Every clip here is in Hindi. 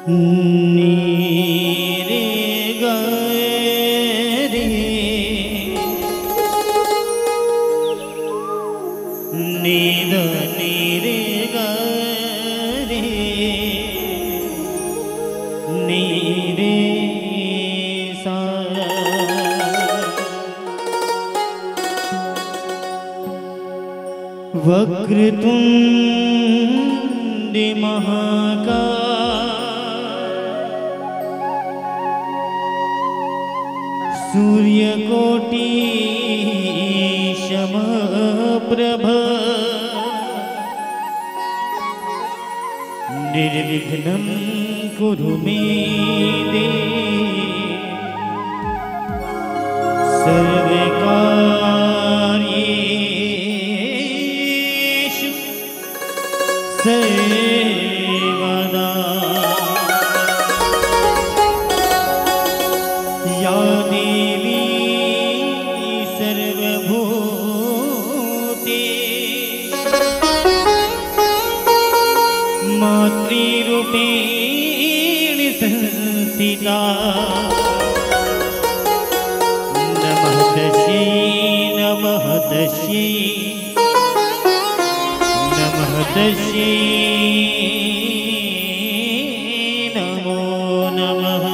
नीरे गए रे नीद नीरे गए रे नीरे सा वक्रतुंड महाकाय सूर्यकोटि समप्रभ निर्विघ्नं कुरु मे देव सर्वकार्येषु सर्वदा या देवी सर्वभूतेषु मातृरूपेण संस्थिता नमः तस्यै नमः तस्यै नमः तस्यै नमो नमः।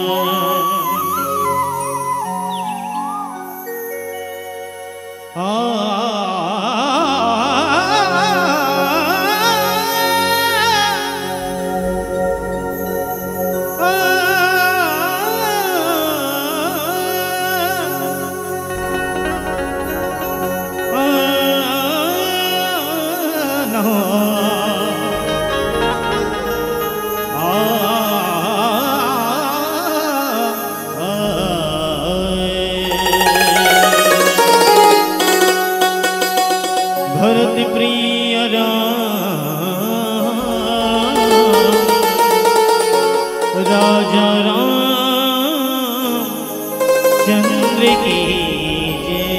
भरत प्रिय राजा राम चंद्र की जय।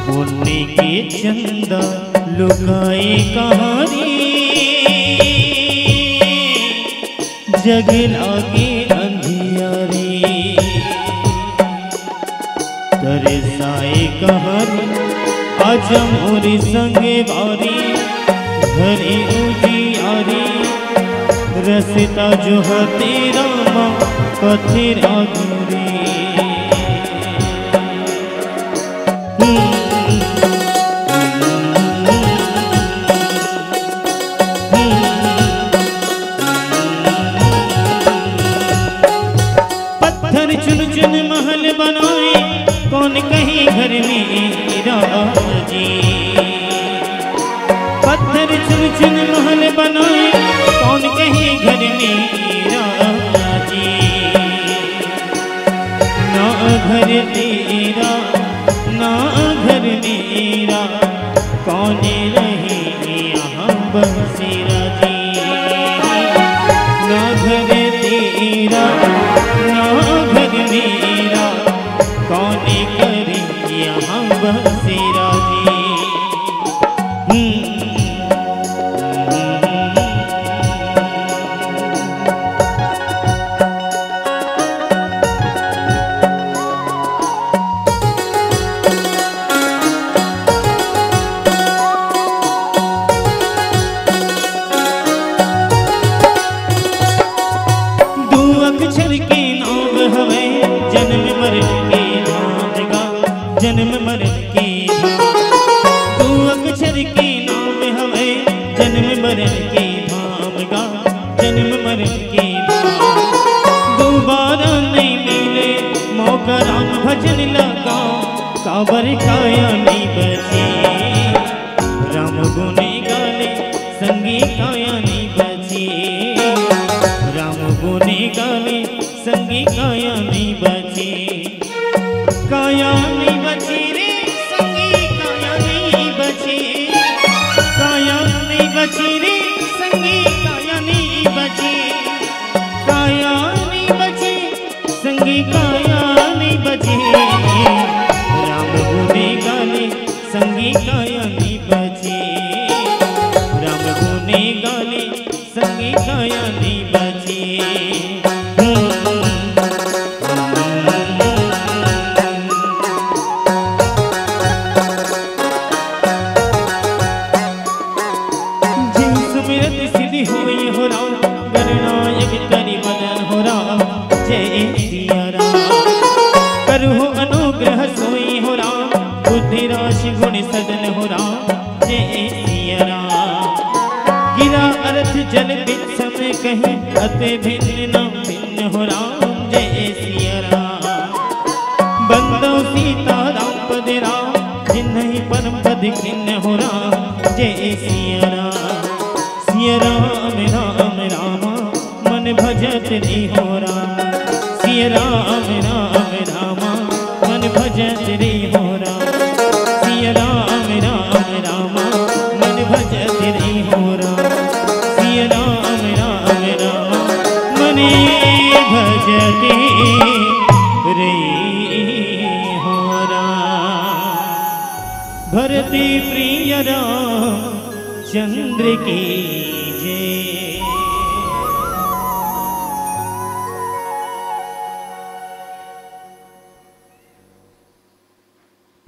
मुन्नी के चंदा लुकाए कहाँ रे जग लागे अंधियारे तरसाए कहाँ रे आज मोरी संगे बारी घरे उजियारी रसता जो है तेरा माँ पत्थर आगुरे पत्थर चुन चुन महल बनाए कौन कहीं घर में राजी पत्थर चुन चुन महल बनाए कौन कहीं घर में राजी ना घर तेरा ना घर मेरा कौन रहे यहाँ बसेरा जी ना घर तेरा ना घर मेरा कौन करे यहाँ बसेरा जी। अक्षर के नाम हवे जन्म मरण के धाम गा जन्म मरण के धाम। तू अक्षर के नाम हवे जन्म मरण के धाम गा जन्म मरण के धाम। दोबारा नहीं मिले मौका राम भजन लगा काबर काया नहीं बची राम गुने गाले संगी काया नहीं बची राम गुने गाले संगी काया नहीं बची काया नहीं बची रे संगी काया नहीं बची काया नहीं बची रे संगी काया नहीं बची काया नहीं बची संगी काया नहीं बची राम गुने गाले संगी काया नहीं बची राम गुने गाले संगी काया नहीं बची। सिद्धि होई हो राम गणनायक करि बदन हो राम जय सिया राम करहु अनुग्रह सोई हो राम बुद्धि राशि गुण सदन हो राम जय सिया राम। गिरा अर्थ जल बिच समय कहीं अति भिन्न न भिन्न हो राम जय सिया राम। बंदो सीता राम पद राम जिन्हीं परम पद खिन्न हो राम जय सिया राम। सिया राम राम राम मन भजत रे हो राम सिया राम राम राम मन भजत रे हो राम सिया राम राम राम मन भजत रे हो राम सिया राम राम राम मन भजत रे हो राम। भरती प्रिय राम चंद्र की जय।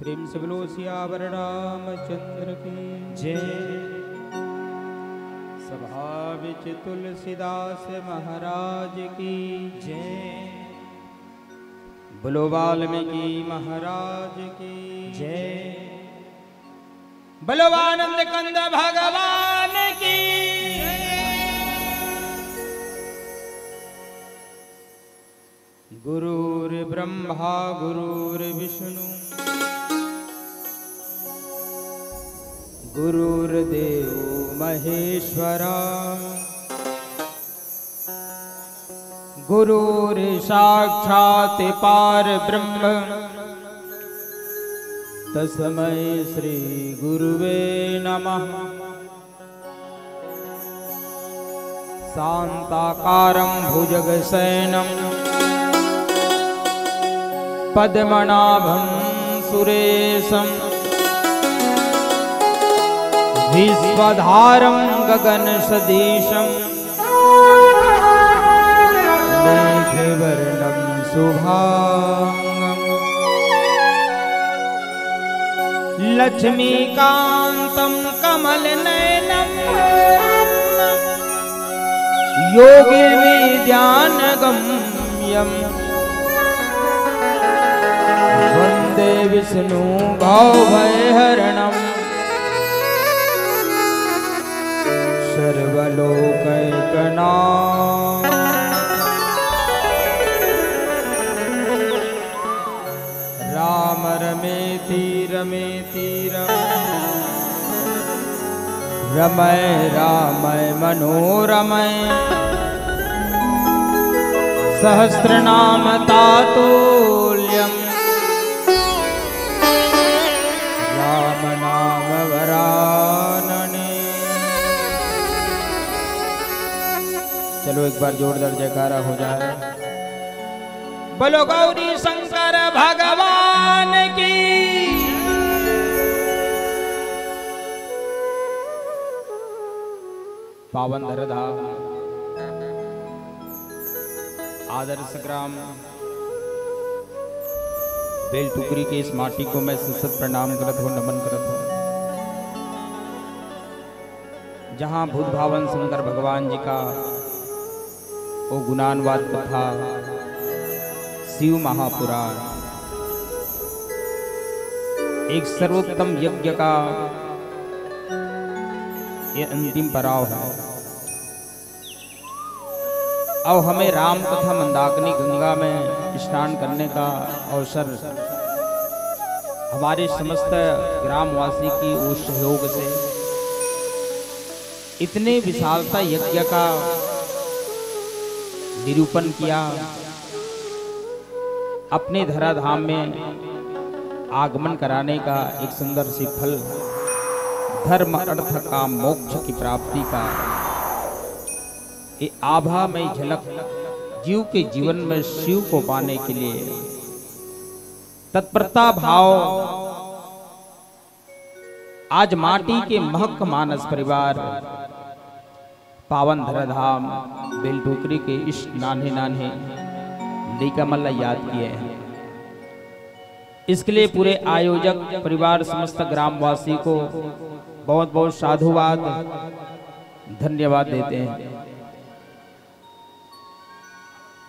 प्रेम से बोलो सियावर रामचंद्र की जय। सभा विच तुलसीदास महाराज की जय। बोलो वाल्मीकि महाराज की जय। बोलो आनंद कंद भगवान की गुरुर्ब्रह्मा गुरुर्विष्णु गुरुर्देवो महेश्वरा गुरुर्साक्षात् परब्रह्म तस्मै श्री गुरुवे नमः। शान्ताकारं भुजगशयनं पद्मनाभं सुरेशं विश्वधारं गगनसदृशं मेघवर्णं शुभांगं लक्ष्मीकान्तं कमलनयनं योगिर्विद्यानगम्यं वन्दे विष्णु भवभयहरणं सर्वलोकैकनाथं। राम रमेति रमेति रमय रामय मनोरमय सहस्रनाम तातुल्यम् राम नाम वरानने। चलो एक बार जोरदार जयकारा हो जाए। बोलो गौरी शंकर भगवान की। पावन धरधाम आदर्श ग्राम बेल टुकरी के इस माटी को मैं सत प्रणाम करत हूँ, नमन करत हूँ। जहाँ भूत भावन शंकर भगवान जी का ओ गुणानुवाद कथा शिव महापुराण एक सर्वोत्तम यज्ञ का ये अंतिम पड़ाव है। अब हमें राम कथा मंदाकिनी गंगा में स्नान करने का अवसर हमारे समस्त ग्रामवासी की उस सहयोग से इतने विशालता यज्ञ का निरूपण किया। अपने धराधाम में आगमन कराने का एक सुंदर सी फल, धर्म अर्थ का मोक्ष की प्राप्ति का ये आभा में झलक जीव के जीवन में शिव को पाने के लिए तत्परता भाव आज माटी के महक मानस परिवार पावन धराधाम बेलटोकरी के इस नान्हे नान्हे लेका मल्ला याद किए हैं। इसके लिए पूरे आयोजक परिवार समस्त ग्रामवासी को बहुत बहुत साधुवाद धन्यवाद देते हैं।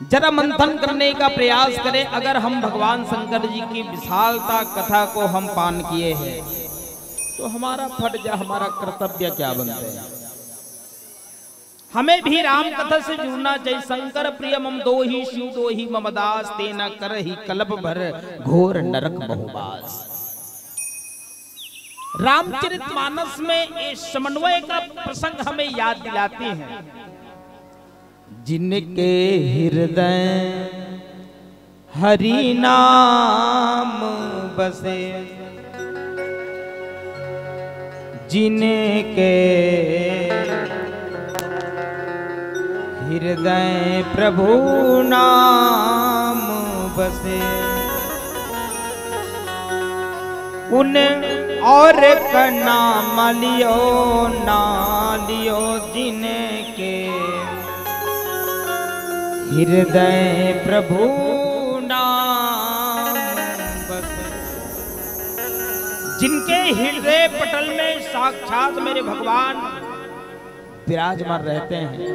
जरा मंथन करने का प्रयास करें। अगर हम भगवान शंकर जी की विशालता कथा को हम पान किए हैं तो हमारा फर्ज हमारा कर्तव्य क्या बनते हैं। हमें भी राम कथा से जुड़ना चाहिए। शंकर प्रिय मम दो ही शिव दो ही मम दास, तेना कर ही कल्प भर घोर नरक बहुबास। रामचरितमानस में इस समन्वय का प्रसंग हमें याद दिलाते हैं। जिनके हृदय हरि नाम बसे, जिनके हृदय प्रभु नाम बसे, उन और का नाम लियो ना लियो, जिनके हृदय प्रभु नाम बसे। जिनके हृदय पटल में साक्षात मेरे भगवान विराजमान रहते हैं,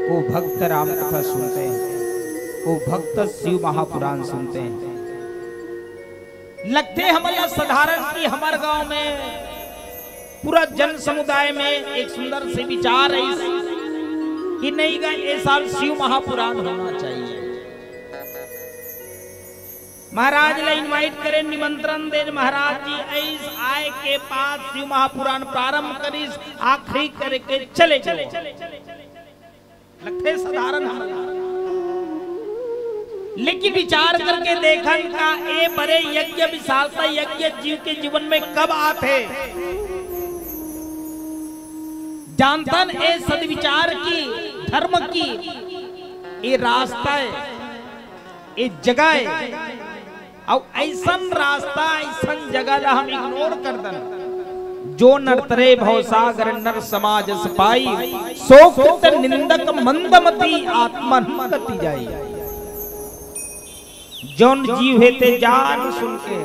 वो भक्त राम कथा सुनते हैं, वो भक्त शिव महापुराण सुनते हैं। लगते हमारा साधारण की हमारे गांव में पूरा जन समुदाय में एक सुंदर से विचार है कि नहीं गा ये साल शिव महापुराण होना चाहिए। महाराज ले इनवाइट करें, निमंत्रण दे महाराज जी ऐस आए के पास शिव महापुराण प्रारंभ करिस, आखिरी करके चले चले लगते साधारण लेकिन विचार करके देखा का ए बड़े यज्ञ विशालता यज्ञ जीव के जीवन में कब आते जानतन ए सदविचार की धर्म की ये रास्ता है, ये जगह है। और ऐसा रास्ता ऐसा जगह हम इग्नोर कर दें। जो नरतरे भवसागर नर समाज सपाई, सो कृत निंदक मंदमती आत्मन गति जाई। जौन जीव हेते जान सुन के,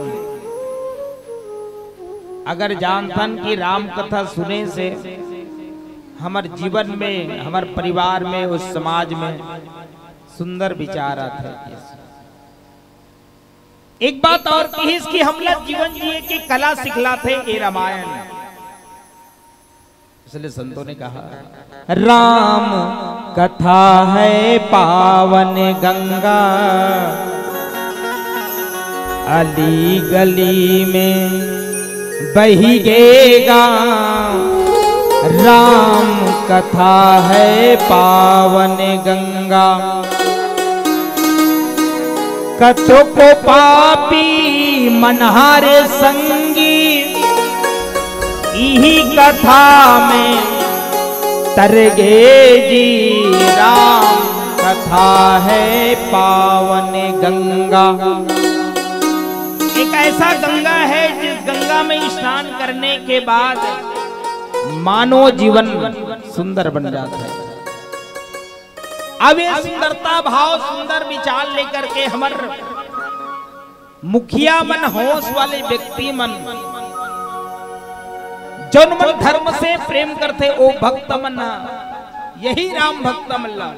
अगर जानतन की राम कथा सुने से हमारे जीवन में हमारे परिवार में उस समाज में सुंदर विचार आते हैं। एक बात और कि हम लोग जीवन जिए की कला सिखलाते ये रामायण, इसलिए संतों ने कहा राम कथा है पावन गंगा, अली गली में बहिगेगा। राम कथा है पावन गंगा, कतो को पापी मनहारे संगी, यही कथा में तरगे जी। राम कथा है पावन गंगा, एक ऐसा गंगा है जिस गंगा में स्नान करने के बाद मानव जीवन सुंदर बन जाता है। अब ये सुंदरता भाव सुंदर विचार लेकर के हमार मुखिया मन होश वाले व्यक्ति मन जन मन धर्म से प्रेम करते ओ भक्त मन, यही राम भक्त मल्ला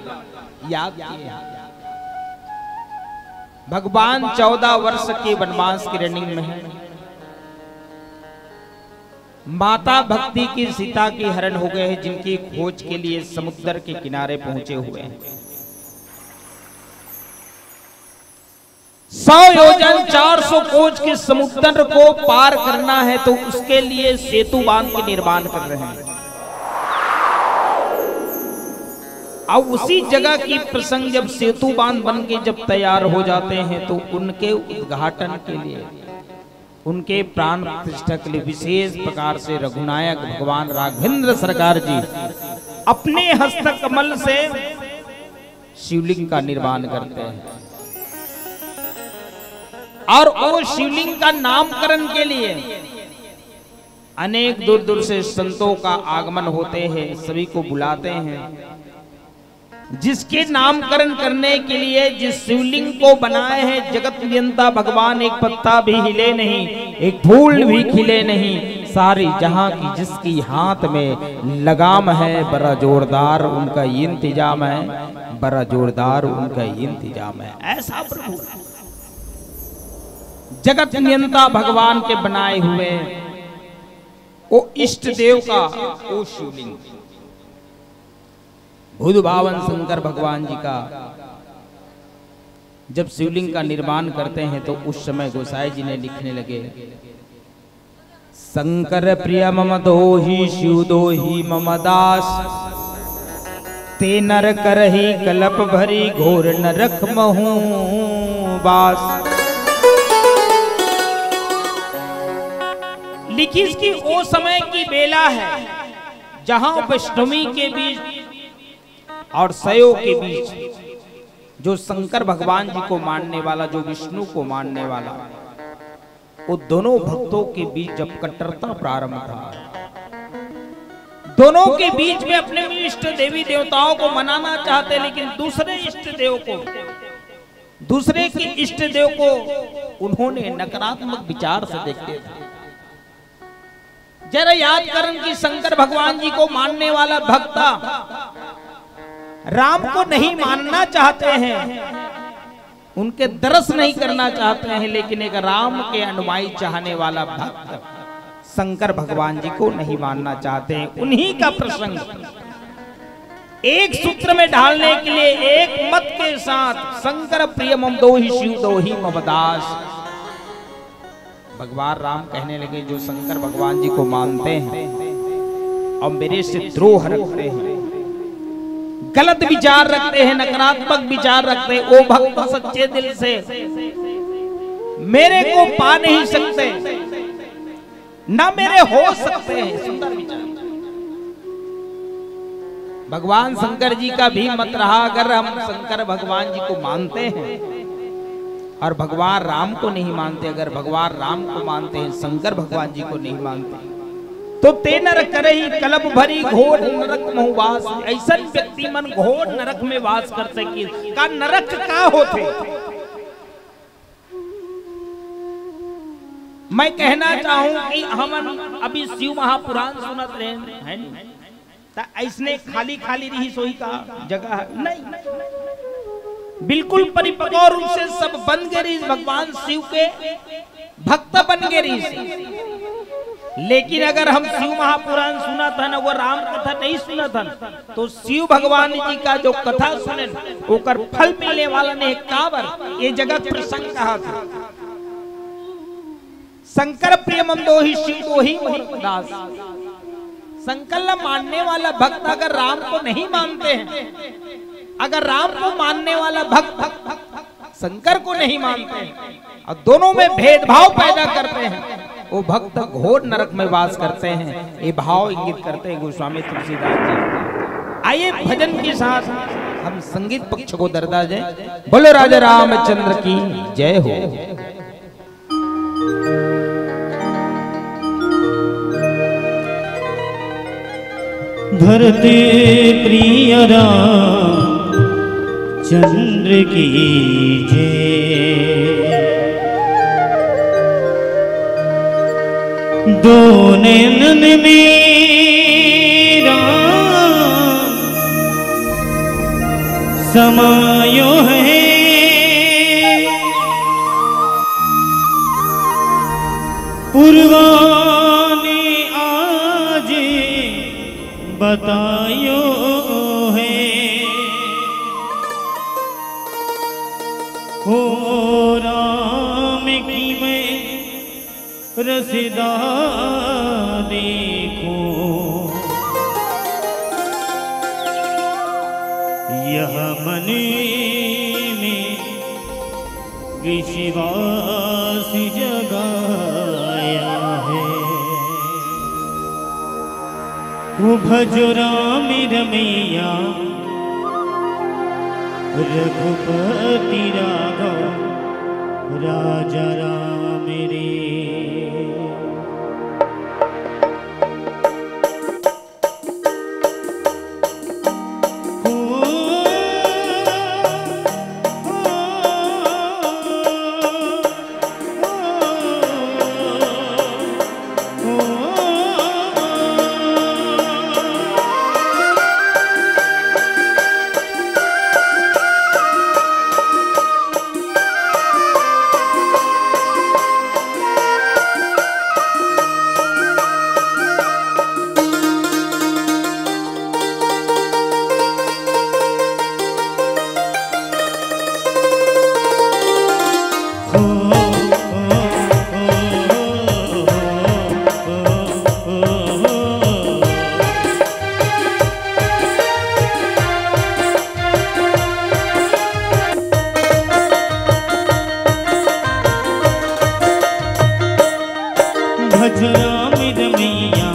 याद किए। भगवान 14 वर्ष के वनवास की रनिंग में है। माता भक्ति की सीता की हरण हो गए हैं, जिनकी खोज के लिए समुद्र के किनारे पहुंचे हुए हैं। 100 योजन 400 कोस के समुद्र को पार करना है, तो उसके लिए सेतु बांध के निर्माण कर रहे हैं। अब उसी जगह की प्रसंग जब सेतु बांध बन के जब तैयार हो जाते हैं, तो उनके उद्घाटन के लिए, उनके प्राण प्रतिष्ठा के लिए विशेष प्रकार से रघुनायक भगवान राघवेंद्र सरकार जी अपने हस्तकमल से शिवलिंग का निर्माण करते हैं। और वो शिवलिंग का नामकरण के लिए अनेक दूर दूर से संतों का आगमन होते हैं, सभी को बुलाते हैं। जिसके नामकरण करने के लिए जिस शिवलिंग को बनाए हैं, जगत नियंता भगवान एक पत्ता भी हिले नहीं, एक फूल भी खिले नहीं, सारी जहां की जिसकी हाथ में लगाम है, बड़ा जोरदार उनका इंतजाम है, बड़ा जोरदार उनका इंतजाम है। ऐसा प्रभु जगत नियंता भगवान के बनाए हुए वो इष्ट देव का वो शिवलिंग, बुध भावन शंकर भगवान जी का जब शिवलिंग का निर्माण करते हैं, तो उस समय गोसाई जी ने लिखने लगे, शंकर प्रिय मम दोही शिव दोही मम दास, ते नर करही कलप भरी घोर नरक महू बास। लिखी इसकी वो समय की बेला है जहां वैष्णवी के बीच और शयो के बीच जो शंकर भगवान जी को मानने वाला, जो विष्णु को मानने वाला, वो दोनों भक्तों के बीच जब कट्टरता प्रारंभ था, दोनों के बीच में अपने इष्ट देवी देवताओं को मनाना चाहते, लेकिन दूसरे इष्ट देव को, दूसरे के इष्ट देव को उन्होंने नकारात्मक विचार से देखते थे। जरा याद करें कि शंकर भगवान जी को मानने वाला भक्त राम को नहीं मानना चाहते हैं, उनके दर्श नहीं करना चाहते हैं, लेकिन एक राम के अनुयायी चाहने वाला भक्त शंकर भगवान जी को नहीं मानना चाहते हैं। उन्हीं का प्रसंग एक सूत्र में ढालने के लिए एक मत के साथ शंकर प्रिय मम दोही शिव दोही मम दास, भगवान राम कहने लगे, जो शंकर भगवान जी को मानते हैं और मेरे से द्रोह रखते हैं, गलत विचार रखते हैं, नकारात्मक विचार रखते हैं, वो भक्त सच्चे दिल से मेरे को पा नहीं सकते, ना मेरे हो सकते हैं। सुंदर विचार भगवान शंकर जी का भी मत रहा, अगर हम शंकर भगवान जी को मानते हैं और भगवान राम को नहीं मानते, अगर भगवान राम को मानते हैं, शंकर भगवान जी को नहीं मानते, तो ते नर करही कलप भरी घोर नरक महु वास। ऐसा व्यक्ति मन घोर नरक में वास कर सके का नरक का होते। मैं कहना चाहूं कि हम अभी शिव महापुराण सुनत रहे हैं, ऐसने खाली खाली रही सोई का जगह नहीं, बिल्कुल परिपक्व रूप से सब बन गए, भगवान शिव के भक्त बन गए। लेकिन अगर हम शिव महापुराण सुना था ना, वो राम कथा नहीं सुना था, तो शिव भगवान जी का जो कथा सुने ओकर फल मिलने वाला ने काबर ये जगत प्रसंग कहा था। शंकर प्रिय मम दोही शिव दोही मम दास, संकल्प मानने वाला भक्त अगर राम को नहीं मानते हैं, अगर राम को मानने वाला भक्त शंकर को नहीं मानते हैं और दोनों में भेदभाव पैदा करते हैं, वो भक्त घोर नरक में वास करते हैं। ये भाव इंगित करते हैं गोस्वामी तुलसीदास जी। आइए भजन के साथ हम संगीत पक्ष को दर्दा जाए। बोलो राजा रामचंद्र की जय हो। धरती प्रिय चंद्र की जय, दो नैनन मेरा समायो है पुरवाने आज बतायो है हो राम की मैं रसदा देखो यह मन में विश्वास जगाया है वो भजो राम रमैया रघुपति राघव राजा राम रे भज राम रमैया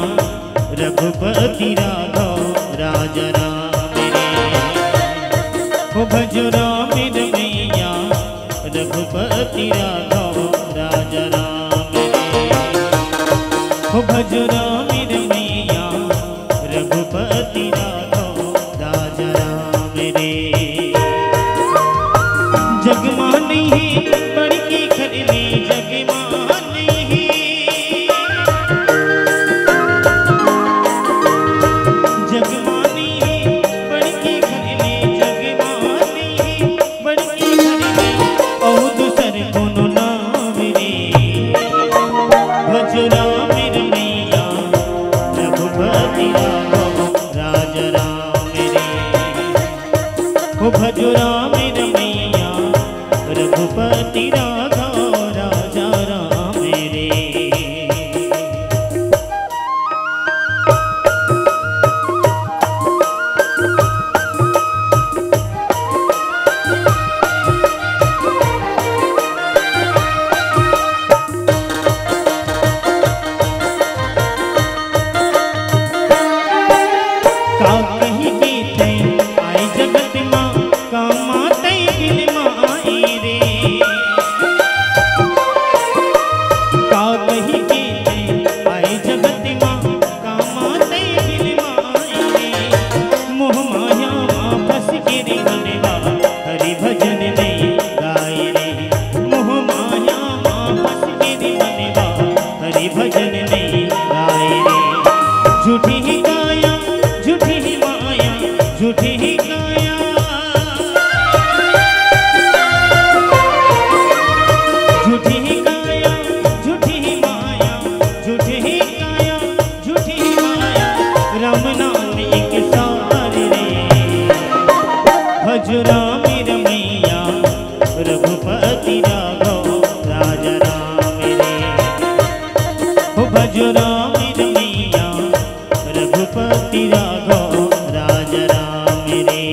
रघुपति राघव राजा राम रे हो भज राम रमैया रघुपति राघव राजा राम रे हो भज राम रमैया रघुपति राघव राजा राम रे जगमानी बड़की खरली जगमानी भजो राम रमैया रघुपति राघव राजा राम रे का कहीं बीते आई जगत माँ कामाते गिल माई रे का कहीं बीते आई जगत माँ कामाते गिल माई रे मोह माया माँ फंस गिरी बनवा हरि भजन में गाय रे मोह माया माँ फंस गिरी बनवा हरि भजन में गाय रे झूठी ही गाया झूठी ही माया झूठी ही गाया झूठी ही गाया झूठी ही माया झूठी ही गाया झूठी ही माया राम नाम एक सार रे भज राम रमैया रघुपति राघव राजा राम रे हो भज राम रमैया रघुपति राघव राजा राम रे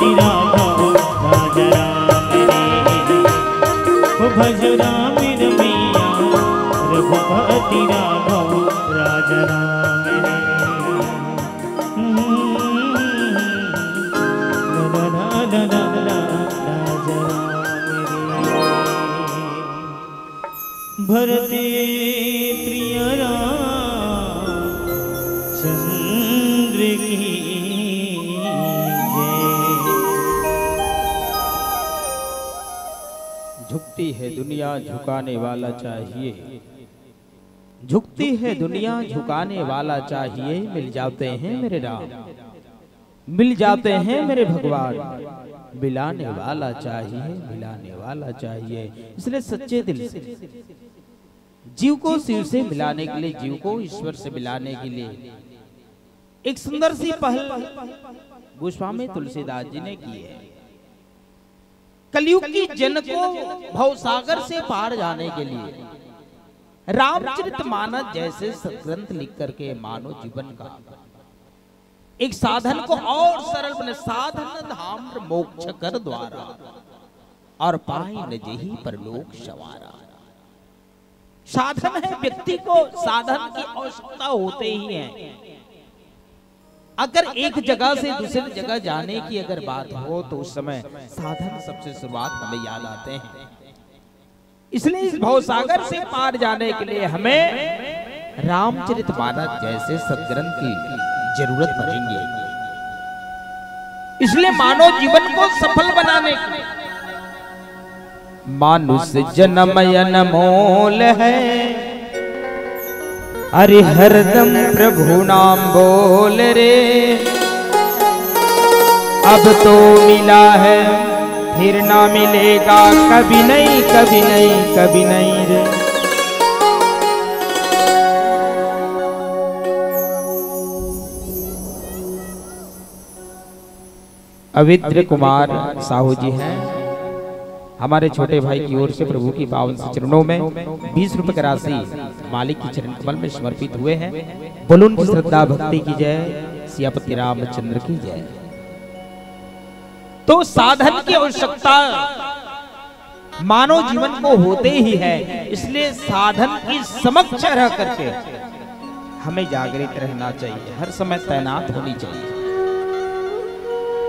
रघुपति राघव राजा राम रे। ओ भज राम रमैया रघुपति राघव राजा राम रे। ला ला ला राजा राम रे। भरते प्रिय चंद्र की झुकती है दुनिया झुकाने वाला चाहिए, झुकती है दुनिया झुकाने वाला चाहिए। मिल जाते हैं मेरे राम, मिल जाते हैं मेरे भगवान, मिलाने वाला चाहिए, मिलाने वाला चाहिए। इसलिए सच्चे दिल से जीव को शिव से मिलाने के लिए, जीव को ईश्वर से मिलाने के लिए एक सुंदर सी पहल गोस्वामी तुलसीदास जी ने की है। कलयुग की जन को भवसागर से पार जाने के लिए रामचरितमानस जैसे सत्ग्रंथ लिख करके मानव जीवन का एक साधन को और सरल बने। साधन धाम मोक्ष कर द्वारा और पाई न जेहि परलोक सवारा। साधन है, व्यक्ति को साधन की आवश्यकता होते ही है। अगर एक जगह से दूसरी जगह जाने की अगर बात हो तो उस समय साधन सबसे शुरुआत हमें याद आते हैं। इसलिए इस भवसागर से पार जाने के लिए हमें रामचरितमानस जैसे सद्ग्रंथ की जरूरत पड़ेगी। इसलिए मानव जीवन को सफल बनाने के लिए मानुष जन्म अनमोल है, अरे हरदम प्रभु नाम बोल रे। अब तो मिला है फिर ना मिलेगा, कभी नहीं कभी नहीं कभी नहीं रे। अविद्र कुमार साहू जी हैं, हमारे छोटे भाई की ओर से प्रभु की पावन चरणों में 20 रुपए की राशि मालिक की चरण कमल में समर्पित हुए हैं। बोलो उनकी श्रद्धा भक्ति की जय, सियापति रामचंद्र की जय। तो साधन की आवश्यकता मानव जीवन को होते ही है। इसलिए साधन की समक्ष रह करके हमें जागृत रहना चाहिए, हर समय तैनात होनी चाहिए।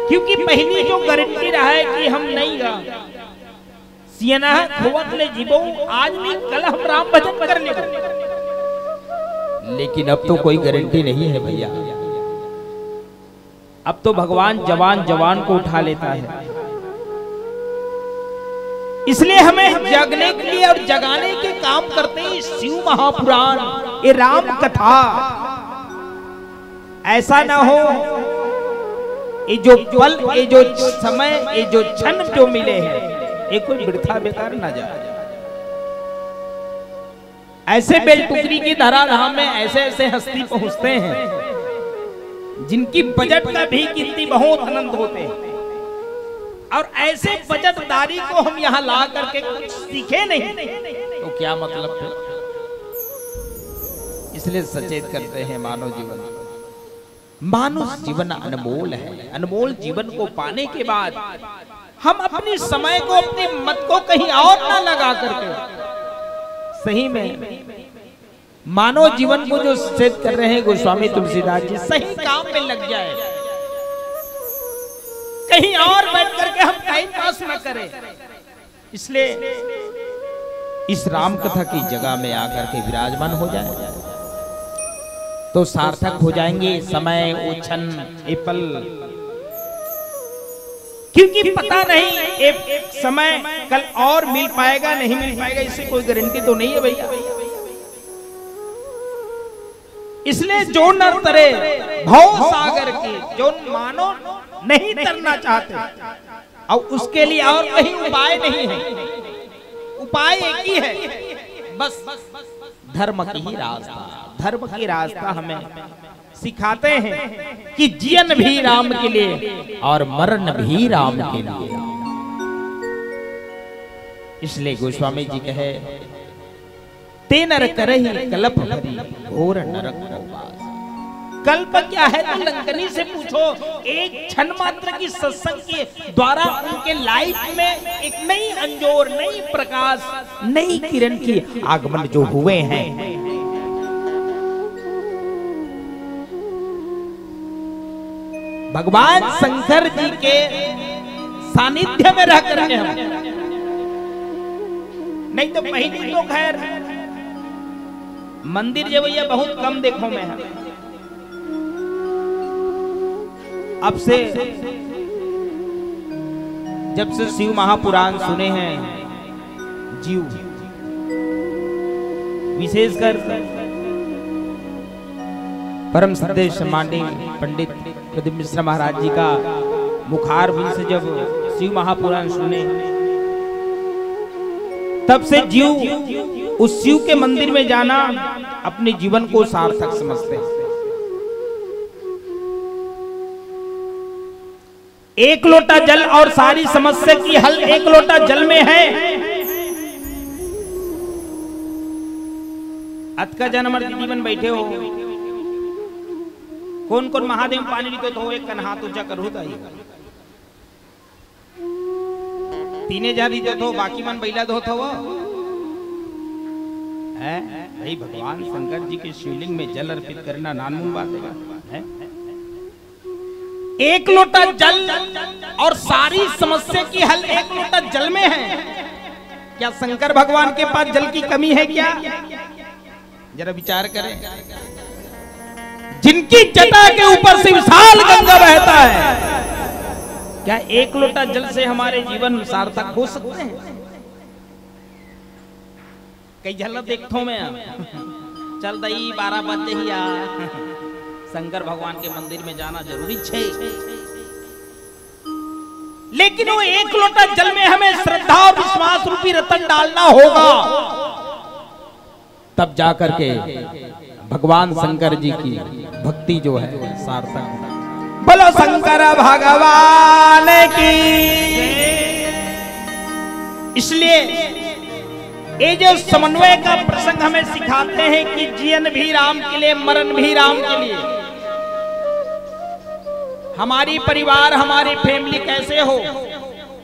क्योंकि पहली जो गारंटी रहा है कि हम नहीं गा सियना खोवत ले जीवो, आज नहीं कल हम राम भजन कर लेंगे। लेकिन अब तो कोई गारंटी नहीं है भैया। अब तो भगवान जवान जवान को उठा लेता है। इसलिए हमें जगने के लिए और जगाने के काम करते हैं शिव महापुराण, ये राम कथा। ऐसा ना हो ये जो पल, ये जो समय, ये जो क्षण जो मिले हैं, ये कोई वृथा बेकार ना जाए। ऐसे बेलटुकरी की धराधाम में ऐसे ऐसे हस्ती पहुंचते हैं जिनकी बजट का भी गिनती बहुत आनंद होते हैं। और ऐसे बजटदारी को हम यहाँ ला करके कुछ सीखे नहीं तो क्या मतलब है। इसलिए सचेत करते हैं मानव जीवन, मानव जीवन अनमोल है। अनमोल जीवन को पाने के बाद हम अपने समय को, अपने मत को कहीं और ना लगा करके सही में मानव जीवन को जो सेट कर रहे हैं गोस्वामी तुलसीदास जी, सही काम में लग जाए। कहीं और बैठ करके हम टाइम पास न करें। इसलिए इस राम कथा की जगह में आकर के विराजमान हो जाए तो सार्थक हो जाएंगे समय, वो क्षण, ये पल। क्योंकि पता नहीं एक समय कल और मिल पाएगा नहीं मिल पाएगा, इससे कोई गारंटी तो नहीं है भैया। इसलिए जो न तरे भव सागर की, जो मानो नहीं तरना चाहते और उसके लिए और कहीं उपाय नहीं है। उपाय एक ही है, बस धर्म की ही रास्ता। धर्म की रास्ता हमें सिखाते हैं कि जीवन भी राम के लिए और मरण भी राम के लिए। इसलिए गोस्वामी जी कहे, ते नर करहि कलप भरी घोर नरक को वास। कल्प क्या है तो लंकनी से पूछो। एक क्षण मात्र की सत्संग के द्वारा उनके लाइफ में एक नई अंजोर, नई प्रकाश, नई किरण की आगमन जो हुए हैं। भगवान शंकर जी के सानिध्य में रह करके हम, नहीं तो पहली तो खैर मंदिर जो भैया बहुत कम देखो में है। अब से जब से शिव महापुराण सुने हैं जीव, विशेषकर परम श्रद्धेय मांडी पंडित प्रदीप मिश्रा महाराज जी का मुखारबिंद से जब शिव महापुराण सुने, तब से जीव उस शिव के मंदिर में जाना अपने जीवन को सार्थक समझते हैं। एक लोटा जल और सारी समस्या की हल एक लोटा जल में है। अत का जन्म जीवन बैठे हो, कौन कौन महादेव पानी रीतो तो एक कन हाथ ऊंचा करो तीने जा रीतो तो बाकी मन बैला दो तो है भाई। भगवान शंकर जी के शिवलिंग में जल अर्पित करना नानमुन बात है। एक लोटा जल और सारी समस्या की हल एक लोटा जल में है। क्या शंकर भगवान के पास जल की कमी है क्या? जरा विचार करें। जिनकी जटा के ऊपर से विशाल गंगा बहता है, क्या एक लोटा जल से हमारे जीवन सार्थक हो सकते हैं? कई झलक देखो मैं चल दई 12 बजे ही आ शंकर भगवान के मंदिर में जाना जरूरी है। लेकिन वो एक लोटा जल में हमें श्रद्धा और विश्वास रूपी रतन डालना होगा, तब जाकर के भगवान शंकर जी की भक्ति जो है सार्थक। बोलो शंकर भगवान की। इसलिए ये जो समन्वय का प्रसंग हमें सिखाते हैं कि जीवन भी राम के लिए, मरण भी राम के लिए। हमारी परिवार, हमारी फैमिली कैसे हो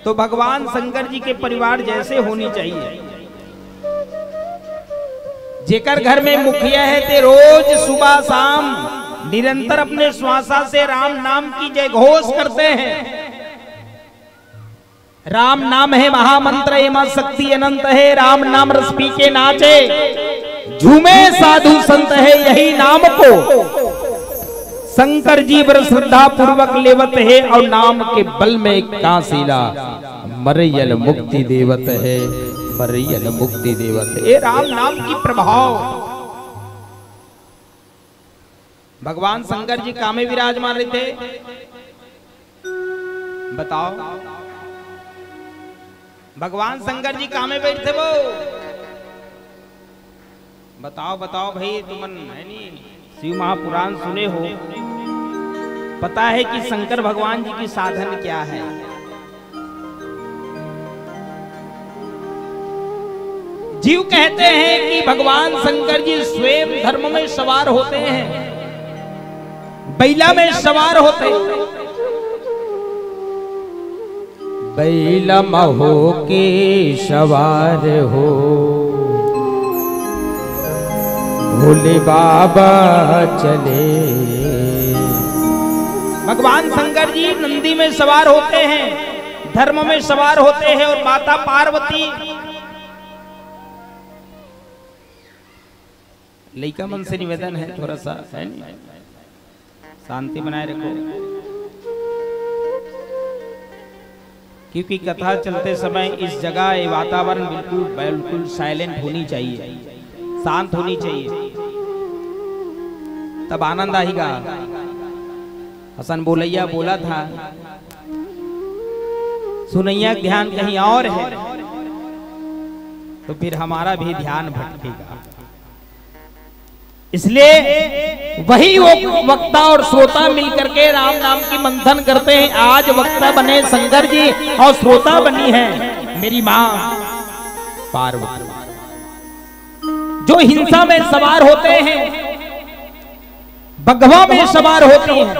तो भगवान शंकर जी के परिवार जैसे होनी चाहिए। जेकर घर में मुखिया है ते रोज सुबह शाम निरंतर अपने श्वासा से राम नाम की जय घोष करते हैं। राम नाम है महामंत्र, एमा शक्ति अनंत है। राम नाम रस पी के नाचे, झूमे साधु संत है, यही नाम को शंकर जी बर श्रद्धा पूर्वक लेवत है। और नाम के बल में कांसीला मरयल मुक्ति देवत है, मरयल मुक्ति देवत है। ये राम नाम की प्रभाव। भगवान शंकर जी कामे विराजमान रहे थे, बताओ भगवान शंकर जी कामे बैठे वो, बताओ बताओ भाई। तुमन है नहीं शिव महापुराण सुने हो, पता है कि शंकर भगवान जी की साधन क्या है। जीव कहते हैं कि भगवान शंकर जी स्वयं धर्म में सवार होते हैं, बैला में सवार होते हैं। बैला महो के सवार हो, भोले बाबा चले। भगवान शंकर जी नंदी में सवार होते हैं, धर्म में सवार होते हैं। और माता पार्वती लइका मन से निवेदन है, थोड़ा सा है नहीं, शांति बनाए रखो, क्योंकि कथा चलते समय इस जगह ये वातावरण बिल्कुल बिल्कुल साइलेंट होनी चाहिए, शांत होनी चाहिए, तब आनंद आएगा। हसन बोलैया बोला था, सुनैया ध्यान कहीं और है तो फिर हमारा भी ध्यान भटकेगा। इसलिए वही वो वक्ता और श्रोता मिलकर के राम नाम की मंथन करते हैं। आज वक्ता बने शंकर जी और श्रोता बनी है मेरी मां पार्वती, जो हिंसा में सवार होते हैं। बगवा में सवार होती हैं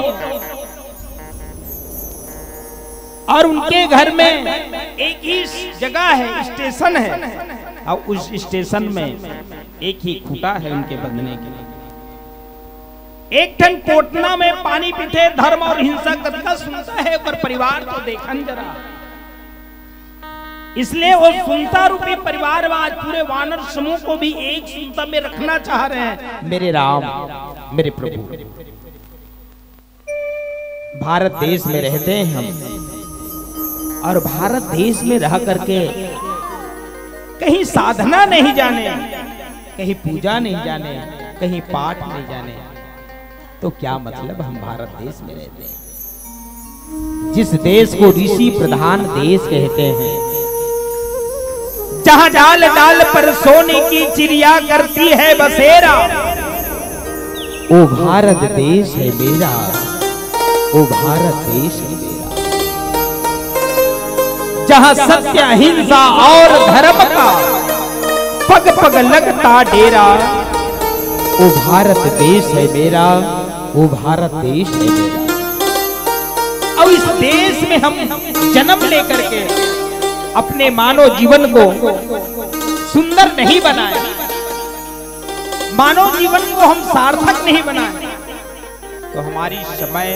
और उनके घर में एक ही जगह है, स्टेशन है, और उस स्टेशन में एक ही खूंटा है उनके बंधने के लिए। एक टन कोटना में पानी पीते धर्म और हिंसा कथा सुनता है, पर परिवार तो देखन जरा। इसलिए वो सुनता रूपी परिवार आज पूरे वानर समूह को भी एक सुनता में रखना चाह रहे हैं। मेरे राम, मेरे प्रभु, भारत देश में रहते हैं हम, और भारत देश में रह करके कहीं साधना नहीं जाने, कहीं पूजा नहीं जाने, कहीं पाठ नहीं जाने, तो क्या मतलब हम भारत देश में रहते हैं। जिस देश को ऋषि प्रधान देश कहते हैं, जहां डाल डाल पर सोने की चिड़िया करती है बसेरा, ओ भारत देश है मेरा, ओ भारत देश है मेरा। जहां सत्य अहिंसा और धर्म का पग पग लगता डेरा, ओ भारत देश है मेरा, ओ भारत देश है मेरा। और इस देश में हम जन्म लेकर के अपने मानव जीवन को सुंदर नहीं बनाए, मानव जीवन को हम सार्थक नहीं बनाए, तो हमारी समय,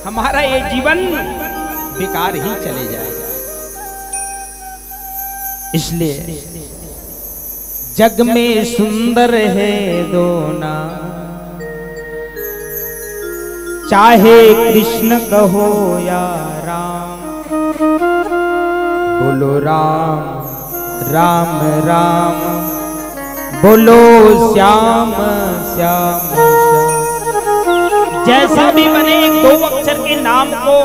हमारा ये जीवन बेकार ही चले जाएगा। इसलिए जग में सुंदर है दोना, चाहे कृष्ण कहो या राम, बोलो राम राम राम, बोलो श्याम श्याम श्याम। जैसा भी बने, एक दो अक्षर के नाम को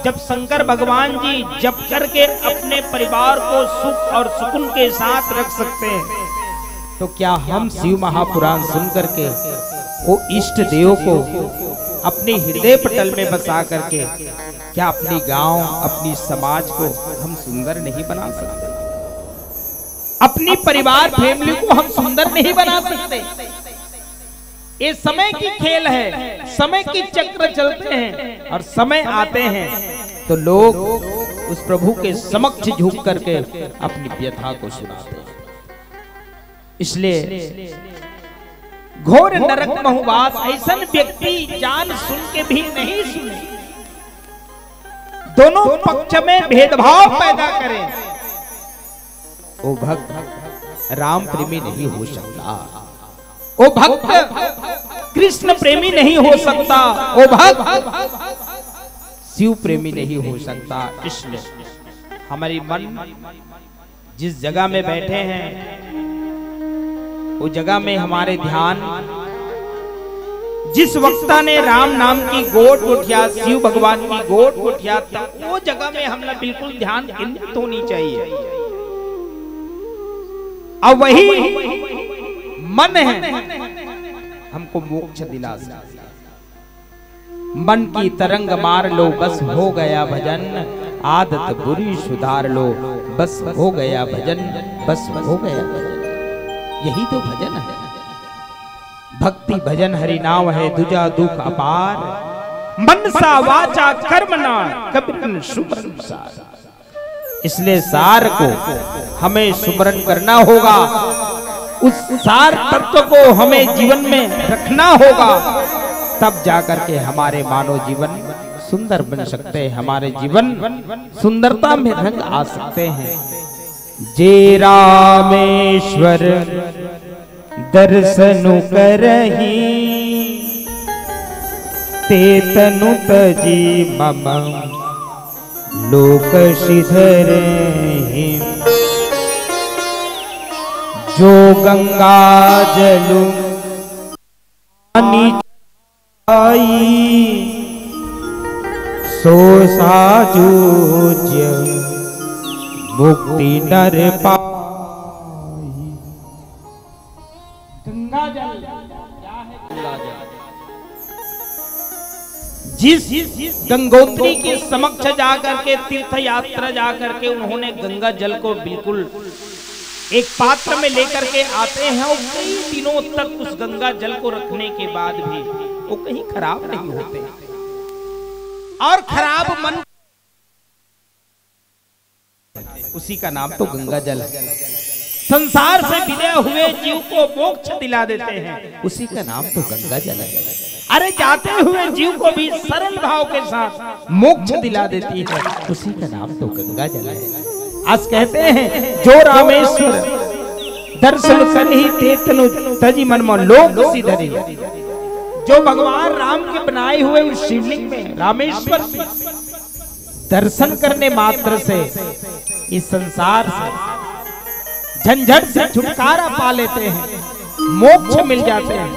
जब शंकर भगवान जी जप करके अपने परिवार को सुख और सुकून के साथ रख सकते हैं, तो क्या हम शिव महापुराण सुन करके वो इष्ट देव को अपने हृदय पटल में बसा करके क्या अपनी गांव, अपनी समाज को हम सुंदर नहीं बना सकते? अपनी परिवार फैमिली को हम सुंदर नहीं बना सकते? ये समय की खेल है, समय की चक्र चलते हैं और समय आते हैं तो लोग उस प्रभु के समक्ष झुक करके अपनी व्यथा को सुनाते हैं। इसलिए घोर नरक महुवास ऐसा व्यक्ति जान सुन के भी नहीं सुने, दोनों पक्ष में भेदभाव पैदा करें, ओ भक्त राम प्रेमी नहीं हो सकता, ओ भक्त कृष्ण प्रेमी नहीं हो सकता, ओ भक्त शिव प्रेमी नहीं हो सकता। इसलिए हमारी मन जिस जगह में बैठे हैं वो जगह में हमारे ध्यान, जिस वक्ता ने राम नाम की गोट उठिया, शिव भगवान की गोट उठिया, वो जगह में हमने बिल्कुल ध्यान केंद्रित होनी चाहिए। अब वही मन है हमको मोक्ष दिला सकता। मन की तरंग मार लो बस हो गया भजन, आदत बुरी सुधार लो बस हो गया भजन, बस हो गया भजन। यही तो भजन है। भक्ति भजन हरि नाम है, दूजा दुख अपार, मनसा वाचा कर्मणा कबीर सुमरन सार। इसलिए सार को हमें सुमरन करना होगा, उस सार तत्व को हमें जीवन में रखना होगा, तब जाकर के हमारे मानव जीवन सुंदर बन सकते हैं, हमारे जीवन सुंदरता में रंग आ सकते हैं। जे रामेश्वर दर्शनु करही, ते तनु तजी मम लोक सिधरहि। जो गंगा जलु आई, सो साजूज्य मुक्ति नर पाई। गंगा जल क्या है? गंगा जल जिस गंगोत्री के समक्ष जाकर के तीर्थ यात्रा जाकर के उन्होंने गंगा जल को बिल्कुल एक पात्र में लेकर के आते हैं और कई दिनों तक उस गंगा जल को रखने के बाद भी वो कहीं खराब नहीं होते और खराब मन, उसी का नाम तो गंगा जल है। संसार से विदय हुए जीव को मोक्ष दिला देते हैं, उसी का नाम तो गंगा जल है। अरे जाते हुए जीव को भी सरल भाव के साथ मोक्ष दिला देती है, उसी का नाम तो गंगा जल है। आज कहते हैं जो रामेश्वर दर्शन करहि तेतनु तजी मन में लोक सिधरि, जो भगवान राम के बनाए हुए उस शिवलिंग में रामेश्वर दर्शन करने मात्र से इस संसार से झंझट से छुटकारा पा लेते हैं, मोक्ष मिल जाते हैं।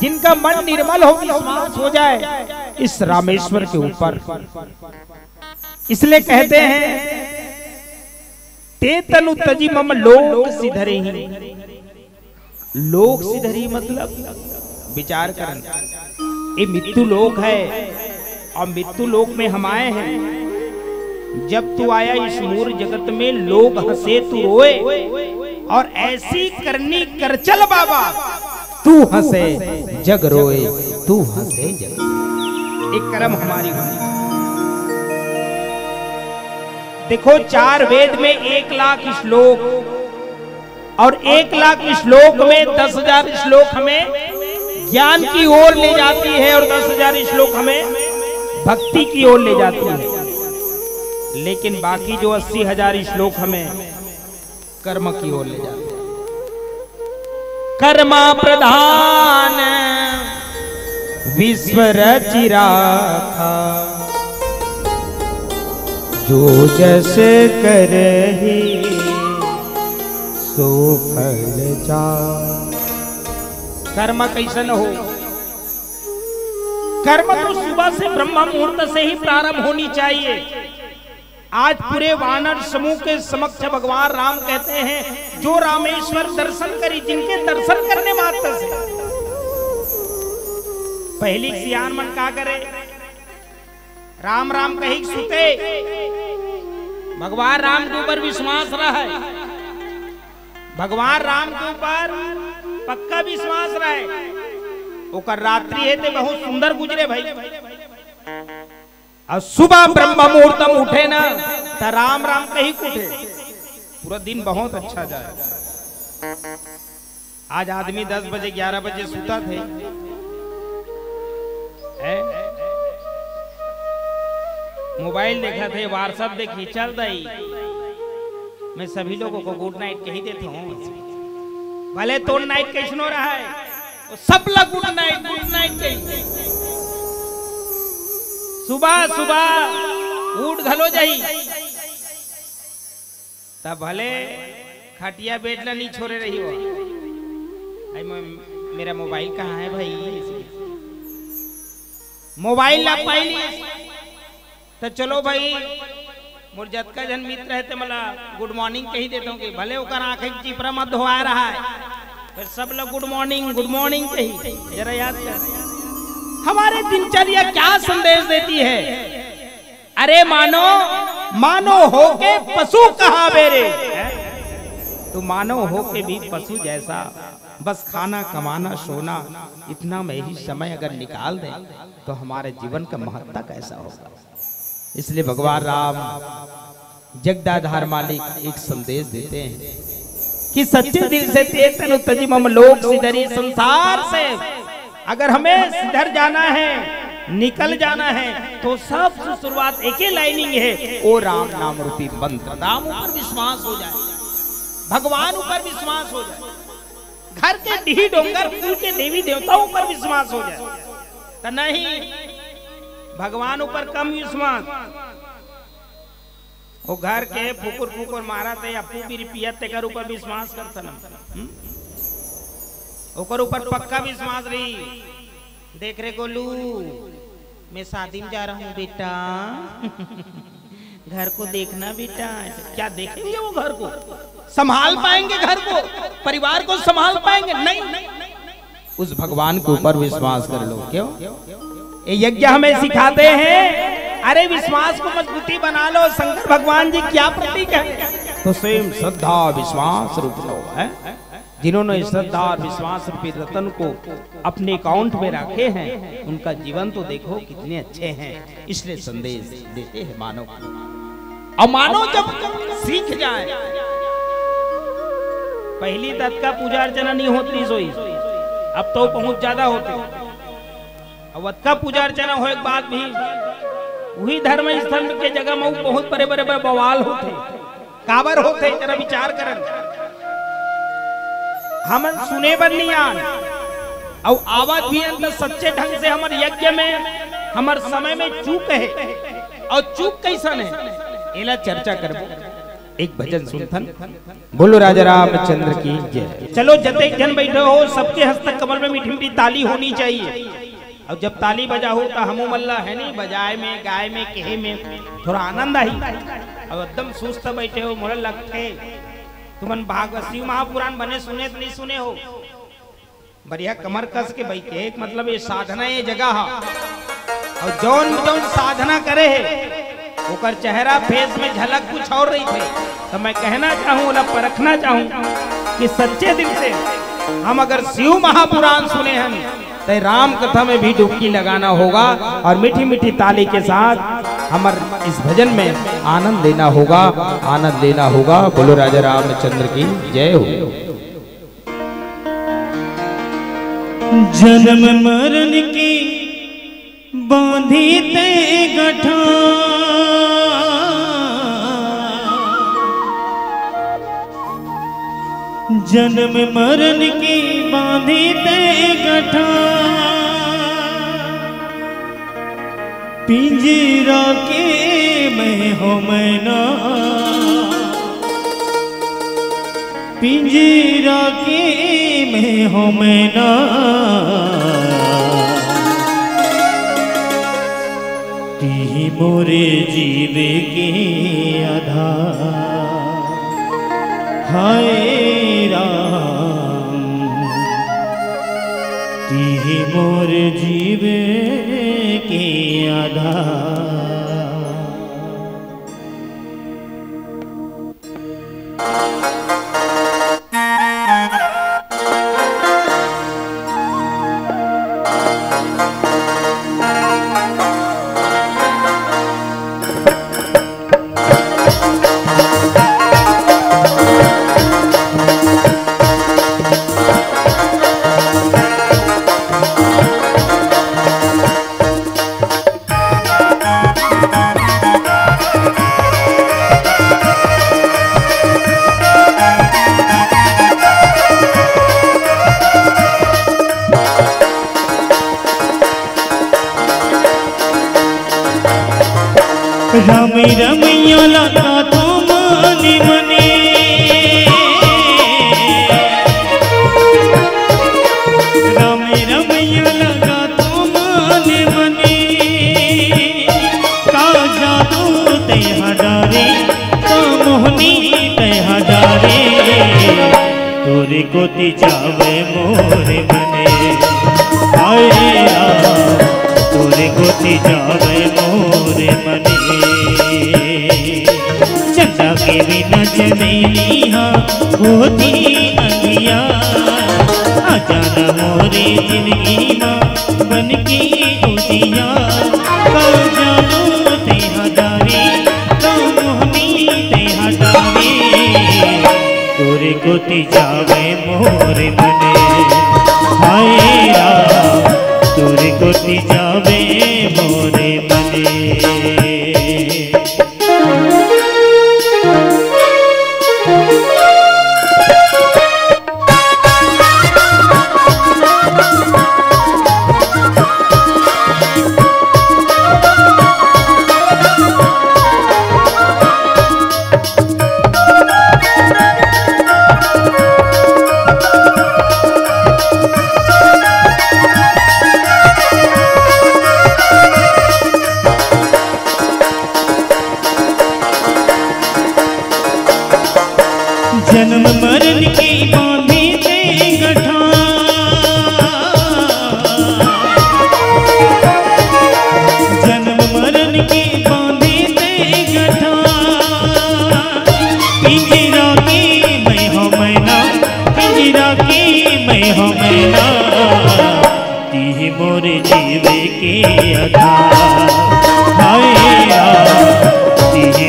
जिनका मन निर्मल हो, विश्वास हो जाए इस रामेश्वर के ऊपर, इसलिए कहते हैं ते तनु तजी मम लोक सिधरि। लोक सिधरि मतलब विचार करना, ये मृत्यु लोक है और मृत्यु लोक में हम आए हैं। जब तू आया इस मूर जगत में लोग हंसे तू रोए, और ऐसी करनी कर चल बाबा, तू हंसे जग रोए, तू हंसे जग। एक कर्म हमारी होनी। देखो 4 वेद में 1 लाख श्लोक, और 1 लाख श्लोक में 10,000 श्लोक हमें ज्ञान की ओर ले जाती है और 10,000 श्लोक हमें भक्ति की ओर ले जाती है। लेकिन बाकी जो 80,000 श्लोक हमें कर्म की ओर ले जाते हैं। कर्मा प्रधान विश्व रचि राखा, जो जस करहि सो फल जा। कर्म कैसन हो? कर्म तो सुबह से ब्रह्म मुहूर्त से ही प्रारंभ होनी चाहिए। आज पूरे वानर समूह के समक्ष भगवान राम कहते हैं जो रामेश्वर दर्शन करी, जिनके दर्शन करने मात्र से पहली सियान मन का करे, राम राम कही सुते। भगवान राम के ऊपर विश्वास रहा है, भगवान राम के ऊपर पक्का विश्वास रहे। ओकर रात्रि है ते बहुत सुंदर गुजरे भाई, और सुबह ब्रह्म मुहूर्तम उठे ना तो राम राम कहीं उठे, पूरा दिन बहुत अच्छा जाए। आज आदमी 10 बजे 11 बजे सुता थे, मोबाइल देखा थे, व्हाट्सएप देखी, चल रही। मैं सभी लोगों को गुड नाइट कही देता हूँ, भले तो नाइट कैसन हो रहा है, सब लोग गुड नाइट कही। सुबह सुबह उठ घलो जाई, तब भले खटिया बेटला नहीं छोड़े रही हो। मेरा मोबाइल कहाँ है भाई? मोबाइल ला पाई तो चलो भाई मोर जतका जन मित्र है मला गुड मॉर्निंग कही देता हूँ कि भले ओकर आंखें चिपरा मत धोआ रहा है, फिर सब लोग गुड मॉर्निंग कही। जरा याद कर हमारे दिनचर्या क्या संदेश देती है। अरे मानो हो के पशु कहा बेरे, तो मानो हो के भी पशु जैसा, बस खाना कमाना सोना, इतना में ही समय अगर निकाल दें तो हमारे जीवन का महत्व कैसा होगा। इसलिए भगवान राम जगदाधार मालिक एक संदेश देते हैं कि सच्चे दिल से तेतनु तजी मम लोक सिधरि। संसार से अगर हमें सिधर जाना है, निकल जाना है, तो सबसे शुरुआत एक ही लाइनिंग है, ओ राम नाम रूपी मंत्र। राम ऊपर विश्वास हो जाए, भगवान ऊपर विश्वास हो जाए, घर के ढी डोंगर फूल के देवी देवताओं पर विश्वास हो जाए, तो नहीं भगवान ऊपर कम विश्वास। वो घर के फुकुर मारा थे या फूपी पियत तेकर ऊपर विश्वास करता ना, ओकर ऊपर पक्का विश्वास रही। देख रे गोलू, मैं शादी में जा रहा हूँ बेटा, घर को देखना बेटा। क्या देखेंगे वो? घर को संभाल पाएंगे, घर को परिवार को संभाल पाएंगे? नहीं, उस भगवान के ऊपर विश्वास कर लो। क्यों? ये यज्ञ हमें सिखाते हैं, अरे विश्वास को मजबूती बना लो। शंकर भगवान जी क्या प्रतीक है, तो स्वयं श्रद्धा विश्वास रूप लोग है, जिन्होंने श्रद्धा और विश्वास रूपी रतन को अपने अकाउंट में रखे हैं, उनका जीवन तो देखो कितने अच्छे हैं। इसलिए संदेश देते हैं मानव को, और मानव जब सीख जाए, पहली तत् का पूजा अर्चना नहीं होती सोई, अब तो पहुंच ज्यादा होते, अब का पूजा अर्चना हो एक बात भी, वही धर्म स्थल के जगह में बहुत बड़े बड़े बवाल होते, काबर होते, जरा विचार करन। हम सुने बन नहीं आन, और आवाज भी अंदर सच्चे ढंग से हमारे यज्ञ में, हमारे समय में चूक है, और चूक कैसन है एला चर्चा करबो। एक भजन सुनथन, बोलो राजा रामचंद्र की जय। चलो जते जन बैठे हो, सबके हस्तक कमर में मीठी मीठी ताली होनी चाहिए, और जब ताली बजा हो तो हमू मल्ला है नहीं, बजाए में गाय में कहे में थोड़ा आनंद आई, और एकदम सुस्त बैठे हो, मोर लगते तुमन भागवत शिव महापुराण बने सुने तो नहीं सुने हो, बढ़िया कमर कस के बैठे, एक मतलब ये साधना ये जगह है, और जौन जौन साधना करे है ओकर चेहरा फेस में झलक कुछ और रही थे। तो मैं कहना चाहूँ, परखना चाहूँ कि सच्चे दिल से हम अगर शिव महापुराण सुने हैं तो राम कथा में भी डुबकी लगाना होगा, और मीठी मीठी ताली के साथ हमारे इस भजन में आनंद लेना होगा, आनंद लेना होगा। बोलो राजा रामचंद्र की जय हो। जन्म मरण की बांधी ते गठा, जन्म मरण की बांधी ते गठा, पिंजरा के मैं हो मैना, पिंजरा के मैं हो मैना, ती मोरे जीवे के आधार, हाय राम ती मोर जीवे के आधार। रामी रमैया लगा तो मने मने, रामी रमैया लगा तो मने मने, का जादू तेहा डारे, का मोहनी तेहा डारे, तोरे गोती जावे मोरे मने, आए तोरे गोती जावे मोरे मने। चंदा के बिना चमेलिया होती अंधिया, आ जाना मोरे जिंदगी माँ बन की उदिया, कल जानो तेहा डारे, कल मोहनी तेहा डारे, तोरे गोती जावे मोरे मने, हाय राम तोरे गोती जावे मोरे मने। जन्म मरण की बांधी ते गठा, जन्म मरण की बांधी ते गठा, आधार, हाय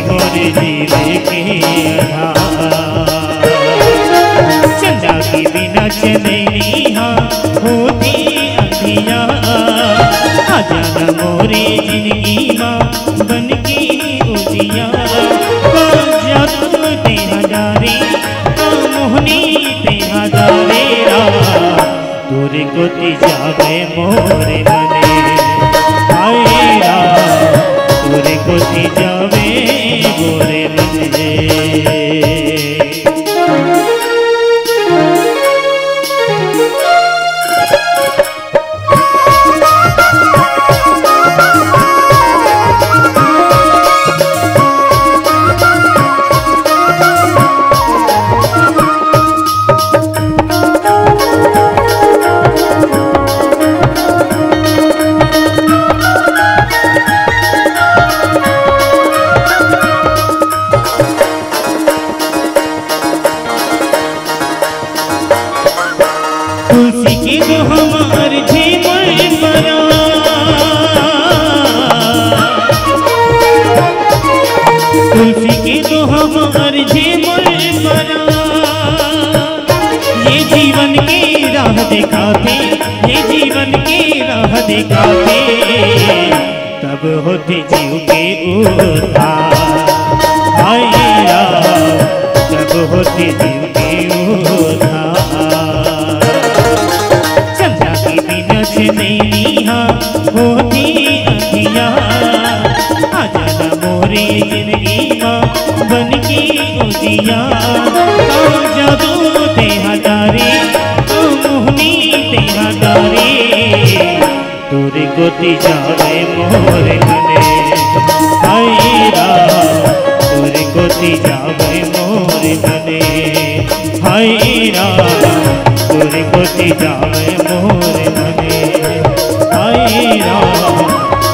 मोरे जीवे के आधार। चंदा की बिना चंदनी होती अंधिया, आ जाना मोरे जिंदगी माँ बन के उजिया। ते हजारे मोहनी ते हजारे तोरे को जावे मोरे मने, आएरा तोरे को जावे मोरे मने। तुलसी की जो हमार झीमर बना, तुलसी की जो हमार झीमर बना। ये जीवन की राह दिखाते, ये जीवन की राह दिखाते, तब होते जीव के उद्धार, आएरा तब होते जीव के उद्धार। नहीं होती अंधिया, आ जाना मोरे जिंदगी माँ बन की उजिया। जादू ते हजारे मोहनी ते हजारे तोरे गोती जावे मोरे मने, हायरा तोरे गोती जावे मोरे मने, हायरा तोरे गोती जावे मोरे मने, हायरा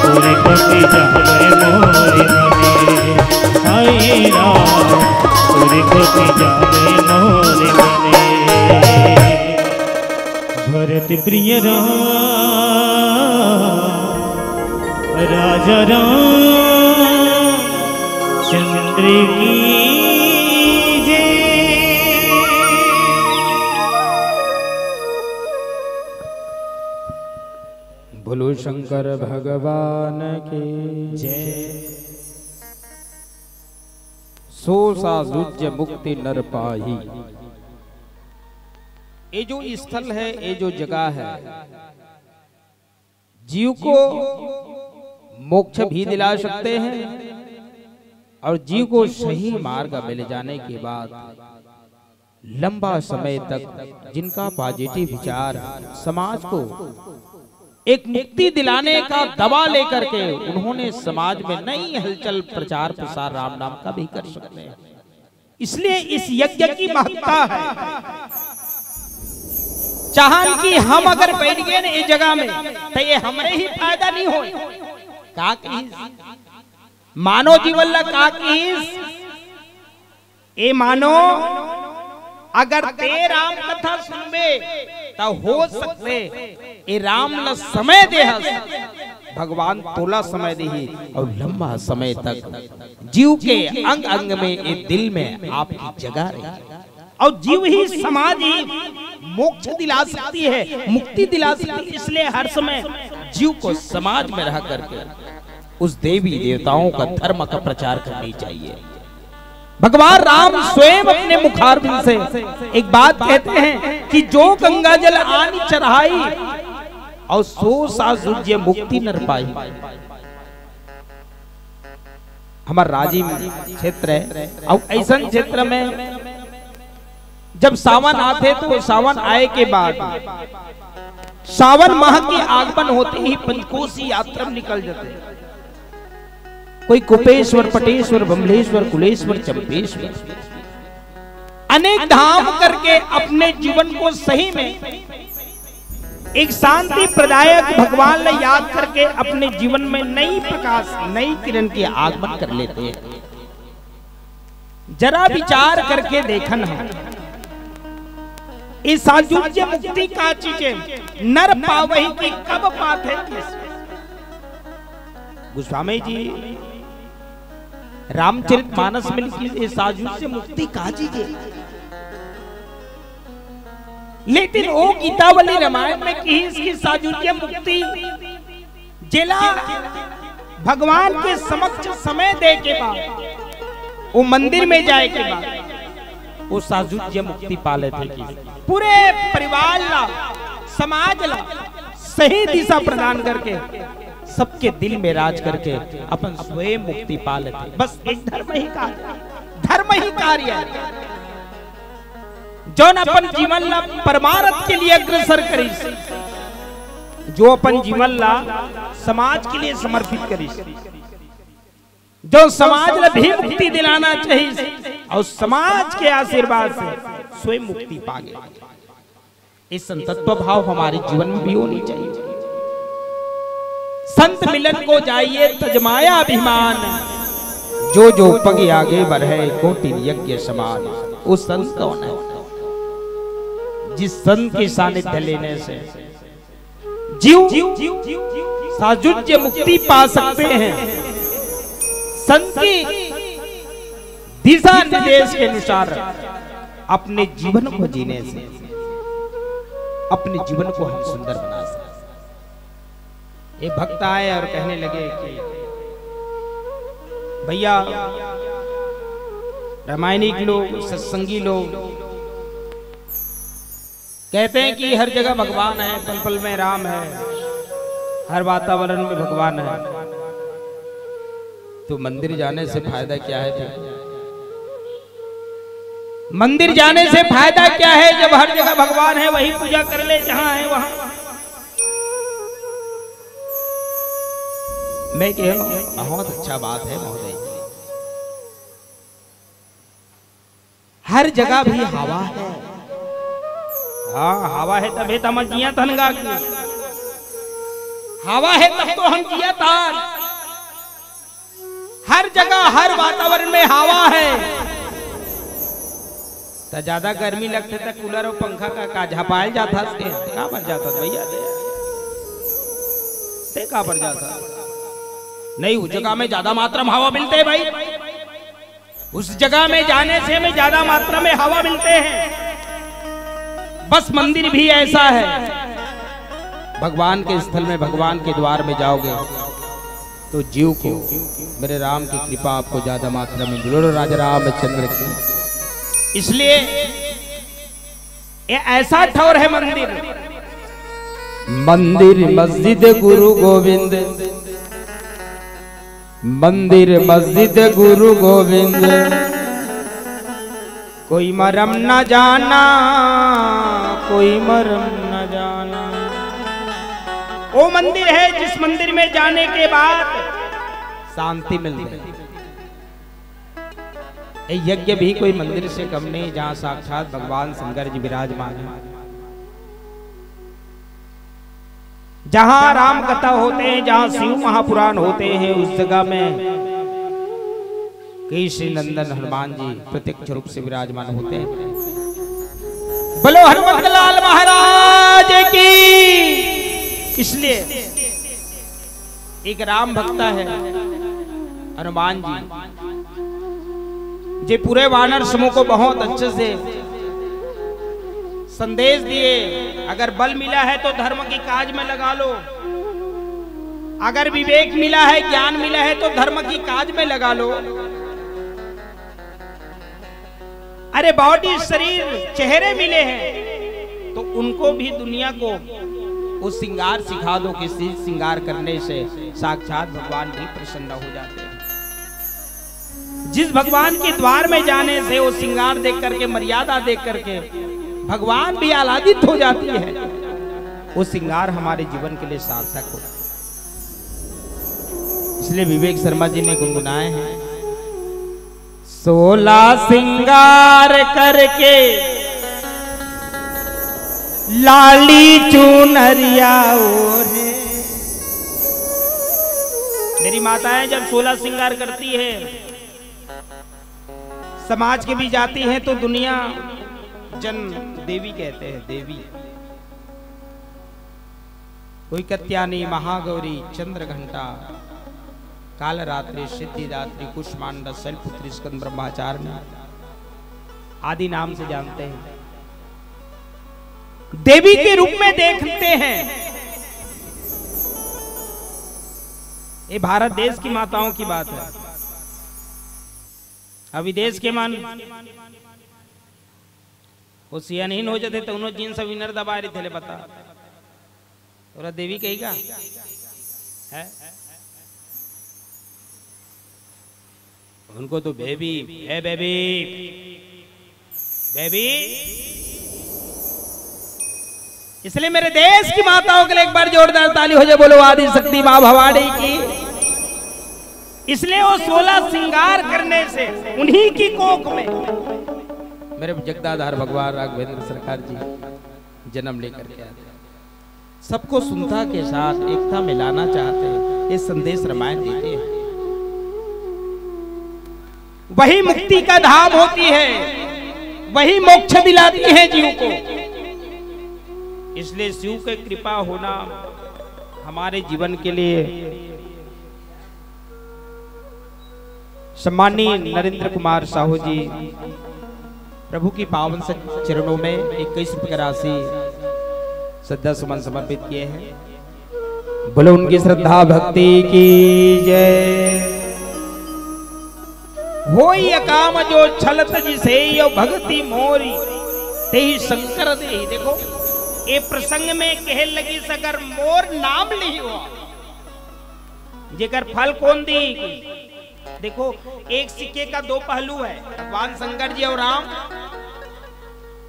तोरे गोती जावे मोरे मने, हायरा तोरे गोती जावे मोरे मने। भरत प्रिय राजा राम चंद्र की बोलो शंकर भगवान की जय। सो साजुज्य मुक्ति नर पाही। ये जो स्थल है, ये जो जगह है, जीव को मोक्ष भी दिला सकते हैं और जीव को सही मार्ग मिल जाने के बाद लंबा समय तक जिनका पॉजिटिव विचार समाज को एक मुक्ति दिलाने का दवा लेकर के उन्होंने समाज में नई हलचल प्रचार प्रसार राम नाम का भी कर सकते हैं। इसलिए इस यज्ञ की महत्ता है। चाहन कि हम अगर बैठ गए ना इस जगह में तो ये हमारे ही फायदा नहीं हो, का मानो जीवन ला का ए मानो अगर ते राम कथा सुनबे तो हो सकते ए राम ला समय दे, भगवान तोला समय दे और लंबा समय तक जीव के अंग अंग में ए दिल में आपकी जगह रही और जीव ही समाज ही मोक्ष दिला सकती है, मुक्ति दिला सकती है। इसलिए हर समय जीव को समाज में रह करके उस देवी देवताओं का धर्म का प्रचार करनी चाहिए। भगवान राम स्वयं अपने मुखारबिंद से एक बात कहते हैं कि जो गंगा जल आनी चढ़ाई और सो साजुज्य मुक्ति नर पाई। हमारा राजीव क्षेत्र है और ऐसा क्षेत्र में जब सावन आते तो सावन आए के बाद सावन माह के आगमन होते ही पंचकोशी यात्रा निकल जाते। कोई कुपेश्वर, पटेश्वर, बमलेश्वर, कुलेश्वर, चंपेश्वर अनेक धाम करके अपने जीवन को सही में एक शांति प्रदायक भगवान ने याद करके अपने जीवन में नई प्रकाश, नई किरण की आगमन कर लेते हैं। जरा विचार करके देखन हम इस साजुज्य मुक्ति का चीजें नर पावही की कब बात है। गोस्वामी जी रामचरितमानस में लिखी साजुज से मुक्ति काजीजे, लेकिन वो गीतावली रामायण में की इसकी साजुज मुक्ति जिला भगवान के समक्ष समय दे के बाद वो मंदिर में जाए के बाद वो साजुज मुक्ति पा लेते की पूरे परिवार ला समाज ला सही दिशा प्रदान करके सबके दिल में राज करके अपन स्वयं मुक्ति पा लेते। बस एक धर्म ही कार्य है जो अपन जीवन ला परमार्थ के लिए अग्रसर करी, जो अपन जीवन ला समाज के लिए समर्पित करी, जो समाज ला भी मुक्ति दिलाना चाहिए और समाज के आशीर्वाद से स्वयं मुक्ति पागे। इस संतत्व भाव हमारे जीवन में भी होनी चाहिए। संत मिलन को जाइए तजमाया अभिमान, जो जो पगे आगे बढ़े कोटि यज्ञ समान। वो संत कौन है? जिस संत के सानिध्य लेने से जीव साजुज मुक्ति पा सकते हैं। संत की दिशा निर्देश के अनुसार अपने जीवन को जीने से अपने जीवन को हम सुंदर बना सकते। एक भक्त आए और कहने लगे कि भैया रामायणिक लोग सत्संगी लोग कहते हैं कि हर जगह भगवान है, पल पल में राम है, हर वातावरण में भगवान है, तो मंदिर जाने से फायदा क्या है? मंदिर जाने से फायदा क्या है जब हर जगह भगवान है? वही पूजा कर ले जहां है वहां। मैं कह रहा हूं बहुत अच्छा बात है महोदय, हर जगह भी हवा है। हाँ हवा है तब हम जिया तनगा की, हवा है तब तो हम जिया तार। हर जगह हर वातावरण में हवा है। तो ज्यादा गर्मी लगते तो कूलर और पंखा का झपायल जाता कहाँ पर जाता भैया? कहाँ पर जाता? नहीं, उस जगह में ज्यादा मात्रा में हवा मिलते हैं भाई। उस जगह में जाने से हमें ज्यादा मात्रा में हवा मिलते हैं। बस मंदिर भी ऐसा है। भगवान के स्थल में भगवान के द्वार में जाओगे तो जीव को मेरे राम की कृपा आपको ज्यादा मात्रा में बोलो राजा रामचंद्र की। इसलिए ये ऐसा ठौर है मंदिर। मंदिर मस्जिद गुरु गोविंद, मंदिर मस्जिद गुरु गोविंद, कोई मरम न जाना, कोई मरम न जाना। वो मंदिर है जिस मंदिर में जाने के बाद शांति मिलती है। यज्ञ भी कोई मंदिर से कम नहीं जहां साक्षात भगवान शंकर जी विराजमान है। जहां राम कथा होते हैं, जहां शिव महापुराण होते हैं, उस जगह में कई श्री नंदन हनुमान जी प्रत्यक्ष रूप से विराजमान होते हैं। बोलो हनुमान लाल महाराज की। इसलिए एक राम भक्त है हनुमान जी, जे पूरे वानर समूह को बहुत अच्छे से संदेश दिए। अगर बल मिला है तो धर्म की काज में लगा लो, अगर विवेक मिला है, ज्ञान मिला है तो धर्म की काज में लगा लो। अरे बॉडी, शरीर, चेहरे मिले हैं तो उनको भी दुनिया को वो श्रृंगार सिखा दो कि श्रृंगार करने से साक्षात भगवान भी प्रसन्न हो जाते हैं। जिस भगवान के द्वार में जाने से वो श्रृंगार देख करके, मर्यादा देख करके भगवान भी आह्लादित हो जाती है, वो श्रृंगार हमारे जीवन के लिए सार्थक हो। इसलिए विवेक शर्मा जी ने गुनगुनाए हैं, 16 श्रृंगार करके लाली चुनरिया ओढ़े। मेरी माताएं जब 16 श्रृंगार करती है, समाज के भी जाती हैं तो दुनिया जन देवी कहते हैं, देवी। कोई कत्यानी, महागौरी, चंद्र घंटा, कालरात्रि, सिद्धिदात्री, कुष्मांडा, शैलपुत्री, स्कंद ब्रह्माचार्य आदि नाम से जानते हैं। देवी के रूप में देखते हैं। ये भारत देश की माताओं की बात है। अभी देश के मान वो सियानहीन हो जाते तो उन्होंने जिन सब विनर दबा रही थे पता और देवी कहेगा है उनको तो बेबी है, बेबी बेबी। इसलिए मेरे देश की माताओं के लिए एक बार जोरदार ताली हो जाए, बोलो आदि शक्ति मां भवानी की। इसलिए वो 16 श्रृंगार करने से उन्हीं की कोख में मेरे जगदाधार भगवान राघवेंद्र सरकार जी जन्म लेकर के आते। सबको सुनता के साथ एकता मिलाना चाहते हैं। ये संदेश रामायण देते हैं। वही मुक्ति का धाम होती है, वही मोक्ष दिलाती है जीव को। इसलिए शिव की कृपा होना हमारे जीवन के लिए। सम्मानीय नरेंद्र कुमार साहू जी प्रभु की पावन चरणों में 21 रुपये की राशि श्रद्धा सुमन समर्पित किए हैं। बोलो उनकी श्रद्धा भक्ति की जय। होई अकाम जो छलत जिसे यो भक्ति मोरी ते शंकर दे। देखो ये प्रसंग में कह लगी सगर मोर नाम ली हुआ जेकर फल कौन दी। देखो एक सिक्के का दो पहलू है। भगवान शंकर जी और राम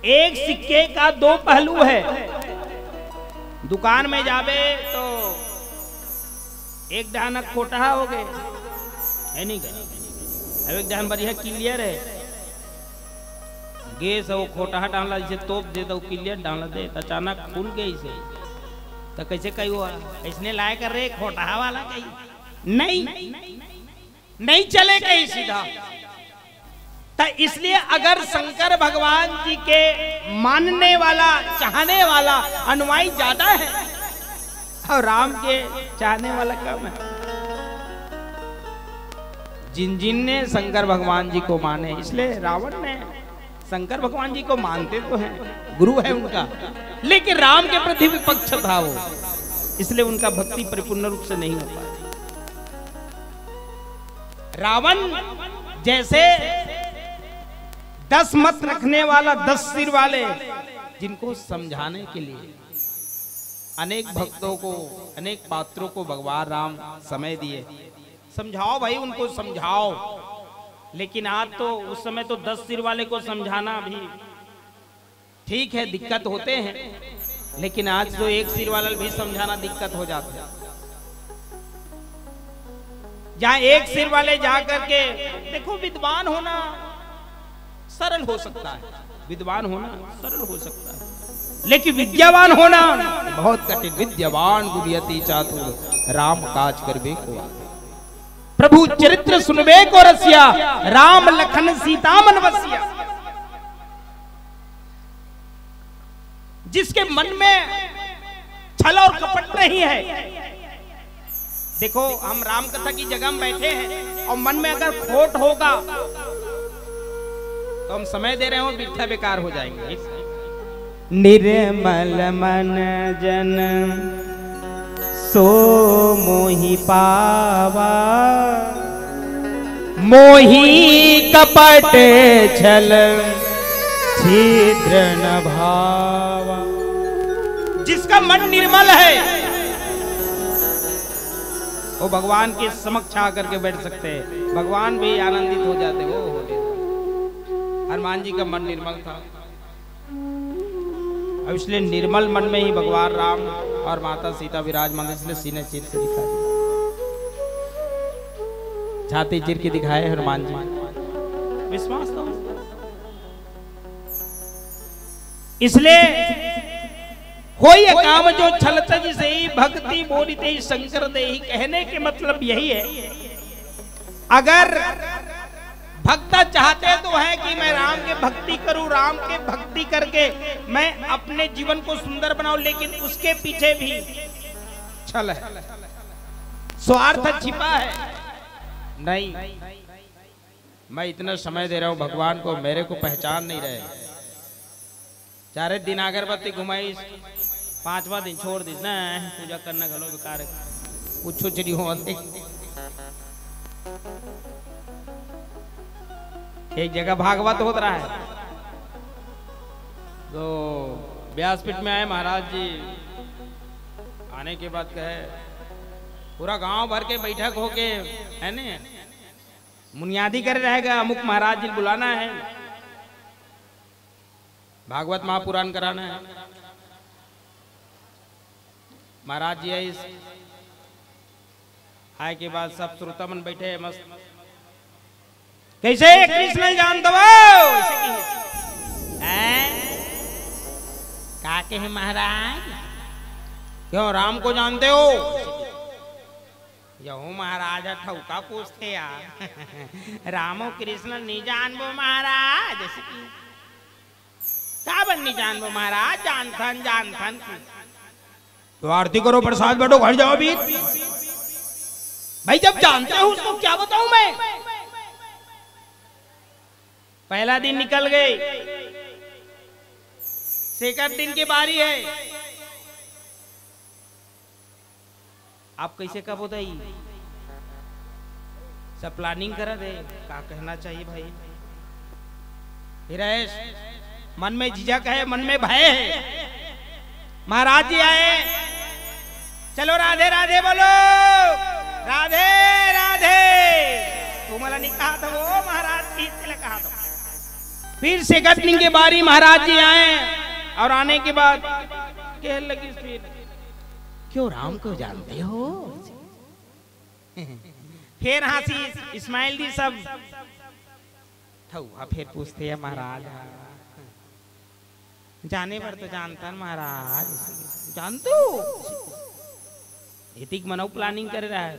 एक सिक्के का दो पहलू है। दुकान में जावे तो एक डाना खोटा हो गए है नहीं गए, अब एक डान बढ़िया क्लियर है गैस वो खोटा डाला जैसे तोप दे दो क्लियर डाल दे तो अचानक खुल गई से तो कैसे कही हुआ इसने लाए कर रहे खोटा वाला कहीं नहीं चले कहीं सीधा। तो इसलिए अगर शंकर भगवान जी के मानने वाला चाहने वाला अनुयायी ज्यादा है और राम के चाहने वाला कम है। जिन ने शंकर भगवान जी को माने, इसलिए रावण ने शंकर भगवान जी को मानते तो हैं, गुरु है उनका, लेकिन राम के प्रति विपक्ष था वो, इसलिए उनका भक्ति परिपूर्ण रूप से नहीं हो पाया। रावण जैसे 10 मत रखने वाला 10 सिर वाले जिनको समझाने के लिए अनेक भक्तों को अनेक पात्रों को भगवान राम समय दिए, समझाओ भाई उनको समझाओ। लेकिन आज तो उस समय तो 10 सिर वाले को समझाना भी ठीक है, दिक्कत होते हैं, लेकिन आज तो एक सिर वाला भी समझाना दिक्कत हो जाता है। जहां एक सिर वाले जा करके देखो विद्वान होना सरल हो सकता है, विद्वान होना सरल हो सकता है, लेकिन विद्यावान होना बहुत कठिन। विद्यावान गुरियति चातुर राम काज करबे को प्रभु चरित्र सुनबे को रसिया राम लखन सीता मन बसिया। जिसके मन में छल और कपट नहीं है, देखो हम राम कथा की जगह में बैठे हैं और मन में अगर खोट होगा तो हम समय दे रहे हो बिरथा बेकार हो जाएंगे। निर्मल मन जन सो मोहि पावा मोहि कपट छल छिद्र न भावा। जिसका मन निर्मल है वो भगवान के समक्ष आकर के बैठ सकते हैं, भगवान भी आनंदित हो जाते। वो हो गए हनुमान जी का मन निर्मल था, अब इसलिए निर्मल मन में ही भगवान राम और माता सीता विराजमान, इसलिए सीने चीर से दिखाए, छाती चीर के दिखाए हनुमान जी। विश्वास था इसलिए कोई काम जो छलत जिसे भक्ति बोलते शंकर दे। कहने के मतलब यही है, अगर भक्त चाहते तो है कि मैं राम के भक्ति करूं, राम के भक्ति करके मैं अपने जीवन को सुंदर बनाऊं, लेकिन उसके पीछे भी छल है, स्वार्थ छिपा है। नहीं, मैं इतना समय दे रहा हूँ भगवान को, मेरे को पहचान नहीं रहे। 4 दिन अगरबत्ती घुमाई, 5वां दिन छोड़ दी ना, पूजा करना घलो बेकार है, कुछ नहीं हो। एक जगह भागवत होता रहा है, तो व्यासपीठ में आए महाराज जी। आने के बाद कहे पूरा गांव भर के बैठक होके है ने मुनियादी कर रहेगा, अमुक महाराज जी बुलाना है, भागवत महापुराण कराना है। महाराज जी आए के बाद सब श्रोता मन बैठे मस्त, कैसे कृष्ण जानते हो? का कहे महाराज, क्यों राम को जानते हो? यहो महाराज ठौका पूछते यार, रामो कृष्ण नहीं जानबो महाराज, का बन नहीं जानबो महाराज, जानथन। तो आरती करो, प्रसाद बैठो, घर जाओ भी। भाई जब जानते हो उसको क्या बताऊं मैं? पहला दिन निकल गए, सेकंड दिन की बारी है। आप कैसे कब बताइए, सब प्लानिंग करा दे, क्या कहना चाहिए भाई? हिरेश मन में झिझक है, मन में भय है। महाराज जी आए, चलो राधे राधे बोलो, राधे राधे। तुम्हारा नहीं कहा था वो महाराज जी से कहा था। फिर सेकंड दिन के बारी महाराज जी आए, और आने के बाद कह लगी फिर, क्यों राम को जानते हो? फिर हंसी इस्माइल दी सब फिर पूछते हैं महाराज, जाने पर तो जानता महाराज, जानते हो? इतिक मनो प्लानिंग कर रहा है,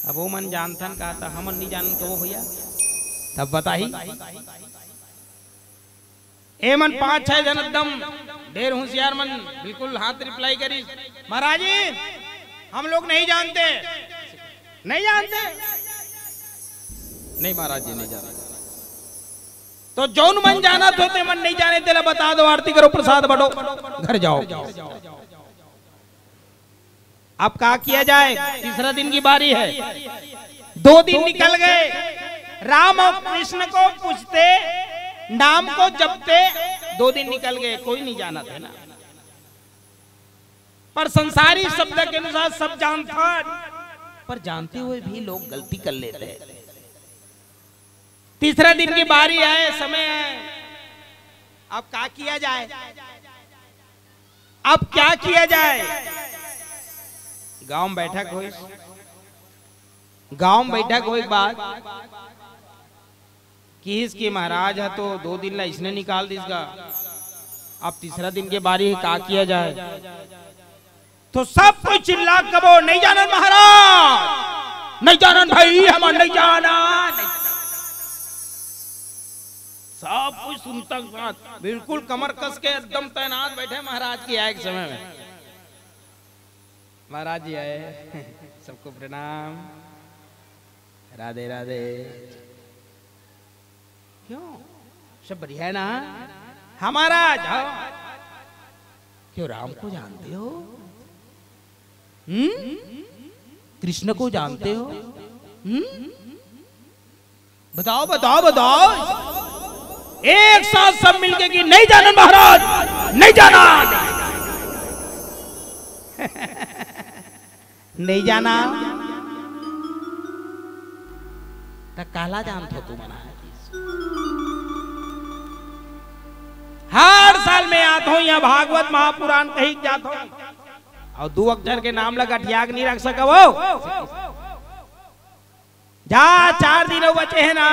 अब वो मन जानथन कहा था, हम नहीं जान तो वो भैया तब बताही। ए मन 5-6 जन एकदम ढेर होशियार मन बिल्कुल हाथ रिप्लाई करी, महाराज जी हम लोग नहीं जानते। नहीं महाराज जी नहीं जानते। तो जौन मन जाना तो ते मन नहीं जाने तेरा बता दो, आरती करो, प्रसाद बांटो, घर जाओ। अब क्या किया जाए? तीसरा दिन की बारी है। 2 दिन निकल गए, राम और कृष्ण को पूछते, नाम को जपते 2 दिन निकल गए, कोई नहीं जाना था ना। पर संसारी शब्द के अनुसार सब जानता, पर जानते हुए भी लोग गलती कर लेते हैं। तीसरा दिन की बारी है, समय है, अब क्या किया जाए? अब क्या किया जाए? गांव बैठक हुई, गांव बैठक हुई बात कि इसके महाराज है तो 2 दिन ला इसने निकाल दी इसका, अब तीसरा दिन के बारी है, क्या किया जाए? तो सब कोई चिल्ला कबो, नहीं जाना महाराज, नहीं जाना भाई, हम नहीं जाना। सब कुछ सुनता बात, बिल्कुल कमर कस के एकदम तैनात बैठे महाराज की आए समय में। महाराज जी आए, सबको प्रणाम, राधे राधे। क्यों सब बढ़िया है ना? हमारा जाओ, क्यों राम को जानते हो? कृष्ण को जानते हो? बताओ बताओ बताओ, एक साथ सब मिलके कि नहीं जाना महाराज, नहीं जाना। नहीं जाना तो काला जानते हो तुम? हर साल में आता हूं यहाँ भागवत महापुराण कहीं जाता हूं, और 2 अक्षर के नाम लगा ठियाक नहीं रख सका वो। जा 4 दिन बचे है ना,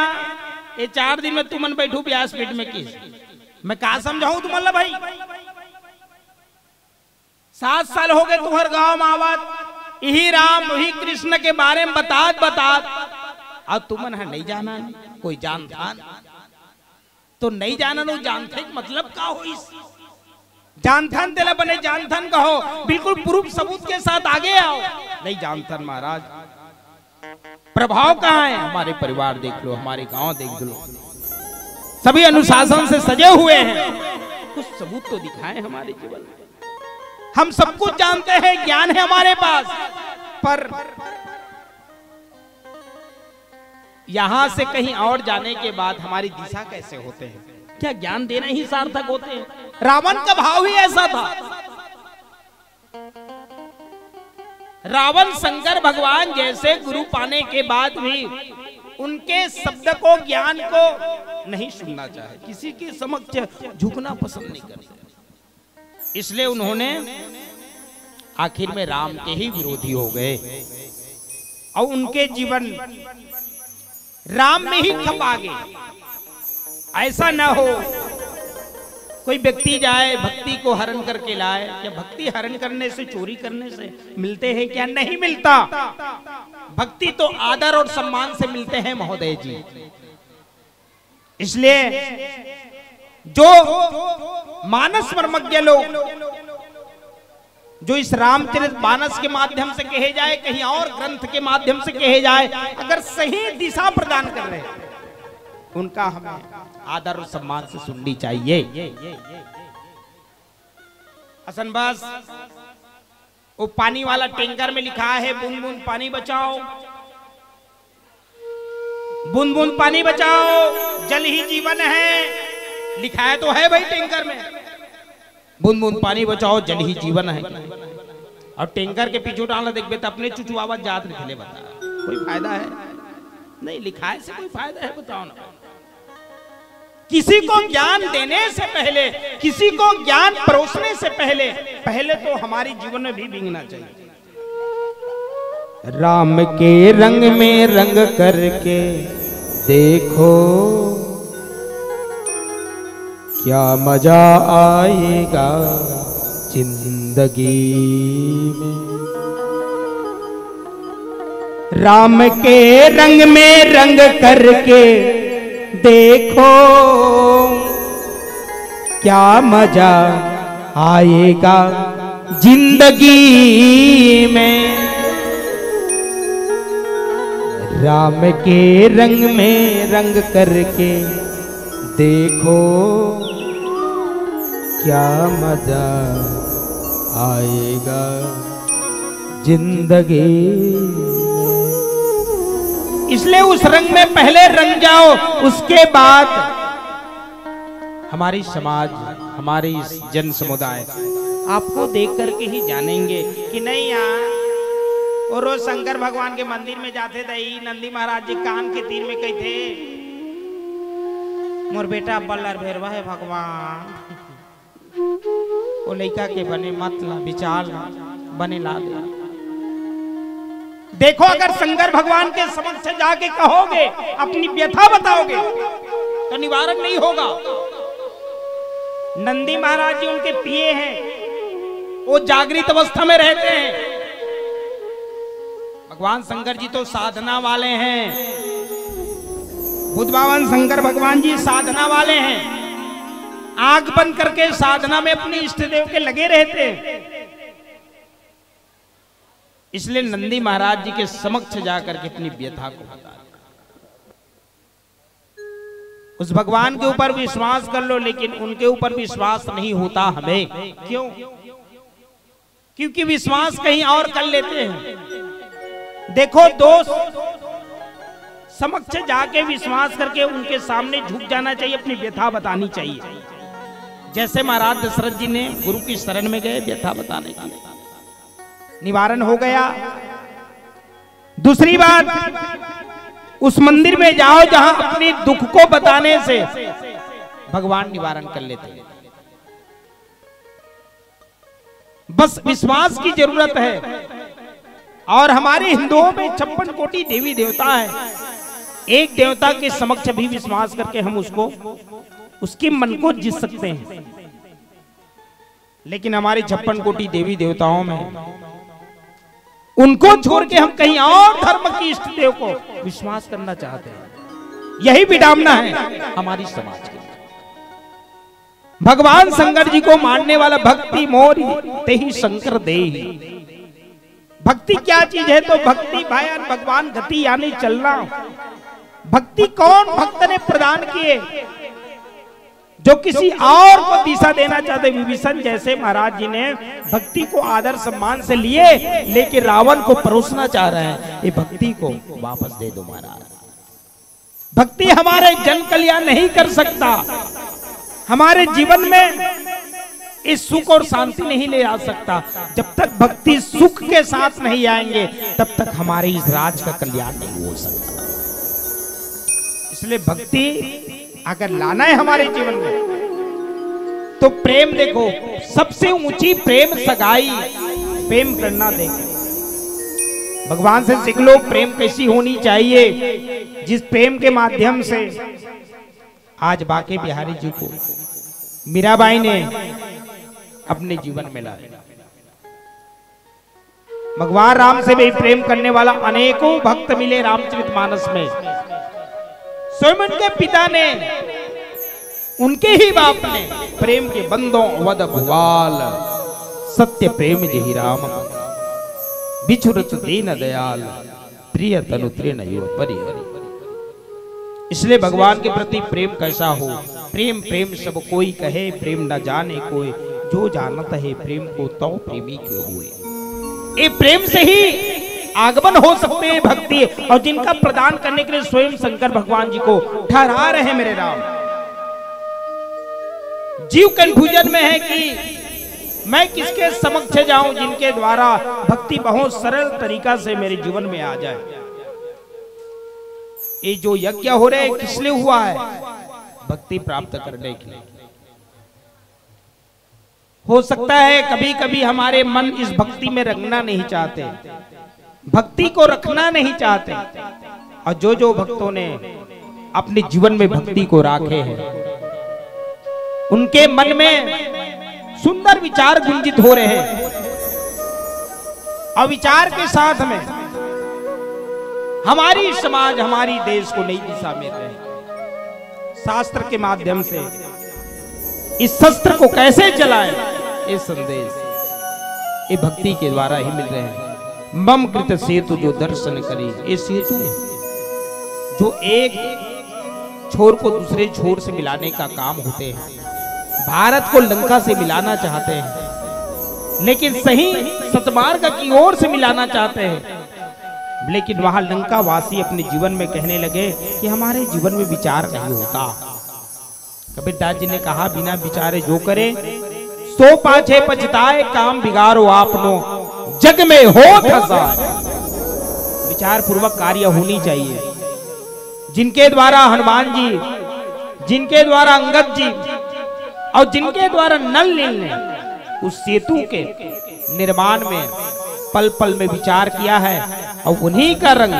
ये 4 दिन में तुमन बैठू व्यासपीठ में की मैं कहा समझाऊं तुमन भाई? 7 साल हो गए तुम्हारे गांव में आवत, यही राम वही कृष्ण के बारे में बतात, और तुमन है नहीं जाना, कोई जानता तो नहीं जाना, नो जानते मतलब का हो? इस जानथन तेला बने जानथन कहो, बिल्कुल प्रूफ सबूत के साथ आगे आओ। नहीं जानथन महाराज, प्रभाव कहाँ है? हमारे परिवार देख लो, हमारे गांव देख लो, सभी अनुशासन से सजे हुए हैं। कुछ सबूत तो दिखाएं हमारे जीवन में। हम सब कुछ जानते हैं, ज्ञान है हमारे पास, पर यहां से कहीं और जाने के बाद हमारी दिशा कैसे होते हैं? क्या ज्ञान देना ही सार्थक होते हैं? रावण का भाव ही ऐसा था। रावण शंकर भगवान जैसे गुरु पाने के बाद भी उनके शब्द को, ज्ञान को नहीं सुनना चाहे, किसी के समक्ष झुकना पसंद नहीं करते। इसलिए उन्होंने आखिर में राम के ही विरोधी हो गए और उनके जीवन राम में ही खपा गए। ऐसा ना हो कोई व्यक्ति जाए भक्ति को हरण करके लाए। क्या भक्ति हरण करने से, चोरी करने से मिलते हैं? क्या नहीं मिलता। भक्ति तो आदर और सम्मान से मिलते हैं महोदय जी। इसलिए जो मानस मर्मज्ञ लोग, जो इस रामचरित मानस के माध्यम से कहे जाए, कहीं और ग्रंथ के माध्यम से कहे जाए, अगर सही दिशा प्रदान कर रहे हैं, उनका हमें आदर और सम्मान से सुननी चाहिए। हसन बस वो पानी वाला टैंकर में लिखा है, बूंद बूंद पानी बचाओ, बूंद बूंद पानी बचाओ, जल ही जीवन है। लिखा है तो है भाई टैंकर में, बूंद बूंद पानी बचाओ, जल ही जीवन है। और टैंकर के पीछे डालना देखबे तो अपने चुचु आवाज जात लिखले, बता कोई फायदा है? नहीं, लिखाए से कोई फायदा है? बताओ ना। किसी को ज्ञान देने से पहले, किसी को ज्ञान परोसने से पहले तो हमारी जीवन में भी भींगना चाहिए। राम के रंग में रंग करके देखो, क्या मजा आएगा जिंदगी में। राम के रंग में रंग करके देखो, क्या मजा आएगा जिंदगी में। राम के रंग में रंग करके देखो, क्या मजा आएगा जिंदगी। इसलिए उस रंग में पहले रंग जाओ, उसके बाद हमारी समाज, हमारी जन समुदाय आपको देख करके ही जानेंगे कि नहीं यार, वो रोज शंकर भगवान के मंदिर में जाते थे, नंदी महाराज जी कान के तीर में कही थे, मोर बेटा बल्लर भैरवा है भगवान, वो लड़का के बने मतलब विचार बने ला दे। देखो, अगर शंकर भगवान के समक्ष जाके कहोगे, अपनी व्यथा बताओगे, तो निवारण नहीं होगा। नंदी महाराज जी उनके पिए हैं, वो जागृत अवस्था में रहते हैं। भगवान शंकर जी तो साधना वाले हैं, बुद्ध भगवान शंकर भगवान जी साधना वाले हैं। आंख बंद करके साधना में अपने इष्ट देव के लगे रहते हैं। इसलिए नंदी महाराज जी के समक्ष जाकर के अपनी व्यथा को बता, उस भगवान के ऊपर विश्वास कर लो, लेकिन उनके ऊपर विश्वास नहीं होता हमें। क्यों? क्योंकि विश्वास कहीं और कर लेते हैं। देखो, दोस्त समक्ष जाके विश्वास करके उनके सामने झुक जाना चाहिए, अपनी व्यथा बतानी चाहिए। जैसे महाराज दशरथ जी ने गुरु की शरण में गए, व्यथा बताने के लिए निवारण हो गया। दूसरी बात, उस मंदिर में जाओ जहां अपने दुख को बताने से भगवान निवारण कर लेते हैं। बस विश्वास की जरूरत है। और हमारे हिंदुओं में 56 कोटि देवी देवता है। एक देवता के समक्ष भी विश्वास करके हम उसके मन को जीत सकते हैं। लेकिन हमारे 56 कोटि देवी देवताओं में उनको छोड़ के हम कहीं और धर्म की इष्ट देव को विश्वास करना चाहते हैं। यही विडंबना है हमारी समाज की। भगवान शंकर जी को मानने वाला भक्ति मोरी ते ही शंकर देहि, भक्ति क्या चीज है? तो भक्ति भायान भगवान गति यानी चलना। भक्ति कौन भक्त ने प्रदान किए? जो किसी और को दिशा देना चाहते। विभीषण जैसे महाराज जी ने भक्ति को आदर सम्मान से लिए, लेकिन रावण को परोसना चाह रहे हैं, ये भक्ति को वापस दे दो महाराज। भक्ति हमारे जन कल्याण नहीं कर सकता, हमारे जीवन में इस सुख और शांति नहीं ले आ सकता। जब तक भक्ति सुख के साथ नहीं आएंगे, तब तक हमारे इस राज का कल्याण नहीं हो सकता। इसलिए भक्ति अगर लाना है हमारे जीवन में, तो प्रेम देखो, सबसे ऊंची प्रेम सगाई, प्रेम करना। देखो भगवान से सीख लो प्रेम कैसी होनी चाहिए, जिस प्रेम के माध्यम से आज बांके बिहारी जी को मीराबाई ने अपने जीवन में लाया। भगवान राम से भी प्रेम करने वाला अनेकों भक्त मिले रामचरितमानस में। स्वयं उनके पिता ने, उनके ही बाप ने प्रेम के बंदों वद भुवाल, सत्य प्रेम जहि राम, बिछुरत दीन दयाल, प्रिय तनु तृण यो परिहरि। इसलिए भगवान के प्रति प्रेम कैसा हो? प्रेम प्रेम सब कोई कहे, प्रेम न जाने कोई, जो जानत है प्रेम को तो प्रेमी के हुए। ये प्रेम से ही आगमन हो सकते हैं भक्ति, और जिनका प्रदान करने के लिए स्वयं शंकर भगवान जी को ठहरा रहे हैं मेरे राम। जीव कंफ्यूजन में है कि मैं किसके समक्ष जाऊं, जिनके द्वारा भक्ति बहुत सरल तरीका से मेरे जीवन में आ जाए। ये जो यज्ञ हो रहे हैं किस लिए हुआ है? भक्ति प्राप्त करने के लिए। हो सकता है कभी कभी हमारे मन इस भक्ति में रंगना नहीं चाहते, भक्ति को रखना नहीं चाहते, और जो भक्तों ने अपने जीवन में भक्ति को राखे हैं, उनके मन में सुंदर विचार गुंजित हो रहे हैं, और विचार के साथ में हमारी समाज, हमारी देश को नई दिशा मिल रही है। शास्त्र के माध्यम से इस शस्त्र को कैसे चलाएं, ये संदेश ये भक्ति के द्वारा ही मिल रहे हैं। मम कृत सेतु जो दर्शन करी, ये सेतु जो एक छोर को दूसरे छोर से मिलाने का काम होते हैं। भारत को लंका से मिलाना चाहते हैं, लेकिन सही सतमार्ग की ओर से मिलाना चाहते हैं। लेकिन वहां लंका वासी अपने जीवन में कहने लगे कि हमारे जीवन में विचार नहीं होता। कबीरदास जी ने कहा, बिना विचारे जो करे सो पाछे पछताए, काम बिगाड़ो आपनो जग में हो धसाए। विचार पूर्वक कार्य होनी चाहिए। जिनके द्वारा हनुमान जी, जिनके द्वारा अंगद जी, और जिनके द्वारा नल नील ने उस सेतु के निर्माण में पल पल में विचार किया है, और उन्हीं का रंग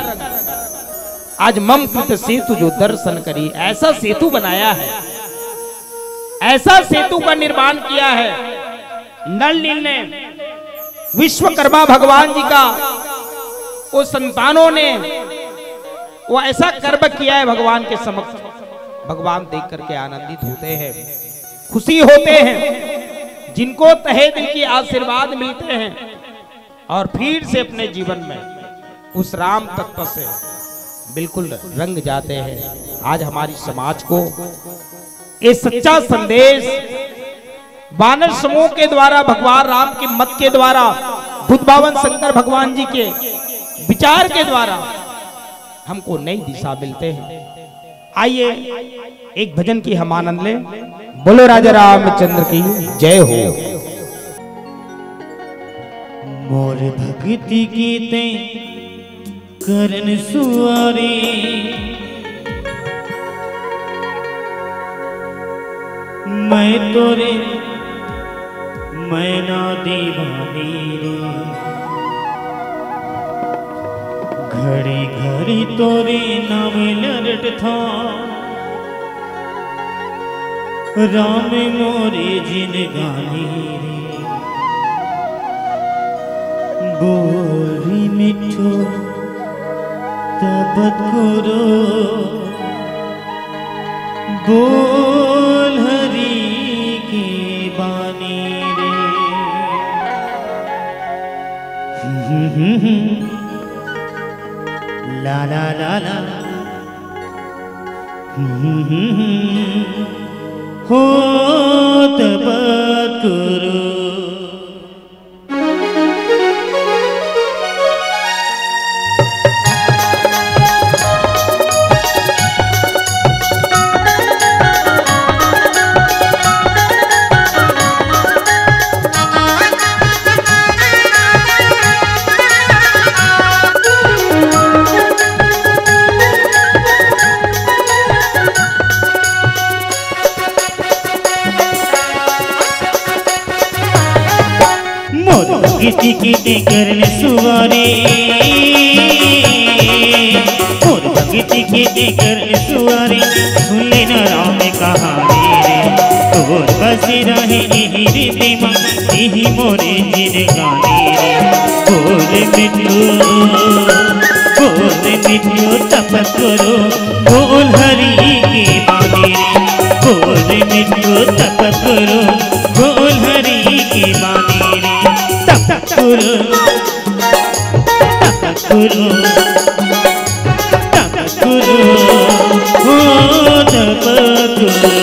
आज मम कृत सेतु जो दर्शन करी, ऐसा सेतु बनाया है, ऐसा सेतु का निर्माण किया है नल नील ने। विश्वकर्मा भगवान जी का वो संतानों ने वो ऐसा कर्म किया है भगवान के समक्ष। भगवान देख करके आनंदित होते हैं, खुशी होते हैं, जिनको तहे दिल की आशीर्वाद मिलते हैं, और फिर से अपने जीवन में उस राम तत्व से बिल्कुल रंग जाते हैं। आज हमारी समाज को ये सच्चा संदेश वानर समूह के द्वारा, भगवान राम के मत के द्वारा, बुद्ध भगवान शंकर भगवान जी के विचार के द्वारा हमको नई दिशा मिलते हैं। आइए एक भजन की हम आनंद लें। बोलो राजा रामचंद्र की जय हो। मोर भक्ति गीते करन सुआरे, मैं तोरे मैं ना दीवानी रे, घड़ी घड़ी तोरे नाम लरट था, राम मोरे जिन गानी रे, बोली मिठो तबत करो, बोल हरी की बानी रे। ला ला ला ला हो तब करो किसी की करने सुवारे और किसी की करने सुवारे सुन लेना राम कहानी रे और बस रहे यही रीति माँ यही मोरे जिन गाने रे बोल मिट्टू तप करो बोल हरि की बानी रे बोल मिट्टू तप करो बोल हरि की बानी रे Guru, Guru, Guru, oh, Guru.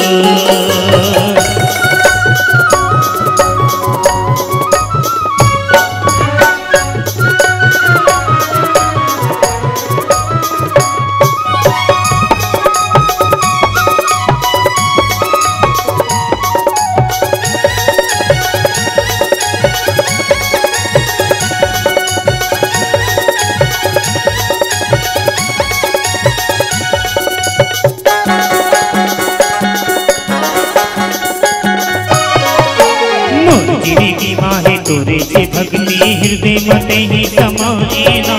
तोरे से भक्ति हृदय मते ही समाए ना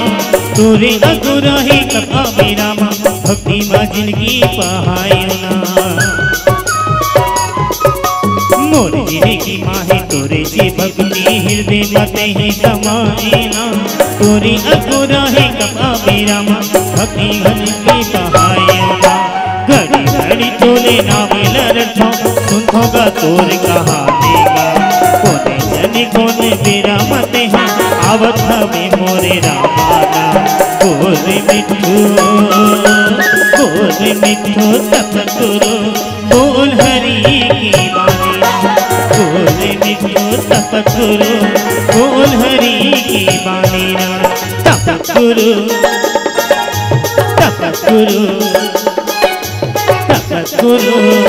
तोरे अगुरा ही कथा मेरा माँ भक्ति माँ जिंदगी पहाए ना मोर जिंदगी माँ है तोरे से भक्ति हृदय मते ही समाए ना तोरे अगुरा ही कथा मेरा माँ भक्ति जिंदगी पहाए ना घड़ी घड़ी तोले नाम लड़ो सुनोगा तोर कहानी का कौन मेरा मत है आवत हमें मोरे रामाना बोल मिट्टू तप करो बोल हरि की बानी बोल मिट्टू तप करो बोल हरि की बानी तप करो तप करो तप करो तप करो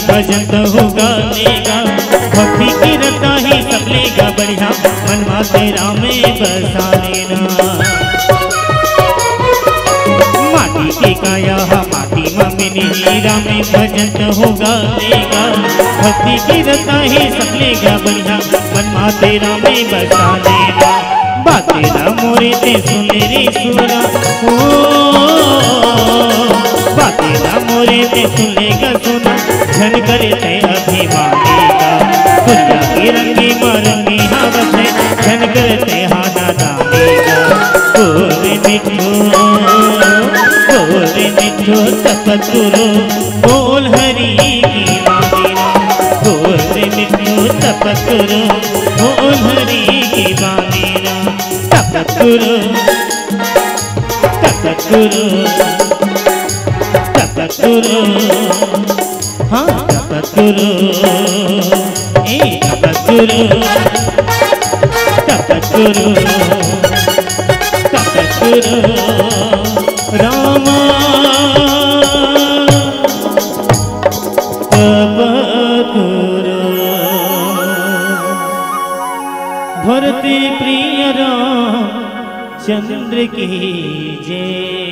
भजन तो होगा लेगा भक्ति की रता ही सब लेगा बढ़िया मनवा तेरा में बसा लेना माटी की काया माटी मम्मी हीरा में भजन तो होगा लेगा भक्ति की रता ही सब लेगा बढ़िया मनवा तेरा में बसा लेना बातें ना मोरे ते सुन रे सुरा बातें ना मोरे ते सुनेगा सुना धन करे ते अभिमानी का दुनिया की रंगी मरंगी हावत है धन करे ते हाना दानी का बोल मिट्टू तप करो बोल हरि की बानी बोल मिट्टू तप करो बोल हरि की बानी तप करो तप करो तप करो हाँ तप करो तप करो तप करो तप करो रामा तप करो भरते प्रिय राम चंद्र की जय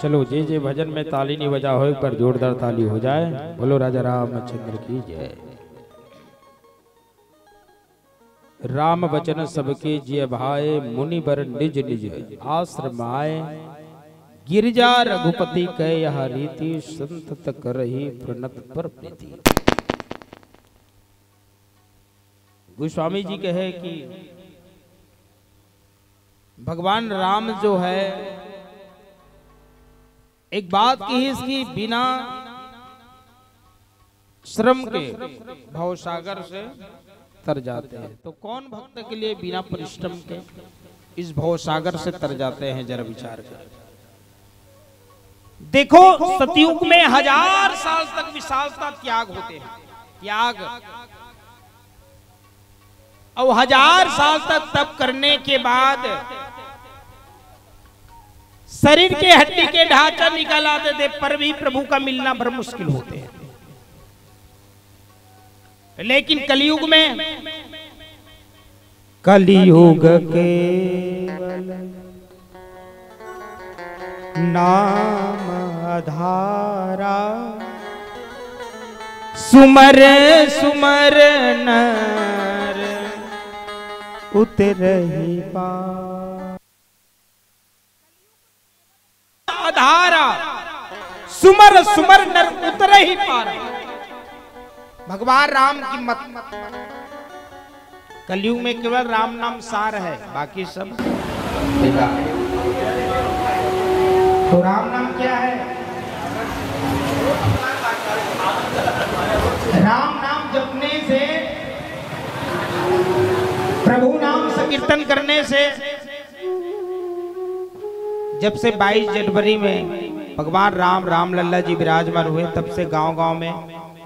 चलो जे जे भजन में ताली नहीं बजा हो पर जोरदार ताली हो जाए। बोलो राजा रामचंद्र की जय। राम वचन सबके जिय भाए, मुनि बर निज निज आश्रम आए। गिरजा रघुपति कै यह रीति, संत करहि प्रणत पर प्रीति। गोस्वामी जी कहे कि भगवान राम जो है, एक बात की इसकी बिना श्रम के भवसागर से तर जाते हैं। तो कौन भक्त के लिए बिना परिश्रम के इस भवसागर से तर जाते हैं, जरा विचार कर। देखो सतयुग में 1000 साल तक विशालता त्याग होते हैं, त्याग, और 1000 साल तक तप करने के बाद शरीर के हड्डी के ढांचा निकल आते थे, पर भी प्रभु का मिलना बड़ा मुश्किल होते हैं। लेकिन कलयुग में, कलयुग केवल नाम आधारा, सुमर सुमर नर उतरहि पार। आधारा सुमर सुमर नर उतरहि पार। भगवान राम की मत, कलयुग में केवल राम नाम सार है, बाकी सब तो राम नाम क्या है? राम नाम जपने से, प्रभु नाम संकीर्तन करने से, जब से 22 जनवरी में भगवान राम रामलला जी विराजमान हुए, तब से गांव-गांव में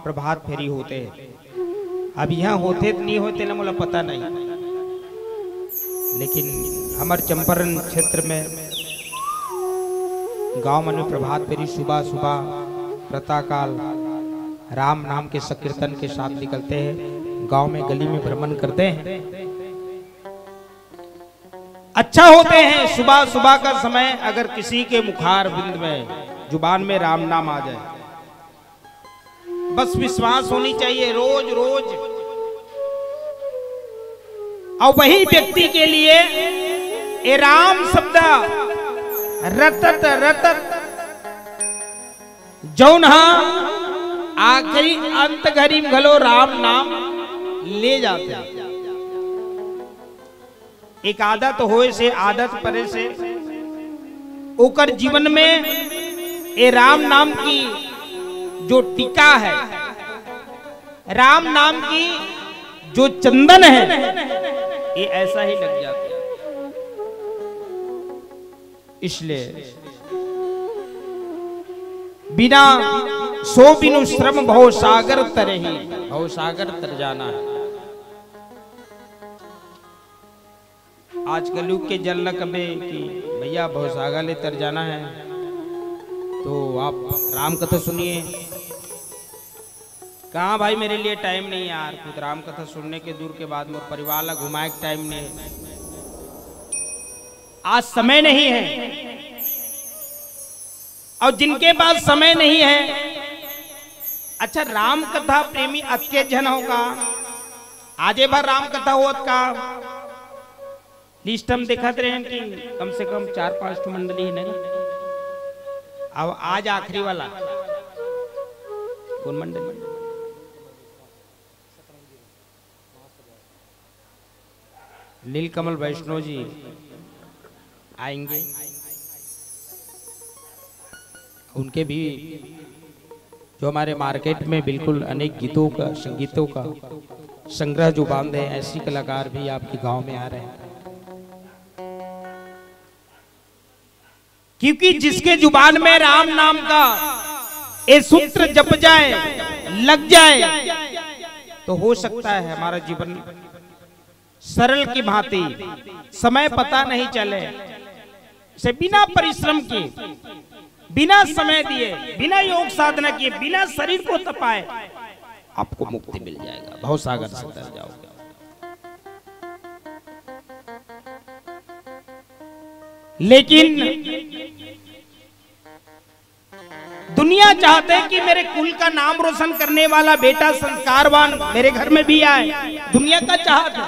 प्रभात फेरी होते हैं। अब यहाँ होते नहीं होते ना, मुझे पता नहीं, लेकिन हमारे चंपारण क्षेत्र में गांव में प्रभात फेरी सुबह सुबह प्रातः काल राम नाम के संकीर्तन के साथ निकलते हैं, गांव में गली में भ्रमण करते हैं। अच्छा होते हैं। सुबह सुबह का समय अगर किसी के मुखार बिंद में, जुबान में राम नाम आ जाए, बस विश्वास होनी चाहिए रोज रोज, और वही व्यक्ति के लिए ये राम शब्द रटत रटत जौन आखिरी अंत घड़ी घलो राम नाम ले जाते हैं। एक आदत होए से, आदत परे से ओकर जीवन में ये राम नाम की जो टीका है, राम नाम की जो चंदन है, ये ऐसा ही लग जाता है। इसलिए बिना सो बिनु श्रम भव सागर तरहि, भव सागर तर जाना है। आज कलयुग के जल न कबे कि भैया भव सागर ले तर जाना है, तो आप राम कथा सुनिए। कहाँ भाई मेरे लिए टाइम नहीं यार, खुद राम कथा सुनने के दूर के बाद में परिवार ला घुमाए के टाइम नहीं, आज समय नहीं है। और जिनके पास समय नहीं है, अच्छा राम कथा प्रेमी अत्के जन होगा, आजे बार राम कथा होत का लिस्ट हम देखते रहे कि कम से कम 4-5 मंडली है नहीं। अब आज आखिरी वाला कौन मंडली? नीलकमल वैष्णव जी आएंगे, उनके भी जो हमारे मार्केट में बिल्कुल अनेक गीतों का, संगीतों का संग्रह जो बांधे हैं, ऐसी कलाकार भी आपके गांव में आ रहे हैं। क्योंकि जिसके जुबान में राम नाम का ये सूत्र जप जाए, लग जाए, तो हो सकता है हमारा जीवन सरल की भांति, समय पता नहीं चले, से बिना परिश्रम के, बिना समय दिए, बिना योग साधना किए, बिना शरीर को तपाए, आपको मुक्ति मिल जाएगा, भव सागर से तर जाओगे। लेकिन दुनिया चाहते है कि मेरे कुल का नाम रोशन करने वाला बेटा संस्कारवान मेरे घर में भी आए, दुनिया का चाहत है।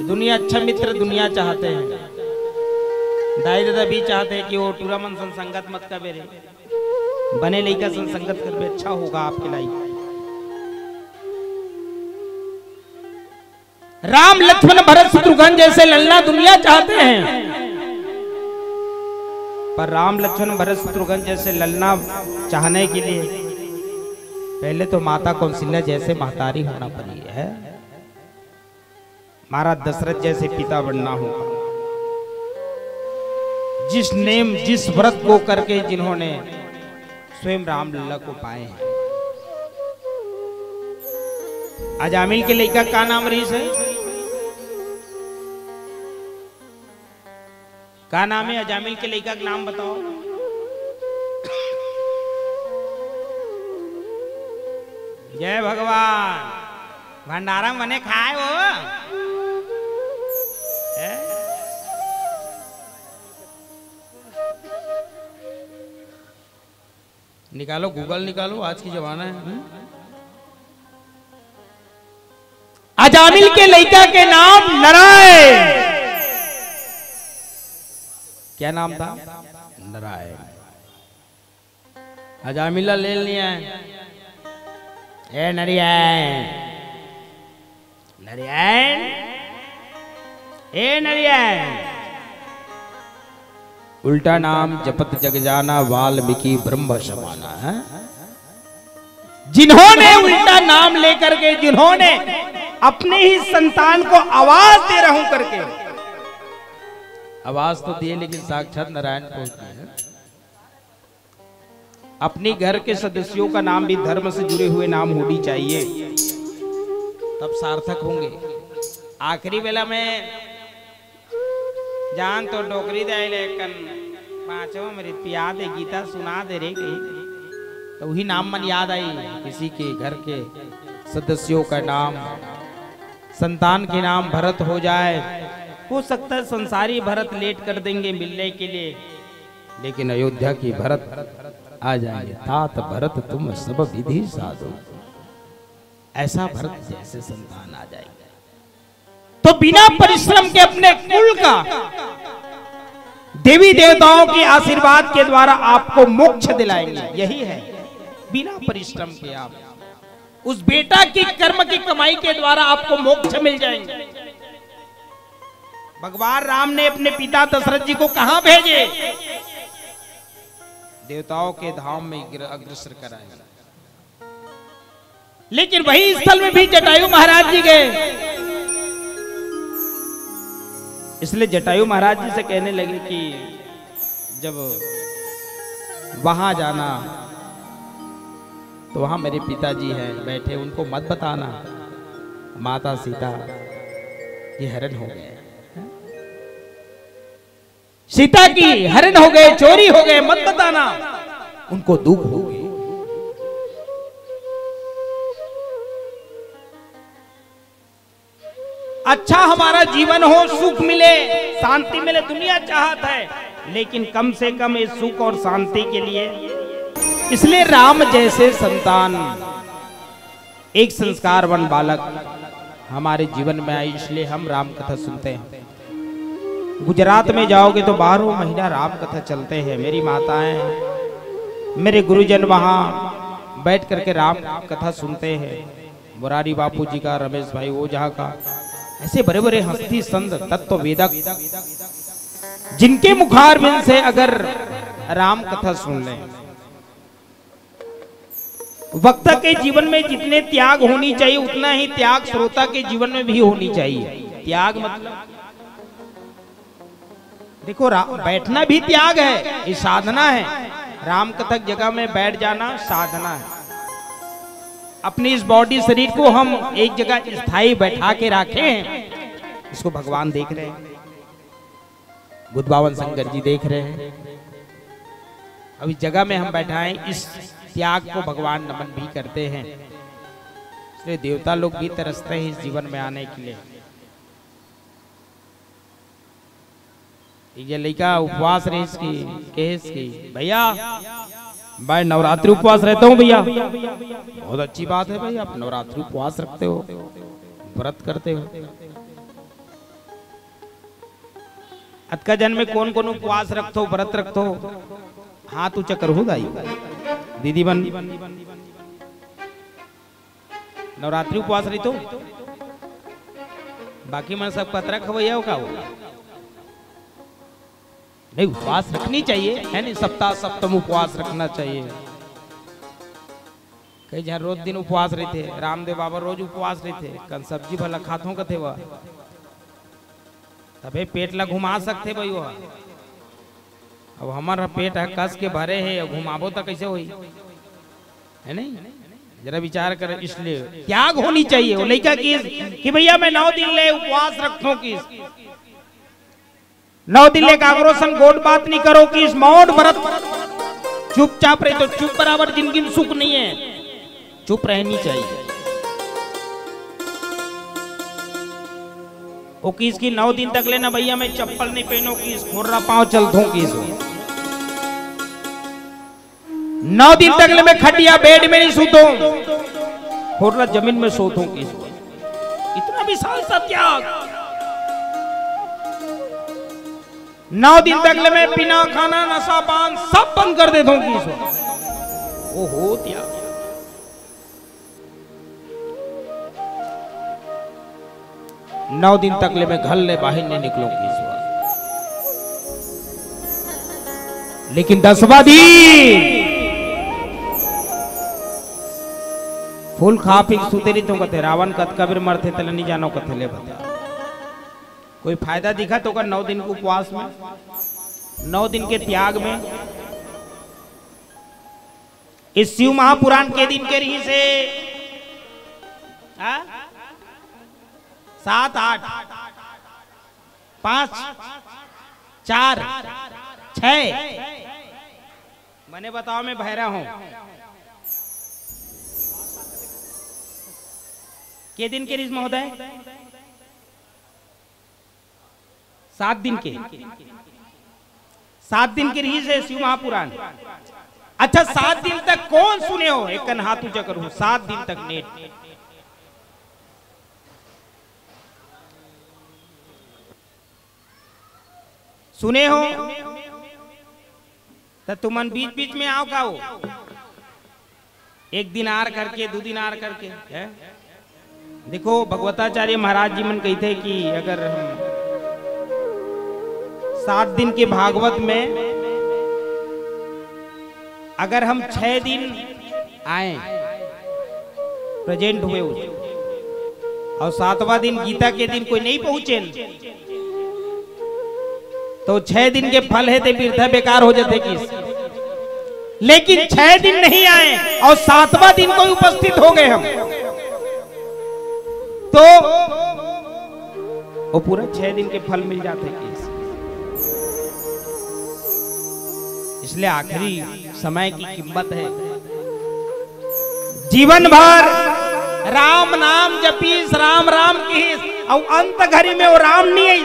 दुनिया अच्छा मित्र दुनिया चाहते हैं, दाई दादा भी चाहते हैं कि वो टूरा मन संगत मत का बेरे, बने लइका संगत कर बे, अच्छा होगा आपके लाइक। राम लक्ष्मण भरत शत्रुघ्न जैसे ललना दुनिया चाहते हैं, पर राम लक्ष्मण भरत शत्रुघ्न जैसे ललना चाहने के लिए पहले तो माता कौशल्या जैसे महतारी होना पड़ी है, महाराज दशरथ जैसे पिता बनना होगा। जिस नेम जिस व्रत को करके जिन्होंने स्वयं रामलला को पाए हैं। अजामिल के लड़का का नाम रही है, का नाम है अजामिल के लड़का का नाम बताओ। जय भगवान, भंडारा मने खाए वो निकालो, गूगल निकालो, आज की जमाना है। अजामिल के लड़का के नाम नारायण, क्या नाम था? नारायण। अजामिला ले लिया है, ए नारायण नारायण, ए नारायण। उल्टा नाम जपत जग जाना वाल्मीकि ब्रह्म समाना है। जिन्होंने उल्टा नाम लेकर के, जिन्होंने अपने ही संतान को आवाज दे रहा हूं करके, आवाज तो दिए लेकिन साक्षात नारायण पहुंच गए। अपने घर के सदस्यों का नाम भी धर्म से जुड़े हुए नाम होनी चाहिए, तब सार्थक होंगे। आखिरी वेला में जान तो डोकरी दे लेकिन पांचों मृत पिया दे गीता सुना दे रे गई, तो वही नाम मन याद आई। किसी के घर के सदस्यों का नाम, संतान के नाम भरत हो जाए, हो सकता है संसारी भरत लेट कर देंगे मिलने के लिए, लेकिन अयोध्या की भरत आ जाएंगे। तात भरत तुम सब विधि साधो, ऐसा भरत जैसे संतान आ जाएंगे। तो बिना परिश्रम के अपने कुल का देवी देवताओं के आशीर्वाद के द्वारा आपको मोक्ष दिलाएंगे। यही है, बिना परिश्रम के आप उस बेटा की कर्म की कमाई के द्वारा आपको मोक्ष मिल जाएंगे। भगवान राम ने अपने पिता दशरथ जी को कहां भेजे? देवताओं के धाम में अग्रसर कराए, लेकिन वही स्थल में भी जटायु महाराज जी गए। इसलिए जटायु महाराज जी से कहने लगे कि जब वहां जाना तो वहां मेरे पिताजी हैं बैठे, उनको मत बताना माता सीता ये हरण हो गए, सीता की हरण हो गए, चोरी हो गए, मत बताना, उनको दुख हो गए। अच्छा हमारा जीवन हो, सुख मिले, शांति मिले, दुनिया चाहत है, लेकिन कम से कम इस सुख और शांति के लिए, इसलिए राम जैसे संतान, एक संस्कारवान बालक हमारे जीवन में आए, इसलिए हम राम कथा सुनते हैं। गुजरात में जाओगे तो 12 महीना राम कथा चलते हैं। मेरी माताएं, मेरे गुरुजन वहां बैठ करके राम कथा सुनते हैं। मुरारी बापू जी का, रमेश भाई ओझा का, ऐसे बड़े बड़े हस्ती संत तत्व वेदक, जिनके मुखारबिंद से अगर राम कथा सुन लें, वक्ता के जीवन में जितने त्याग होनी चाहिए उतना ही त्याग श्रोता के जीवन में भी होनी चाहिए। त्याग मतलब देखो, बैठना भी त्याग है, ये साधना है। राम कथक जगह में बैठ जाना साधना है। अपनी इस बॉडी शरीर को हम एक जगह स्थायी बैठा के रखे हैं, इसको भगवान देख रहे हैं, बुद्ध बावन शंकर जी देख रहे हैं। अब इस जगह में हम बैठाएं, इस त्याग को भगवान नमन भी करते हैं। इसलिए देवता लोग भी तरसते हैं इस जीवन में आने के लिए। ये लड़का उपवास रहे इसकी केस की भैया भाई नवरात्रि उपवास रहता हूँ भैया। बहुत अच्छी बात है भाई, आप नवरात्रि उपवास रखते हो, व्रत करते हो। अतका जन में कौन कौन उपवास रखते हो, व्रत रखते हो? हाथ ऊंचा करो दाई दीदी बन। नवरात्रि उपवास रही तो बाकी मन सब पत्र खवैया का हो नहीं, उपवास रखनी चाहिए है नहीं, सप्ताह सप्तम उपवास रखना चाहिए। कई जहाँ रोज दिन उपवास रहते, रामदेव बाबा रोज उपवास रहते, कल सब्जी भला खातों का थे वह तबे पेट ला घुमा सकते भाई वह। अब हमारा पेट है कस के भरे है, घुमाबो तो कैसे होई है नहीं, जरा विचार कर। इसलिए त्याग होनी चाहिए वो लड़का की कि भैया मैं 9 दिन ले उपवास रखूं की 9 दिन ले कागरोसन गोट बात नहीं करो कि इस मौन व्रत चुपचाप रहे तो चुप बराबर जिंदगी में सुख नहीं है, चुप रहनी चाहिए। वो किस की 9 दिन तक लेना भैया मैं चप्पल नहीं पहनो की खोर्रा पांव चलता की 9 दिन तक ले मैं खटिया बेड में नहीं सोता खोर्रा जमीन में सोता की। इतना विशाल सत्याग। 9 दिन तक ले मैं बिना खाना नशा पान सब बंद कर देता हूँ। ओहो त्याग। नौ दिन तक ले मैं घर ले बाहर नहीं निकलूंगी इस बार, लेकिन 10वां दिन फूल खा पी सुते रही तो कथे रावण कत कबीर मरते तले नहीं जानो कथे ले बता। कोई फायदा दिखा तो कर 9 दिन के उपवास में, 9 दिन के त्याग में। इस शिव महापुराण के दिन के रही से 7 8 5 4 6 मैंने बताओ मैं बहरा हूं के दिन के रिज महोदय 7 दिन के 7 दिन के रिज है शिव महापुराण। अच्छा 7 दिन तक कौन सुने हो, एक कन हाथ ऊंचा करो। 7 दिन तक नेट सुने हो तो तुमन बीच बीच में आओ का हो, एक दिन आर करके 2 दिन आर करके है? देखो भगवताचार्य महाराज जी मन कही थे कि अगर हम 7 दिन के भागवत में अगर हम 6 दिन आए प्रेजेंट हुए और 7वां दिन गीता के दिन कोई नहीं पहुंचे तो 6 दिन के फल है ते वृथा बेकार हो जाते किस। लेकिन 6 दिन नहीं आए और 7वां दिन कोई उपस्थित हो गए हम तो वो पूरा 6 दिन के फल मिल जाते किस। इसलिए आखिरी समय की कीमत है, जीवन भर राम नाम जपीस राम राम की और अंत घड़ी में वो राम नहीं है,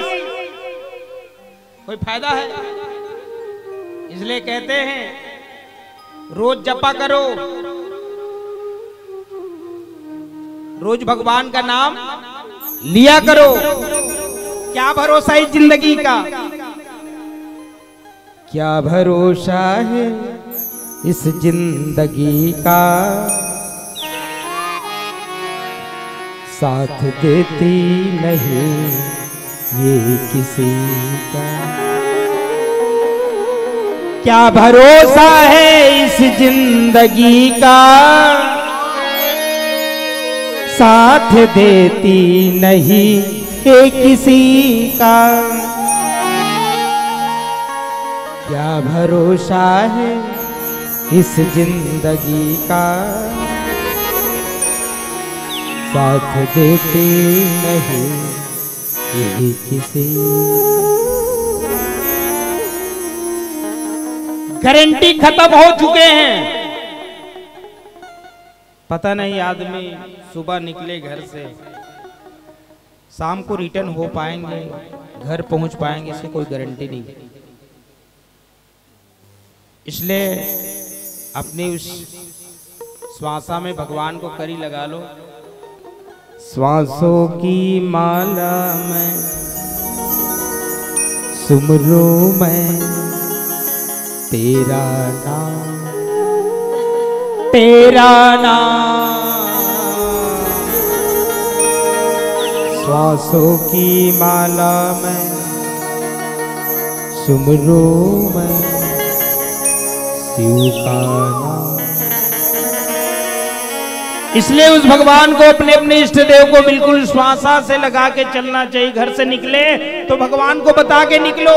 कोई फायदा है। इसलिए कहते हैं रोज जपा करो, रोज भगवान का नाम लिया करो। क्या भरोसा है जिंदगी का, क्या भरोसा है इस जिंदगी का, साथ देती नहीं ये किसी का। क्या भरोसा है इस जिंदगी का, साथ देती नहीं ये किसी का। क्या भरोसा है इस जिंदगी का, साथ देती नहीं ये किसी। गारंटी खत्म हो चुके हैं। पता नहीं आदमी सुबह निकले घर से शाम को रिटर्न हो पाएंगे, घर पहुंच पाएंगे, इसकी कोई गारंटी नहीं। इसलिए अपनी उस श्वासा में भगवान को करी लगा लो। श्वासों की माला में सुमरो मैं तेरा नाम, तेरा नाम। श्वासों की माला में सुमरो मैं शिव का नाम। इसलिए उस भगवान को अपने अपने इष्ट देव को बिल्कुल श्वासा से लगा के चलना चाहिए। घर से निकले तो भगवान को बता के निकलो,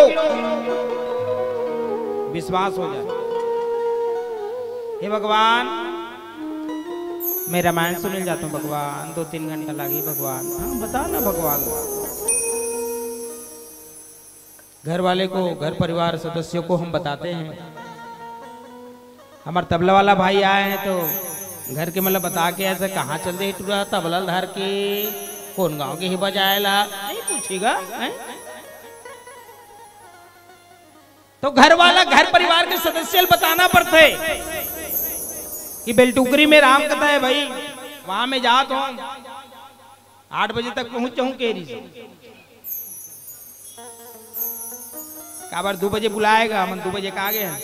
विश्वास हो जाए। हे भगवान, मैं रामायण सुनने जाता हूँ भगवान, 2-3 घंटा लगी भगवान। हाँ बता ना भगवान। घर वाले को, घर परिवार सदस्यों को हम बताते हैं। हमारे तबला वाला भाई आए हैं तो घर के मतलब बता के ऐसे कहाँ चल दे टूरा तबला धर के, कौन गांव के ही बजाएला नहीं पूछेगा है? तो घर वाला, घर परिवार के सदस्य बताना पड़ते कि बेलटुकरी में राम कथा है भाई, वहां में जाता हूं 8 बजे तक पहुंच जाऊं केरी से। काबर 2 बजे बुलाएगा, हम 2 बजे का गए हैं,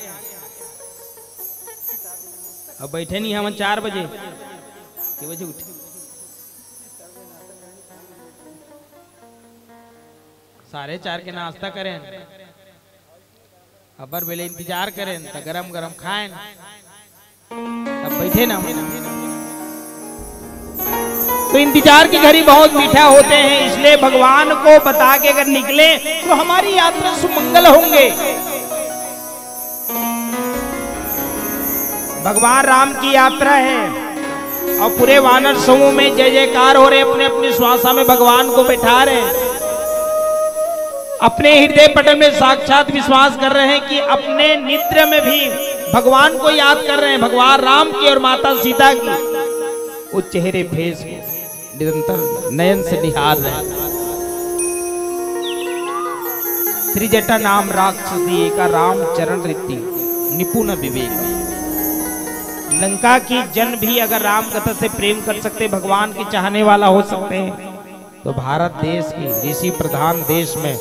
अब बैठे नहीं हम 4 बजे के बजे उठे। 4:30 के नाश्ता करें, अबर बेले इंतजार करें तो गरम गरम खाएं, अब बैठे ना। तो इंतजार की घड़ी बहुत मीठा होते हैं। इसलिए भगवान को बता के अगर निकले तो हमारी यात्रा सुमंगल होंगे। भगवान राम की यात्रा है और पूरे वानर समूह में जय जयकार हो रहे, अपने अपने श्वासा में भगवान को बैठा रहे, अपने हृदय पटल में साक्षात विश्वास कर रहे हैं कि अपने निद्रा में भी भगवान को याद कर रहे हैं, भगवान राम की और माता सीता की। वो चेहरे फेस निरंतर नयन से निहार रहे। त्रिजटा नाम राक्षस दिए का राम चरण रीति निपुण विवेक। लंका की जन भी अगर राम कथा से प्रेम कर सकते, भगवान के चाहने वाला हो सकते हैं, तो भारत देश की ऋषि प्रधान देश में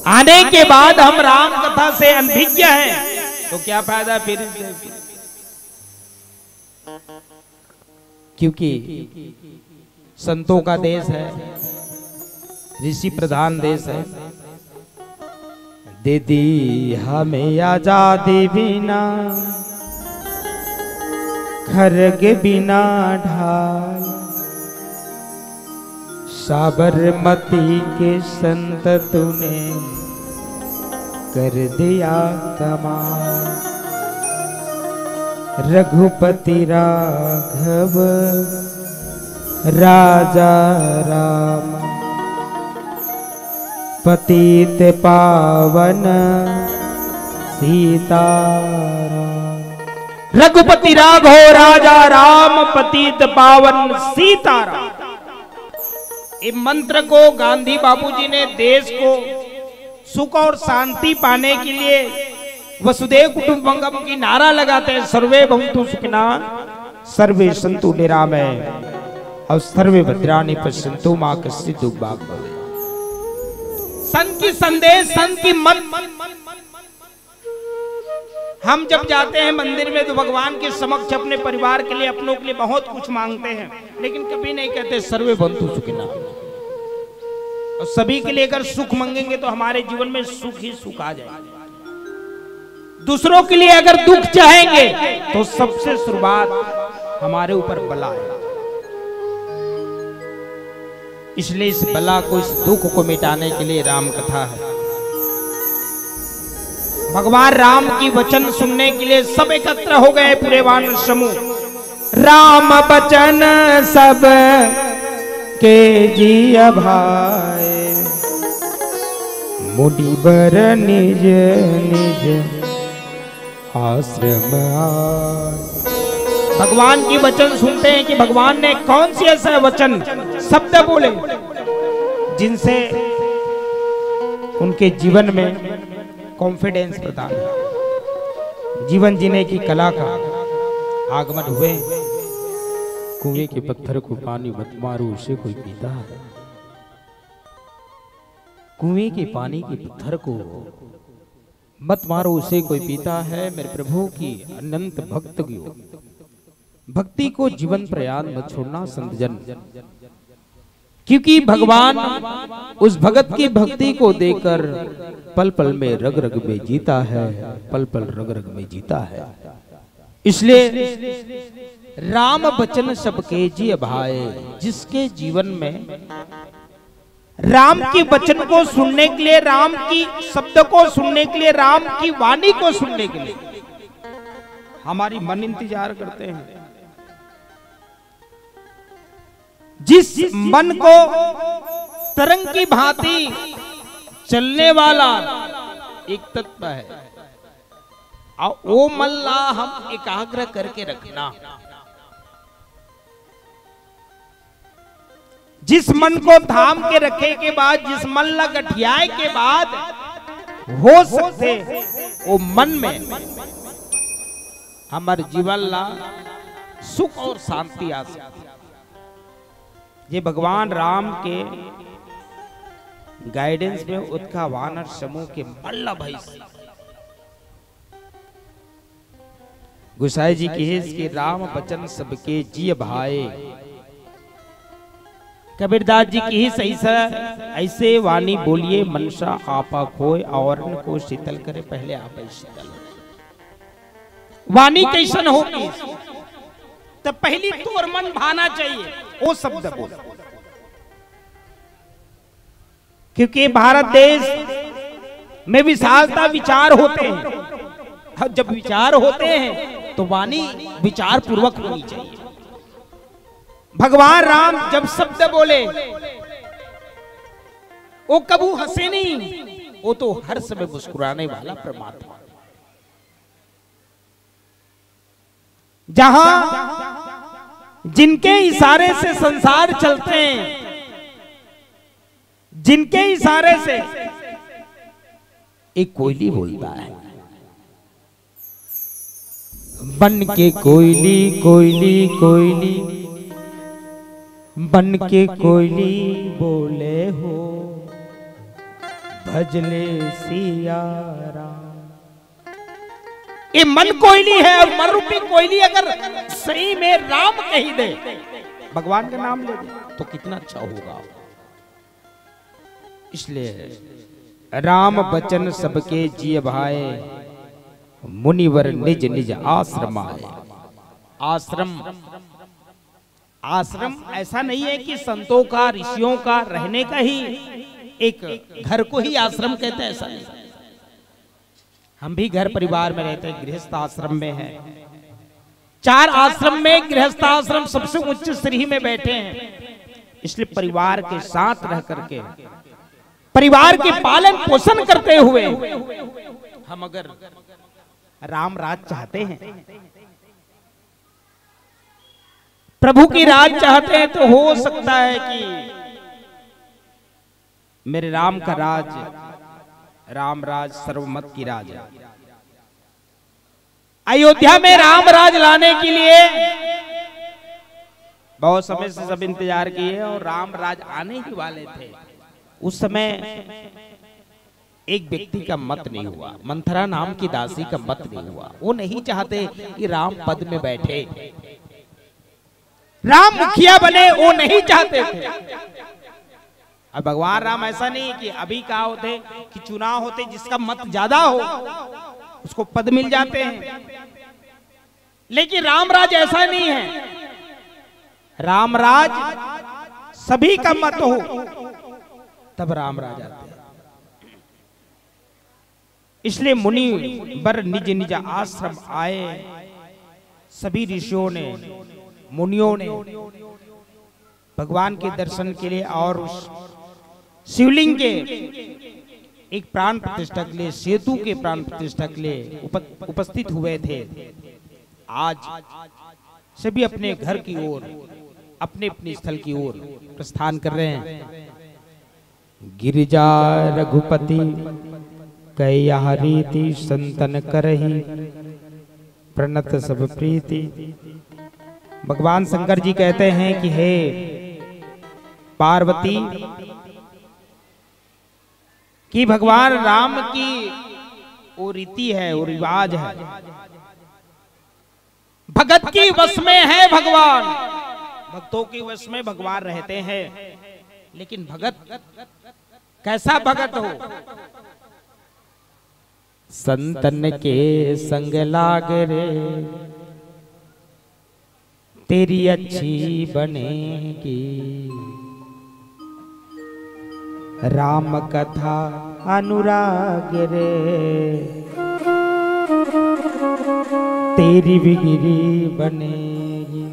आने के बाद हम राम कथा से अनभिज्ञ हैं तो क्या फायदा फिर इस देश में? क्योंकि संतों का देश है, ऋषि प्रधान देश है। दे दी हमें आजादी बिना खरग बिना ढाल, साबरमती के संत तूने कर दिया कमाल। रघुपति राघव राजा राम, पतित पावन सीताराम। रघुपति राघव राजा राम, पतित पावन सीताराम। इस मंत्र को गांधी बाबूजी ने देश को सुख और शांति पाने के लिए वसुदेव कुटुंबकम की नारा लगाते हैं। सर्वे भवन्तु सुखिनः सर्वे सन्तु निरामया और सर्वे भद्राणि पश्यन्तु मा कश्चित् दुर्भाग् भवेत्। संत की संदेश, संत की मन। हम जब जाते हैं मंदिर में तो भगवान के समक्ष अपने परिवार के लिए, अपनों के लिए बहुत कुछ मांगते हैं, लेकिन कभी नहीं कहते सर्वे भवन्तु सुखिनः। और सभी के लिए अगर सुख मांगेंगे तो हमारे जीवन में सुख ही सुख आ जाएगा। दूसरों के लिए अगर दुख चाहेंगे तो सबसे शुरुआत हमारे ऊपर बला है। इसलिए इस बला को, इस दुख को मिटाने के लिए राम कथा है। भगवान राम की वचन सुनने के लिए सब एकत्र हो गए, पूरे वानर समूह। राम वचन सब के जिया भाई, मुनिवर निज निज आश्रम आए। भगवान की वचन सुनते हैं कि भगवान ने कौन सी ऐसा वचन शब्द बोले जिनसे उनके जीवन में कॉन्फिडेंस प्रदान हुआ, जीवन जीने की कला का आगमन हुए। कुएं के पत्थर को पानी मत मारो उसे कोई पीता है, कुएं के पानी के पत्थर को मत मारो उसे कोई पीता है। मेरे प्रभु की अनंत भक्ति को जीवन प्रयाण मत छोड़ना संत जन, क्योंकि भगवान उस भगत की भक्ति को देकर पल पल में रग रग में जीता है, पल पल रग रग में जीता है। इसलिए राम बचन सबके जी भाए, जिसके जीवन में राम के वचन को सुनने के लिए, राम की शब्द को सुनने के लिए, राम की वाणी को सुनने के लिए हमारी मन इंतजार करते हैं। जिस मन को तरंग की भांति चलने वाला एक तत्व है, और वो मल्ला हम एकाग्र करके रखना। जिस मन को थाम के रखे के बाद, जिस मन ला गठियाए के बाद हो सकते वो मन में हमारे जीवन ला सुख और शांति आ सकती। ये भगवान राम के गाइडेंस में उत्का वानर समूह के मल्ला भाई गुसाई जी की कि राम बचन सबके जी भाए। कबीरदास जी की सही से ऐसे वाणी बोलिए, मनसा आपा खोए आवरण को शीतल करे, पहले आप शीतल। वाणी कैसन होगी तो पहली तोर मन भाना चाहिए वो शब्द बोल, क्योंकि भारत देश में विशालता विचार होते हैं। जब विचार होते हैं तो वाणी विचार पूर्वक होनी चाहिए। भगवान राम जब शब्द बोले वो कबू हंसे नहीं, वो तो हर समय मुस्कुराने वाला परमात्मा। जहां जिनके इशारे से संसार चलते हैं, जिनके इशारे से एक कोयली बोलता है, बन के कोयली कोयली कोयली, बन के कोयली बोले हो, भजले सिया राम। ये मन कोयली है, और मन रूपी कोयली अगर सही में राम कही दे, भगवान का नाम ले दे, तो कितना अच्छा होगा। इसलिए राम बचन सबके जी भाए, मुनिवर निज निज आश्रम आए। आश्रम, आश्रम ऐसा नहीं है कि संतों का, ऋषियों का रहने का ही एक घर को ही आश्रम कहते हैं, ऐसा नहीं। हम भी घर परिवार में रहते हैं, गृहस्थ आश्रम में है। 4 आश्रम में गृहस्थ आश्रम सबसे उच्च श्रेणी में बैठे हैं। इसलिए परिवार के साथ रह करके, परिवार के पालन पोषण करते हुए हम अगर राम राज चाहते हैं, प्रभु की राज चाहते हैं, तो हो सकता है कि मेरे राम का राज, राम राज सर्वमत की राज है। अयोध्या में राम राज लाने के लिए बहुत समय से सब इंतजार किए और राम राज आने ही वाले थे। उस समय एक व्यक्ति का मत नहीं हुआ, मंथरा नाम की दासी का मत नहीं हुआ। वो नहीं चाहते कि राम पद में बैठे, राम मुखिया बने, वो नहीं चाहते थे। अब भगवान राम ऐसा नहीं कि अभी कहा होते कि चुनाव होते, जिसका मत ज्यादा हो उसको पद मिल जाते हैं, लेकिन रामराज ऐसा नहीं है। रामराज सभी का मत हो तब रामराज आते हैं। इसलिए मुनि बर निज निज आश्रम आए। सभी ऋषियों ने, मुनियों ने भगवान के दर्शन के लिए और उस शिवलिंग के एक प्राण प्रतिष्ठा के लिए, सेतु के प्राण प्रतिष्ठा के लिए उपस्थित हुए थे। आज सभी अपने घर की ओर, अपने अपने स्थल की ओर प्रस्थान कर रहे हैं। गिरिजा रघुपति कई रीति संतन करही प्रणत सब प्रीति। भगवान शंकर जी कहते हैं कि हे पार्वती, कि भगवान राम की वो रीति है, वो रिवाज है, भगत की वश में है भगवान, भक्तों के वश में भगवान रहते हैं। लेकिन भगत कैसा भगत हो? संतन के संग लाग रे तेरी अच्छी बनेगी, राम कथा अनुराग रे तेरी बिगड़ी बनेगी,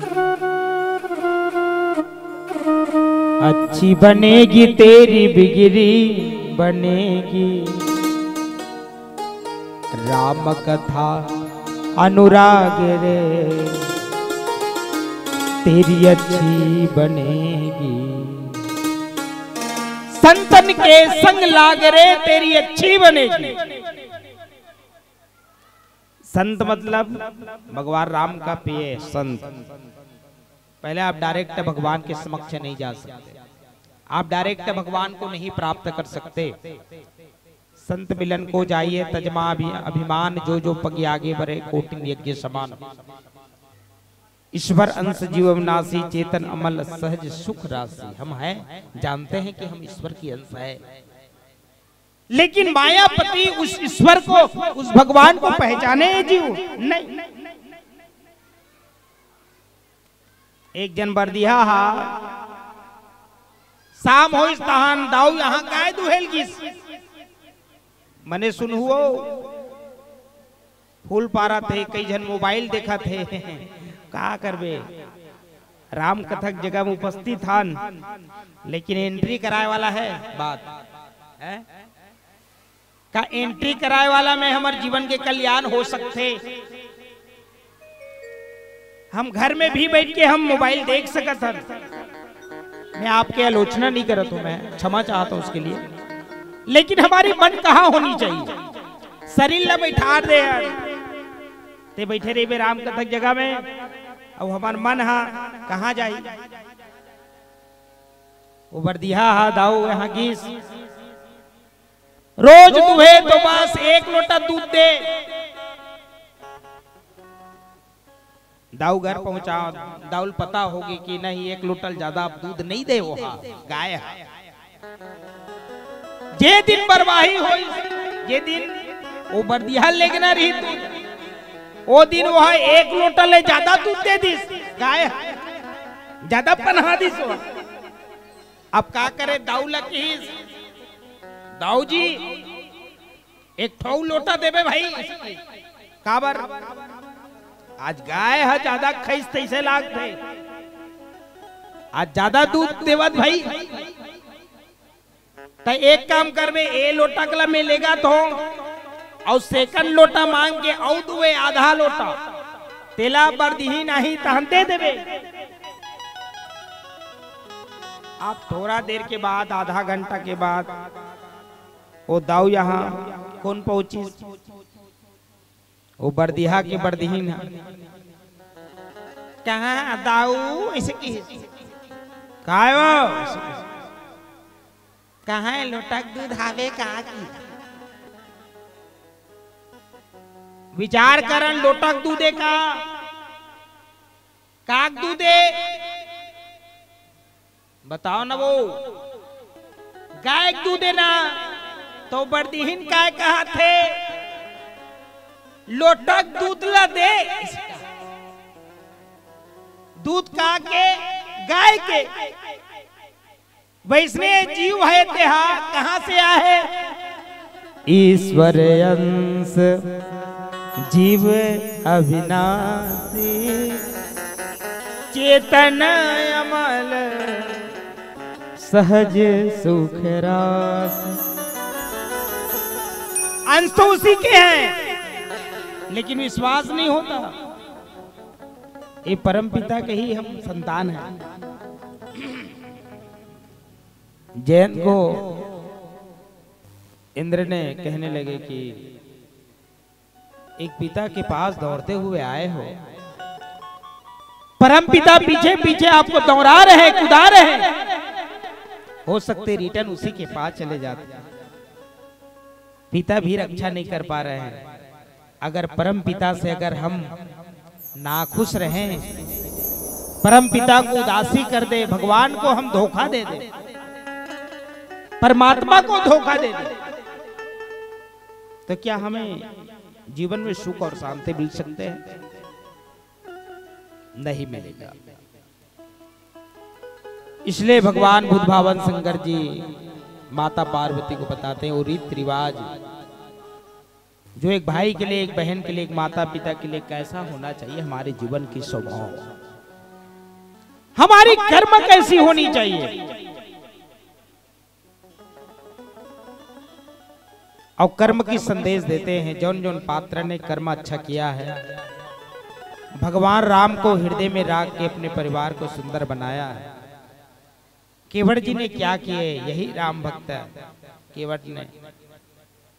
अच्छी बनेगी तेरी बिगड़ी बनेगी, राम कथा अनुराग रे तेरी अच्छी बनेगी। संतन के संग लाग रे तेरी अच्छी बनेगी। संत मतलब भगवान राम का प्रिय संत। पहले आप डायरेक्ट भगवान के समक्ष नहीं जा सकते, आप डायरेक्ट भगवान को नहीं प्राप्त कर सकते। संत मिलन को जाइए तजमा अभिमान, जो पग आगे बढ़े कोटिन यज्ञ समान। ईश्वर अंश जीव अविनाशी चेतन अमल सहज सुख राशि। हम हैं, जानते हैं कि हम ईश्वर की अंश है, लेकिन मायापति उस ईश्वर को, उस भगवान को पहचाने जीव नहीं। एक जन बरदिया हा शाम हो तहान दाऊ यहाँ काय दुहेल गिस मने सुन हुओ फूल पारा थे, कई जन मोबाइल देखा थे। का करबे, राम कथक जगह में उपस्थित थान, लेकिन एंट्री कराए वाला है बात है का एंट्री कराए वाला में हमारे जीवन के कल्याण हो सकते। हम घर में भी बैठ के हम मोबाइल देख सकते हैं। मैं आपके आलोचना नहीं करता हूं, मैं क्षमा चाहता हूं उसके लिए, लेकिन हमारी मन कहाँ होनी चाहिए। शरीर ला बैठा दे ते बैठे रही राम कथक जगह में, अब हमार मन हा कहाँ जाई। वो बरदिया हा दाऊ यहाँ गीस रोज दुहे तो बस एक लोटा दूध दे। दाऊ घर पहुंचा, दाऊल पता होगी कि नहीं एक लोटल ज्यादा दूध नहीं दे, वो गाय है। जे दिन बर्बाही हो, जे दिन वो बरदिया लेगना रही वो दिन वह एक लोटा ले ज्यादा दूध दे दिस, गाय ज्यादा पन्हा दिस। अब का करे दाऊ लकी दाऊ जी एक ठौ लोटा देवे भाई, काबर आज गाय है ज्यादा खैस तैसे लागते, आज ज्यादा दूध देवत भाई। तो एक काम करवे, ए लोटा कला में लेगा तो और सेकंड लोटा मांग के और दुए आधा लोटा तेला बरदी नहीं तहन दे देवे। आप थोड़ा देर के बाद, आधा घंटा के बाद वो दाऊ यहाँ कौन पहुंची, वो बरदिहा के बरदीन कहाँ दाऊ ऐसे की कहाँ है लोटक दूध हावे कहाँ की। विचार करन लोटक दूधे का काक दूधे बताओ ना, वो गाय दूधे ना तो बरदीहीन काय कहा थे लोटक दूध ला दे, दूध का के गाय के वैष्णे जीव है तेहा कहां से आए। ईश्वर अंश जीव अविनाशी चेतन अमल सहज सुख रास। अंश तो उसी के हैं, लेकिन विश्वास नहीं होता। ये परम पिता के ही हम संतान हैं। जयंत को इंद्र ने कहने लगे कि एक पिता के पास दौड़ते हुए आए हो, परम पिता पीछे पीछे आपको दौड़ा रहे, कुदा रहे, हो सकते रिटर्न उसी के पास चले जाते। पिता भी रक्षा नहीं कर पा रहे हैं। अगर परम पिता से अगर हम नाखुश रहें, परम पिता को उदासी कर दे, भगवान को हम धोखा दे दे, परमात्मा को धोखा दे दे, तो क्या हमें जीवन में सुख और शांति मिल सकते हैं? नहीं मिलेगा। इसलिए भगवान बुद्ध भावन शंकर जी माता पार्वती को बताते हैं वो रीत रिवाज जो एक भाई के लिए, एक बहन के लिए, एक माता पिता के लिए कैसा होना चाहिए, हमारे जीवन की स्वभाव, हमारी कर्म कैसी होनी चाहिए। और कर्म की संदेश देते हैं। जौन जौन पात्र ने कर्म अच्छा किया है, भगवान राम को हृदय में रख के अपने परिवार को सुंदर बनाया है। केवट जी ने क्या किए, यही राम भक्त है। केवट ने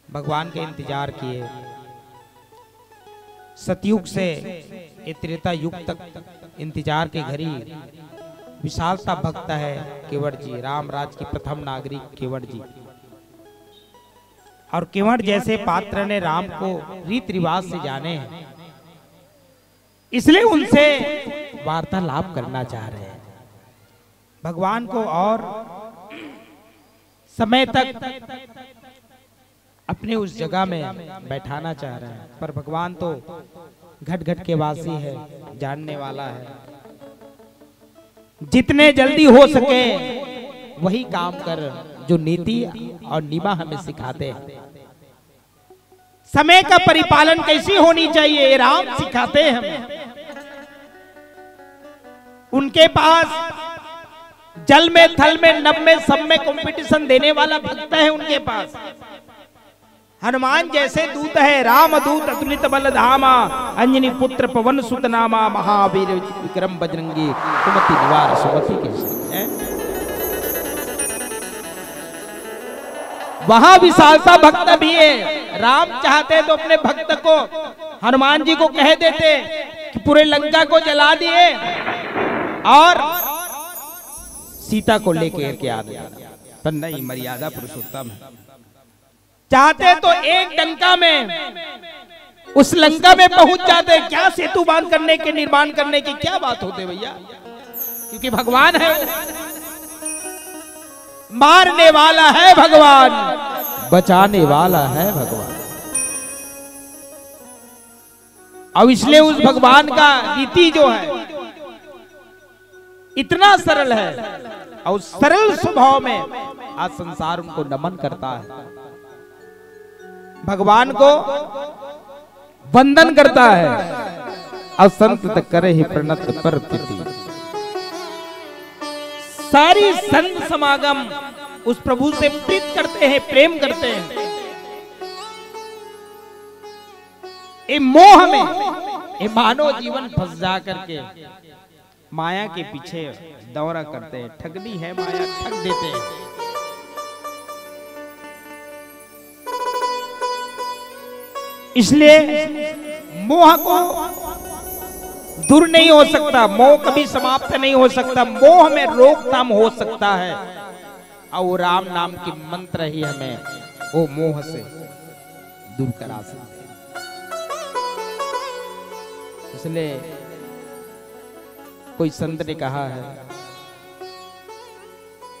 भगवान के इंतजार किए, सतयुग से त्रेता युग तक इंतजार के घड़ी विशालता भक्त है केवट जी, राम राज की प्रथम नागरिक केवट जी। और केवट जैसे पात्र ने राम को रीत रिवाज से जाने हैं, इसलिए उनसे वार्तालाप करना चाह रहे हैं, भगवान को और समय तक अपने उस जगह में बैठाना चाह रहे हैं। पर भगवान तो घट घट के वासी है, जानने वाला है। जितने जल्दी हो सके वही काम कर जो नीति और नियम हमें सिखाते हैं। समय का परिपालन कैसी होनी चाहिए, ये राम सिखाते हैं हमें। उनके पास जल में, थल में, नभ में, सब में कंपटीशन देने वाला भक्त है उनके पास। हनुमान जैसे दूत है, राम दूत अतुलित बल धामा, अंजनी पुत्र पवन सुत नामा, महावीर विक्रम बजरंगी, कुमति निवार सुमति के है। वहां विशालता भक्त भी है। राम चाहते तो अपने भक्त को, हनुमान जी को कह देते कि पूरे लंका को जला दिए और सीता को लेकर के आ गया, पर नहीं, मर्यादा पुरुषोत्तम है। चाहते तो एक डंका में उस लंका में पहुंच जाते। क्या सेतु बांध करने के, निर्माण करने की क्या बात होते भैया, क्योंकि भगवान है, मारने वाला है भगवान, बचाने वाला है भगवान। अब इसलिए उस भगवान का रीति जो है इतना सरल है, और सरल स्वभाव में आज संसार उनको नमन करता है, भगवान को वंदन करता है। और संत तक करे ही प्रणत पर प्रीति। सारी संत समागम उस प्रभु से प्रीत करते हैं, प्रेम करते हैं। ये मोह में ये मानव जीवन फंस जा करके माया के पीछे दौरा करते हैं। ठगनी है माया, ठग देते हैं। इसलिए मोह को दूर नहीं हो सकता, मोह कभी समाप्त नहीं हो सकता। मोह में रोकथाम हो सकता है, और वो राम नाम की मंत्र ही हमें वो मोह से दूर करा सकते हैं। इसलिए कोई संत ने कहा है,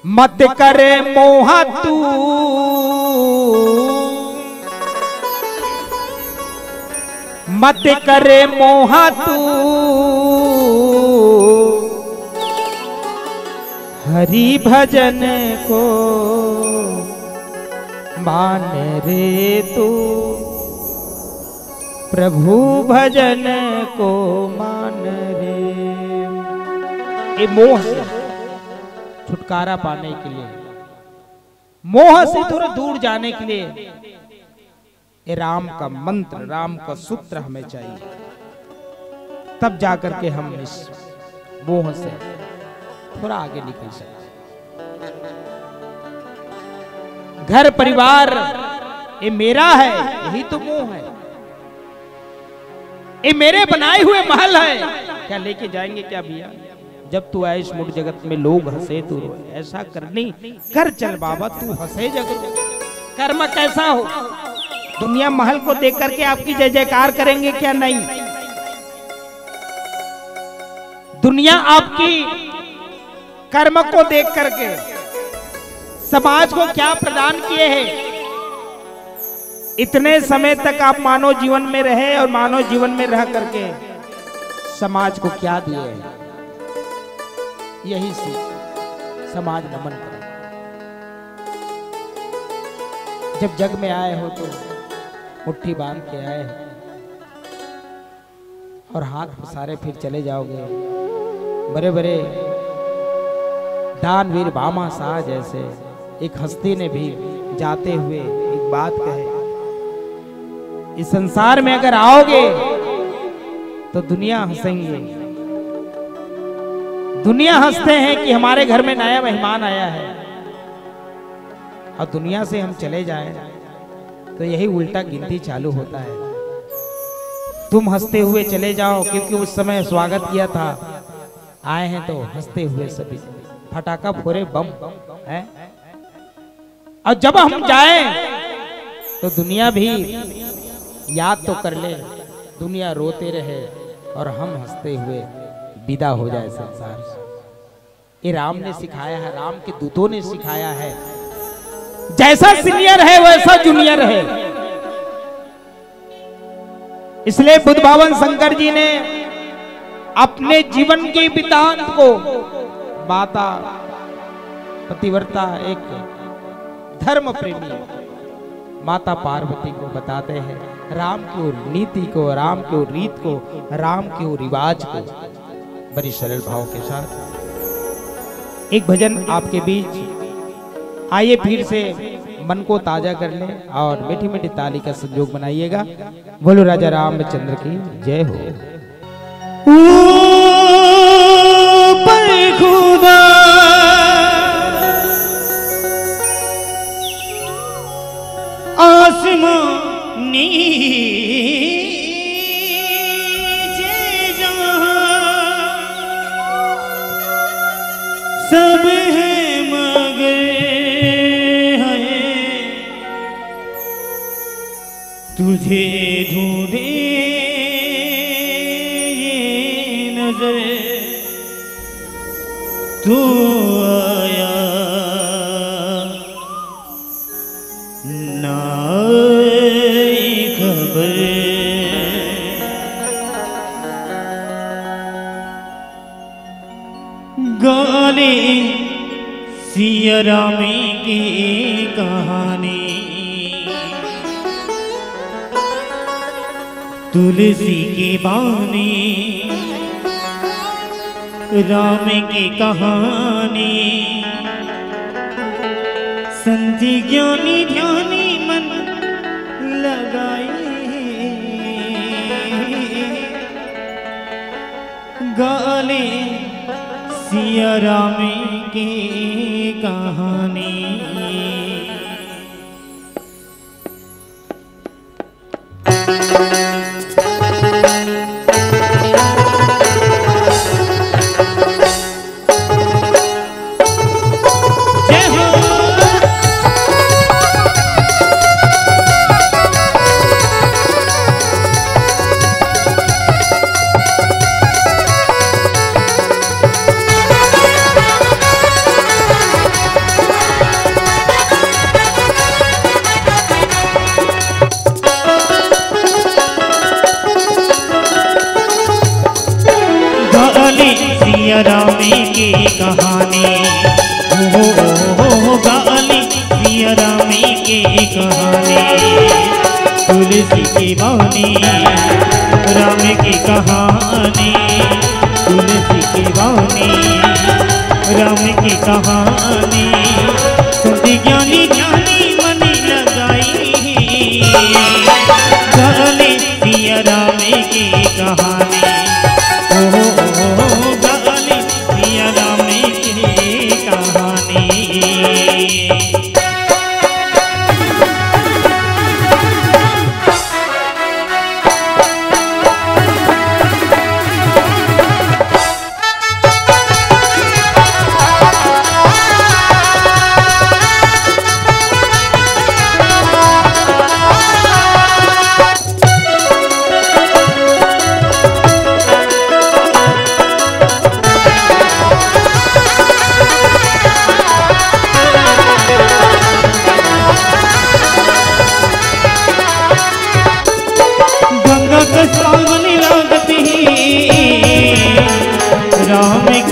मत करे मोह तू, मत करे मोह तू, हरि भजन को मान रे तू, प्रभु भजन को मान रे। ये मोह से छुटकारा पाने के लिए, मोह से थोड़ा दूर जाने के लिए ये राम का मंत्र, राम का सूत्र हमें चाहिए। तब जाकर के हम इस मोह से थोड़ा आगे निकल सकते। घर परिवार ये मेरा है, यही तो मोह है। ये मेरे बनाए हुए महल है, क्या लेके जाएंगे क्या भैया? जब तू आए इस मुड़ जगत में लोग हंसे तू रोए, ऐसा करनी कर चल बाबा तू हंसे जगत। कर्म कैसा हो, दुनिया महल को देख करके आपकी जय जयकार करेंगे क्या? नहीं। दुनिया आपकी कर्म को देख करके समाज को क्या प्रदान किए हैं, इतने समय तक आप मानव जीवन में रहे और मानव जीवन में रह करके समाज को क्या दिए हैं, यही सीख समाज नमन करे। जब जग में आए हो तो मुट्ठी बांध के आए हो और हाथ पसारे फिर चले जाओगे। बड़े बड़े दानवीर भामा शाह जैसे एक हस्ती ने भी जाते हुए एक बात कहे, इस संसार में अगर आओगे तो दुनिया हंसेंगे। दुनिया हंसते हैं कि हमारे घर में नया मेहमान आया है, और दुनिया से हम चले जाएं तो यही उल्टा गिनती चालू होता है। तुम हंसते हुए चले जाओ क्योंकि उस समय स्वागत किया था, आए हैं तो हंसते हुए सभी फटाका फोड़े बम है। और जब हम जाएं तो दुनिया भी याद तो कर ले, दुनिया रोते रहे और हम हंसते हुए विदा हो जाए संसार से। ये राम ने सिखाया है, राम के दूतों ने सिखाया है। जैसा सीनियर है वैसा जूनियर है। इसलिए बुद्ध भगवान शंकर जी ने अपने जीवन के वृत्तांत को माता पतिव्रता एक धर्म प्रेमी माता पार्वती को बताते हैं, राम की ओर नीति को, राम की ओर रीत को, राम की ओर रिवाज को बड़ी सरल भाव के साथ। एक भजन आपके बीच, आइए फिर से मन को ताजा कर ले और मीठी मीठी ताली का संयोग बनाइएगा। बोलो राजा रामचंद्र की जय हो। पर खुदा आसमां नीचे जहां सब है मगर है तुझे ढूंढे ये नजर, तू आया ना खबर। गाने सिया राम की कहानी, तुलसी की बानी, राम की कहानी, संधि ज्ञानी ध्यानी मन लगाए, गाले सिया राम की कहानी। राम की कहानी, हो गाली सिया राम की कहानी, तुलसी की बानी, राम की कहानी, तुलसी की बानी, राम की कहानी, संधि ज्ञानी ज्ञानी मन लगाई, गाली सिया राम की कहानी। राम की कहानी।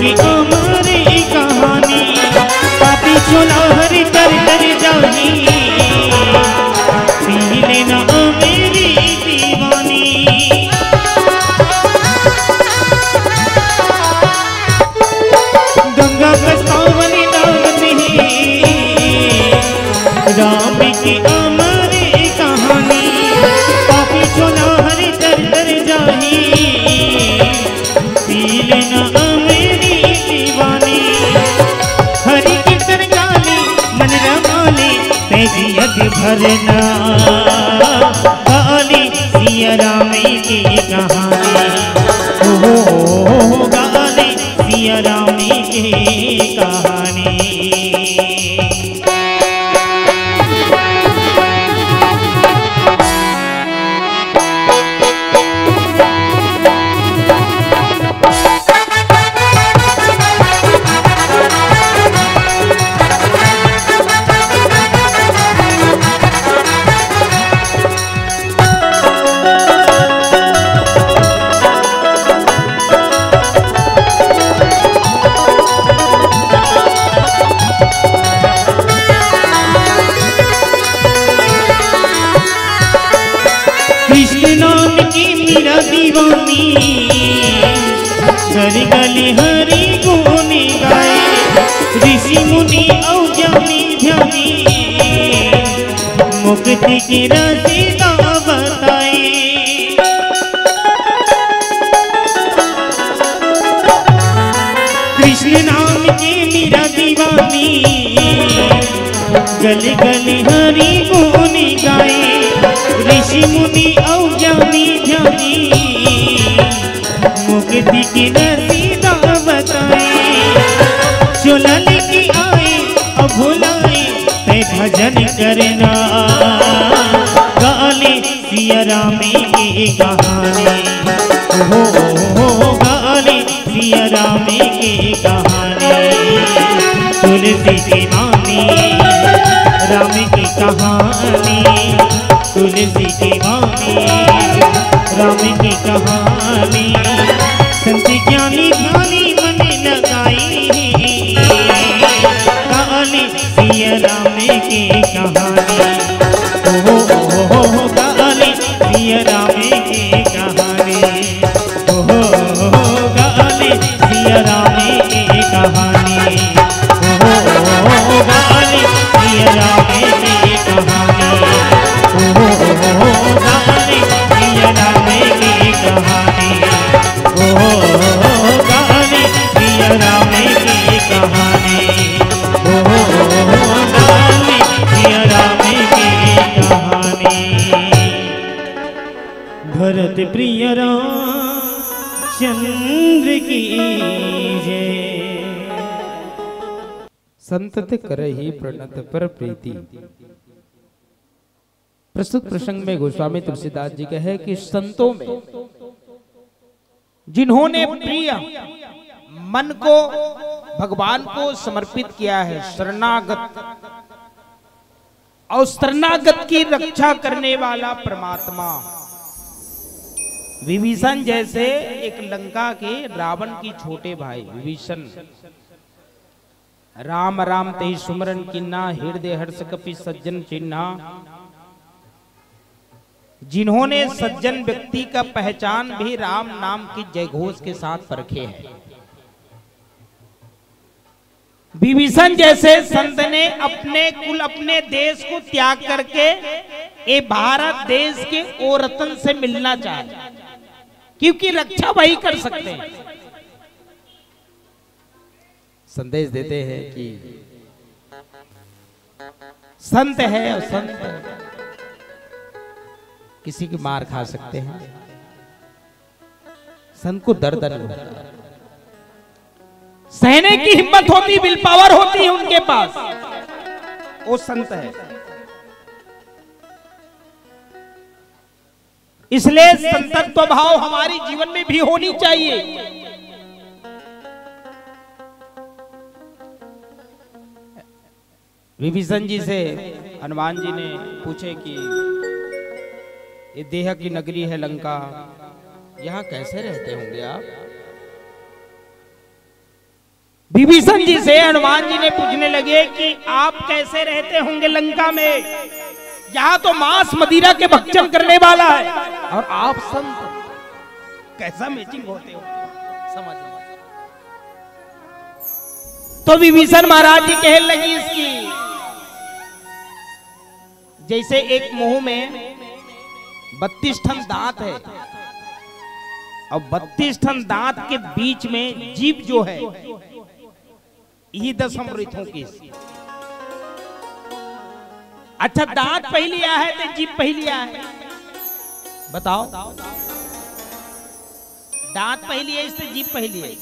की हमारी कहानी पापी छोला हर तर तर जानी पी लेना मेरी दीवानी गंगा कस्तावली नाम राम की हमारी कहानी पापी छोला हर तर तर जानी पी लेना मेरी दीवानी हरि कीर्तन गाली मन रमाली पैजियत भरना गाली सिया राम की कहानी हो गाली सिया राम की कहानी दीवानी घर गली हरि गुनी गाए ऋषि मुनि औज्ञानी ध्यानी मुक्ति की रास्ता बताए कृष्ण नाम की मेरा दीवानी गली गली हरि गुनी गाए ऋषि मुनि औज्ञानी ध्यानी मुक्ति की रसीदा बताए चोला लेके आए और भुलाए ते भजन करना गाली सिया राम की कहानी हो गाली सिया राम की कहानी तुलसी की मामी राम की कहानी तुलसी की मामी राम की कहानी संत ज्ञानी ध्यानी मन लगाई गाली सिया राम की कहानी हो गाली सिया राम की कहानी हो गाली सिया राम की कहानी हो गाली सिया राम की कहानी हो गाली सिया राम की कहानी हो गाली सिया राम की कहानी हो गाली सिया राम की कहानी भरत प्रिय रामचंद्र की जय संतत करहि प्रणत पर प्रीति। प्रस्तुत प्रसंग में गोस्वामी तुलसीदास जी कहे कि संतों में जिन्होंने प्रिय मन को भगवान को समर्पित किया है, शरणागत और शरणागत की रक्षा करने वाला परमात्मा विभीषण जैसे एक लंका के रावण की छोटे भाई विभीषण राम राम तेहि सुमरन किन्ना हृदय हर्ष कपि सज्जन चिन्हा, जिन्होंने सज्जन व्यक्ति का पहचान भी राम नाम की जयघोष के साथ परखे है। विभीषण जैसे संत ने अपने कुल अपने देश को त्याग करके ये भारत देश के ओ रतन से मिलना चाहे, क्योंकि रक्षा वही कर सकते हैं। संदेश देते हैं कि संत है और संत किसी की मार खा सकते हैं, संत को दर्द नहीं होता, सहने की हिम्मत होती, विल पावर होती है उनके पास, वो संत है। इसलिए संतत्व भाव हमारी जीवन में भी होनी चाहिए। विभीषण जी से हनुमान जी ने पूछे कि ये देह की नगरी है लंका, यहाँ कैसे रहते होंगे आप? विभीषण जी से हनुमान जी ने पूछने लगे कि आप कैसे रहते होंगे लंका में, यहाँ तो मांस मदिरा के भक्षण करने वाला है और आप संत, कैसा मैचिंग होते हो समझ। तो विभीषण महाराज जी कहने लगी इसकी, जैसे एक मुंह में 32 ठन दांत है और 32 ठन दांत के बीच में जीभ जो है यही 10 अमृतों की। अच्छा दांत पहली आया है तो जीभ पहली आया है, बताओ। दांत पहली है इससे जीभ पहली है,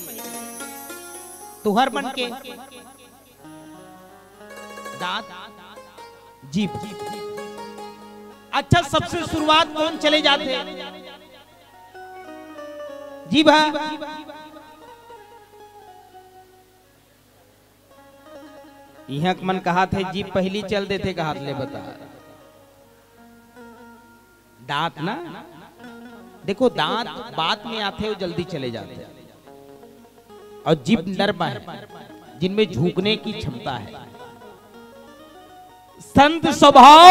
तुहर बन के दांत जीभ। अच्छा सबसे शुरुआत कौन चले जाते? जीभ। यह मन कहा थे जीभ पहली चल देते कहा ले बता। दांत ना देखो, दांत बाद में आते हो जल्दी चले जाते हैं और जीभ नर्म है जिनमें झुकने की क्षमता है। संत स्वभाव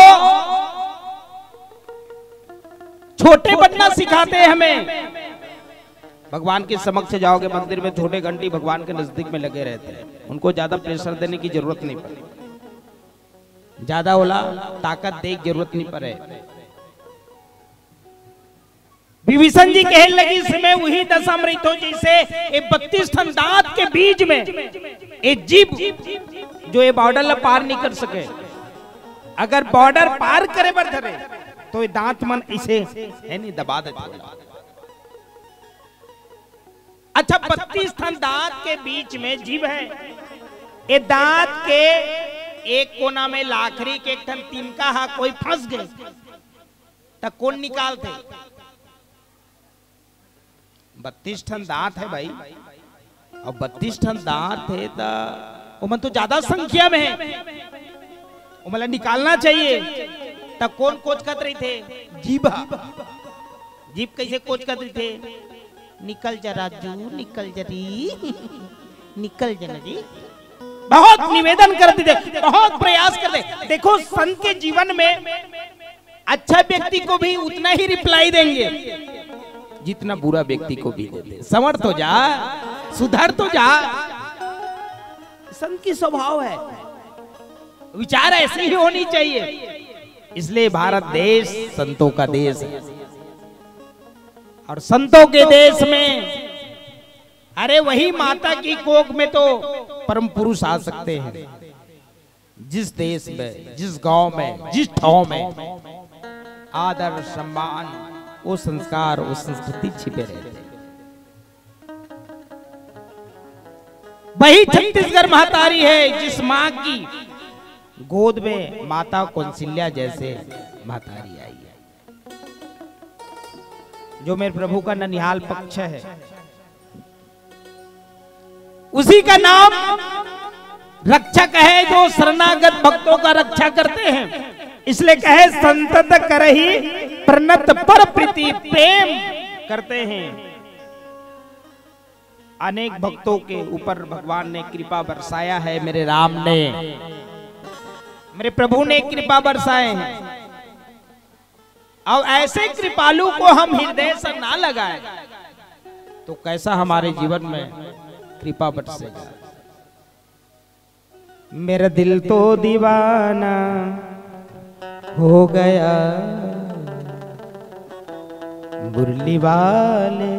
छोटे बनना सिखाते हैं हमें। भगवान के समक्ष जाओगे मंदिर में, छोटे घंटी भगवान के नजदीक में लगे रहते हैं, उनको ज्यादा प्रेशर देने की जरूरत नहीं पड़े, ज्यादा ओला ताकत दे की जरूरत नहीं पड़े। विभीषण जी कहने लगी इसमें वही 10 अमृतों जैसे 32 ठन दांत के बीच में एक जीभ जो ये बॉर्डर पार नहीं कर सके, अगर बॉर्डर पार करे बर्थरे तो ये दांत मन इसे है नहीं दबा देते। अच्छा 32 ठन दांत के बीच में जीभ है, ये दांत के एक कोना में लाखरी के एक ठन तिनका हा कोई फंस गए तो कौन निकालते? 32 ठन दांत है भाई, और 32 ठन दांत है तो वो मन तो ज्यादा संख्या में है, वो मतलब निकालना चाहिए। तब कौन कोच कर रही थे? जीभ। जीभ कैसे कोच कर रही थे? निकल जरा जू, निकल जरी, निकल जरी। बहुत निवेदन करते थे, बहुत प्रयास करते। देखो संत के जीवन में अच्छा व्यक्ति को भी उतना ही रिप्लाई देंगे जितना बुरा व्यक्ति को भी देते। समझ तो जा, सुधर तो जा, संत की स्वभाव है, विचार ऐसी ही होनी चाहिए। इसलिए भारत देश संतों का देश है, और संतों के देश में अरे वही माता की कोख में तो परम पुरुष आ सकते हैं। जिस देश में, जिस गांव में, जिस ठाव में आदर सम्मान, वो संस्कार, वो संस्कृति छिपे रहते हैं। वही छत्तीसगढ़ महतारी है जिस माँ की गोद में माता कौशल्या जैसे महतारी आई है, जो मेरे प्रभु का ननिहाल पक्ष है। उसी का नाम रक्षक है जो शरणागत भक्तों का रक्षा करते हैं। इसलिए कहे संतत करहि प्रणत पर प्रीति प्रेम करते हैं। अनेक भक्तों के ऊपर भगवान ने कृपा बरसाया है, मेरे राम ने, मेरे प्रभु ने कृपा बरसाए हैं। और ऐसे कृपालु को हम हृदय से ना लगाए तो कैसा हमारे जीवन में कृपा बरसेगा। मेरा दिल तो दीवाना हो गया मुरली वाले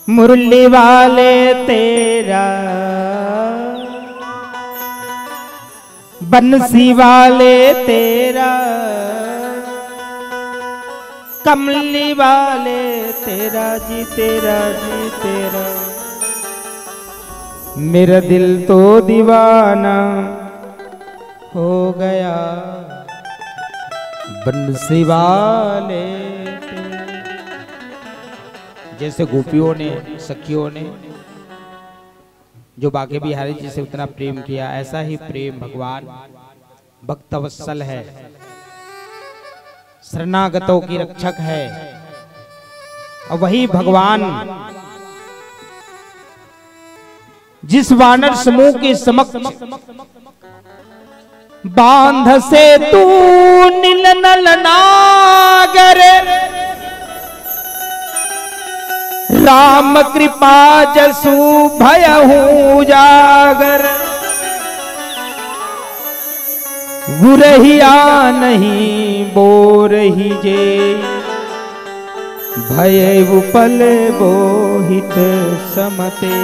मुरली वाले तेरा, बंसी वाले तेरा, कमली वाले तेरा जी, तेरा जी तेरा। मेरा दिल तो दीवाना हो गया बंसी वाले तेरा। जैसे गोपियों ने, सखियों ने जो बाके बिहारी जी से उतना प्रेम किया, ऐसा ही प्रेम भगवान भक्तवत्सल है, शरणागतों की रक्षक है। और वही भगवान जिस वानर समूह के समक्ष बांध से तू नील नल नागर, राम कृपा जसु भयहु जागर, गुरहिया नहीं बोरहि जे, भय उपल बोहित समते।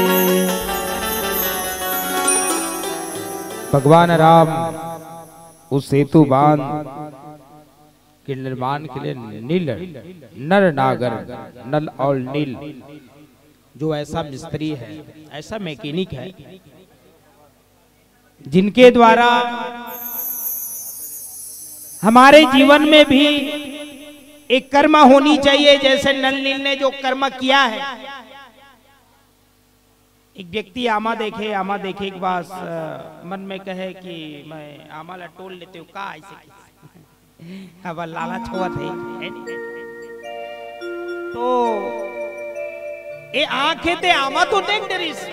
भगवान राम उस सेतु बांध के निर्माण के लिए नील नर नागर, नल और नील, जो ऐसा मिस्त्री है, ऐसा मैकेनिक है, जिनके द्वारा हमारे जीवन में भी एक कर्म होनी चाहिए। जैसे नल नील ने जो कर्म किया है, एक व्यक्ति आमा देखे एक बार मन में कहे कि मैं आमा ला टोल लेते हूँ का ऐसे अब लालच हुआ थे तो ए आंखें ते आमा तो देख डरीस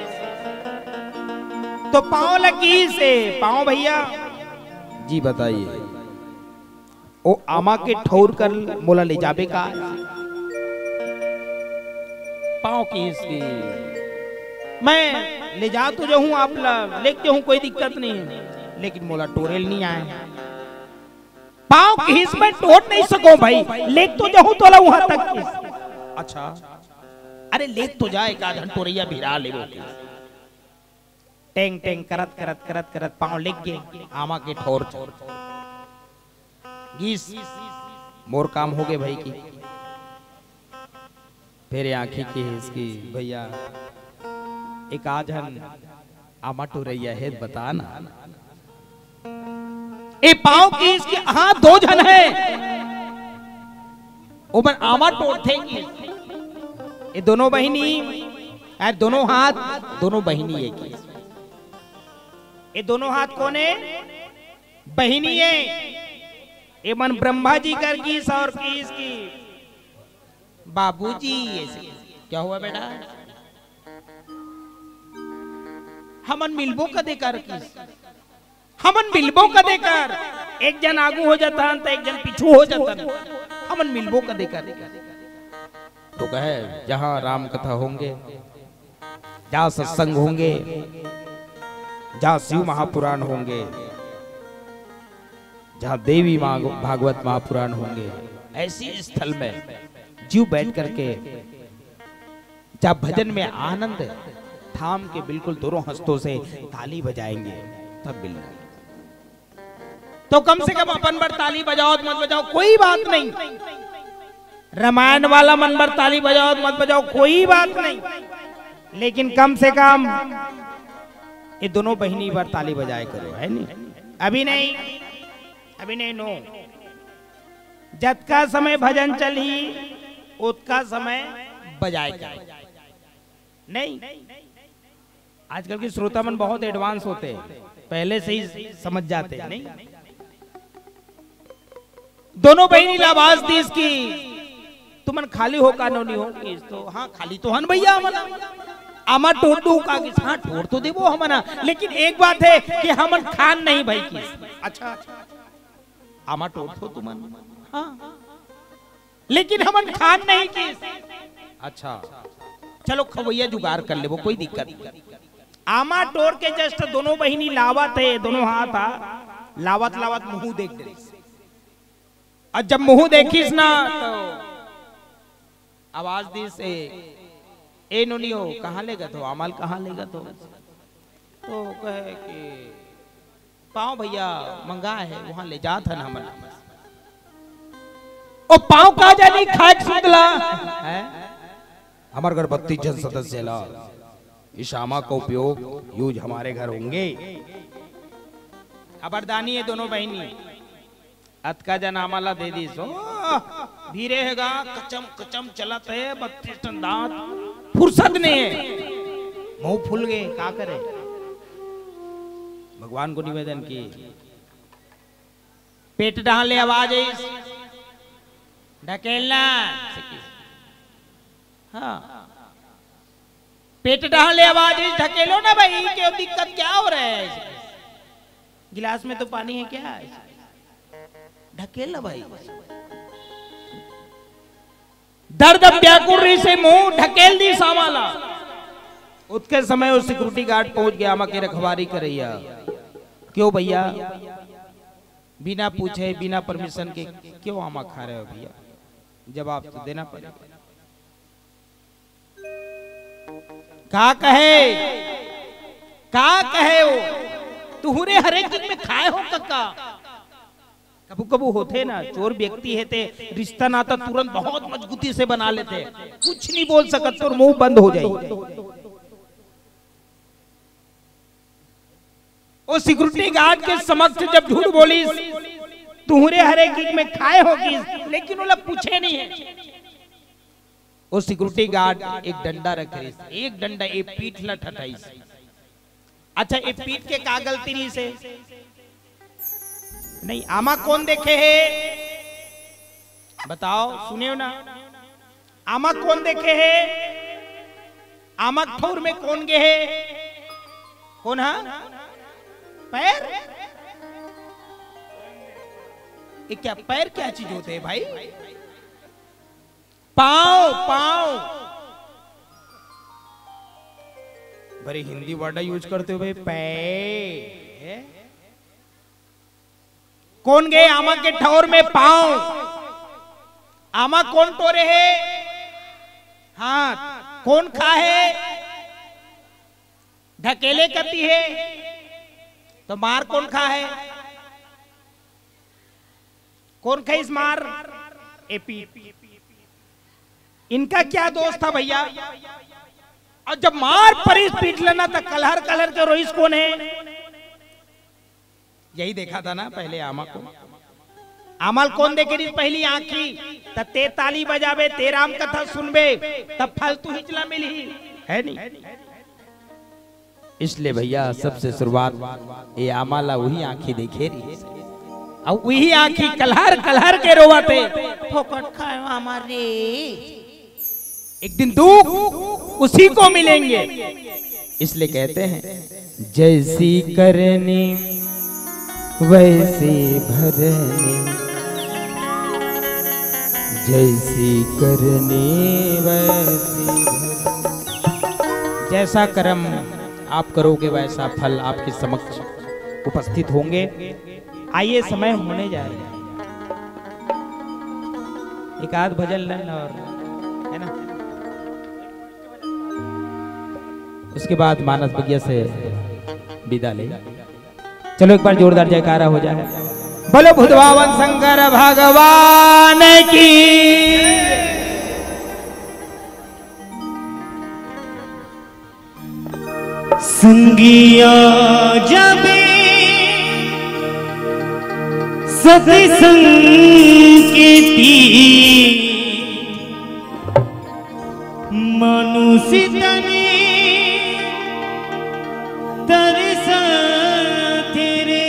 तो पाँव लगी से पाँव भैया जी बताइए। ओ आमा के ठौर कर मोला ले जाबे का पाँव की इसकी मैं ले जा तो जाऊं आप लेके हूं कोई दिक्कत नहीं है, लेकिन मोला टोरेल नहीं आए पाँव की हिस्स में टोट नहीं सको भाई, लेक तो जाऊं तो वहां तक। अच्छा अरे लेक तो जाए का धन टोरिया भिरा ले टेंग टेंग करत करत करत करत पाँव लेक गए आमा के ठोर गीस मोर काम हो गए भाई की। फिर आंखी की इसकी भैया एक आज हन आमा टोरैया है बता ना ए पाँव की इसकी हाँ दो जन है ओ मन आमा टोड़ते ये दोनों बहिनी दोनों हाथ दोनों बहिनी एक ये दोनों हाथ कौन है बहिनी है ये मन ब्रह्मा जी कर की और की इसकी बाबूजी क्या हुआ बेटा हमन मिलबो कदे कर हमन मिलबो कदे कर एक जन आगू हो जाता तो एक जन पीछू हो जाता हमन मिलबो कदे कर तो कहे जहां राम कथा होंगे, जहां सत्संग होंगे, जहां शिव महापुराण होंगे, जहां देवी भागवत महापुराण होंगे, ऐसी स्थल में जीव बैठ करके जब भजन में आनंद थाम के बिल्कुल दोनों हस्तों से ताली बजाएंगे तब बिल्कुल तो कम से कम अपन पर ताली बजाओ मत बजाओ कोई बात नहीं, रामायण वाला मन पर ताली बजाओ मत बजाओ कोई बात नहीं, लेकिन कम से कम ये दोनों बहिनी पर ताली बजाए करो है नहीं। अभी नहीं नो जत का समय भजन चली उतका समय बजाए नहीं। आजकल के श्रोता मन बहुत एडवांस होते हैं, पहले से ही समझ जाते हैं नहीं। दोनों बहिनी आवाज दी इसकी तुमन खाली हो का नहीं हो तो हाँ खाली तो हन भैया हमारा आमा टोड़ दू का हाँ टोड़ तो देवो हमारा, लेकिन एक बात है कि हमन खान नहीं भाई की। अच्छा आमा टोड़ तो तुमन हाँ लेकिन हमन खान नहीं की। अच्छा चलो खवैया जुगाड़ कर ले वो कोई दिक्कत नहीं। आमा टोर के जस्ट दोनों बहिनी लावत है दोनों हाथ लावत लावत मुंह देख दे और जब मुंह देखिस ना तो आवाज दी से ए नोनियो कहाँ लेगा तो अमल कहाँ लेगा तो कहे कि पाँव भैया मंगा है वहां ले जा था ना हमारा ओ पाँव का जानी खाक सुतला है हमारे घर 32 जन सदस्य ला इस आमा का उपयोग यूज हमारे घर होंगे। खबरदानी है दोनों बहनी अत का जन आमाला दे दी सो धीरे हैगा कचम कचम चलत है 32 टन दांत फुर्सत नहीं है मुंह फूल गए क्या करे। भगवान को निवेदन की पेट डाले आवाज ढकेलना हाँ पेट डाले आवाज ढकेलो ना भाई, क्यों दिक्कत क्या हो रहा है? गिलास में तो पानी है क्या? ढकेल ना भाई। दर्द व्याकुल से मुंह ढकेल दी सामाला। उसके समय वो सिक्योरिटी गार्ड पहुंच गया, आमा के रखवारी करैया। क्यों भैया, बिना पूछे बिना परमिशन के क्यों आमा खा रहे हो भैया? जवाब तो देना पड़ेगा। का कहे वो तुहरे हरेक दिन में खाए हो कक्का? कबू कबू होते ना चोर व्यक्ति है ते रिश्ता नाता तुरंत बहुत मजबूती से बना लेते, कुछ नहीं बोल सकत तो मुंह बंद हो जाए। वो सिक्योरिटी गार्ड के समक्ष जब झूठ बोली तुहरे हरे गिग में खाए होगी, लेकिन वो लोग पूछे नहीं है। वो सिक्योरिटी गार्ड एक डंडा रख रही, एक डंडा एक पीठ लठटाई। अच्छा एक पीठ के का गलती नहीं से नहीं, आमा कौन देखे है बताओ, सुनियो ना। आमा कौन देखे है? आमा ठौर में कौन गे है? कौन है? पैर? ये क्या पैर क्या चीज होते हैं भाई? पांव, पांव। बड़ी हिंदी वर्ड यूज करते हो भाई, पैर। कौन गए आमा के ठौर में? पांव। आमा कौन टोरे है? हाथ। कौन खा है? ढकेले करती है तो मार कौन खा है? कौन खाई इस मार? एपी। इनका क्या दोष था भैया? और जब मार परी पीट लेना था कलहर कलहर के रोइस कौन है? यही देखा था ना पहले आमा को। आमल कौन देखे रही पहली आंखी? तब ते ताली बजावे, ते राम कथा सुनबे, तब फालतू हिचला मिली है नहीं। इसलिए भैया सबसे शुरुआत ये आमाला वही आंखी देखे रही, और वही आंखी कलहर कलहर के रोवाते फोकट खाए हमारे। एक दिन दुख उसी को मिलेंगे। इसलिए कहते हैं जैसी करनी वैसी भरनी, जैसी करनी वैसी भरनी। जैसा कर्म आप करोगे वैसा फल आपके समक्ष उपस्थित होंगे। आइए समय होने जा रहा है, एक आध भजन लेना और है ना, उसके बाद मानस बगिया से विदा ले। चलो एक बार जोरदार जयकारा हो जाए। बोलो बुधवावन शंकर भगवान की। संगिया जबे सत्संग के तीर, मनुष्य तने तरसा तेरे।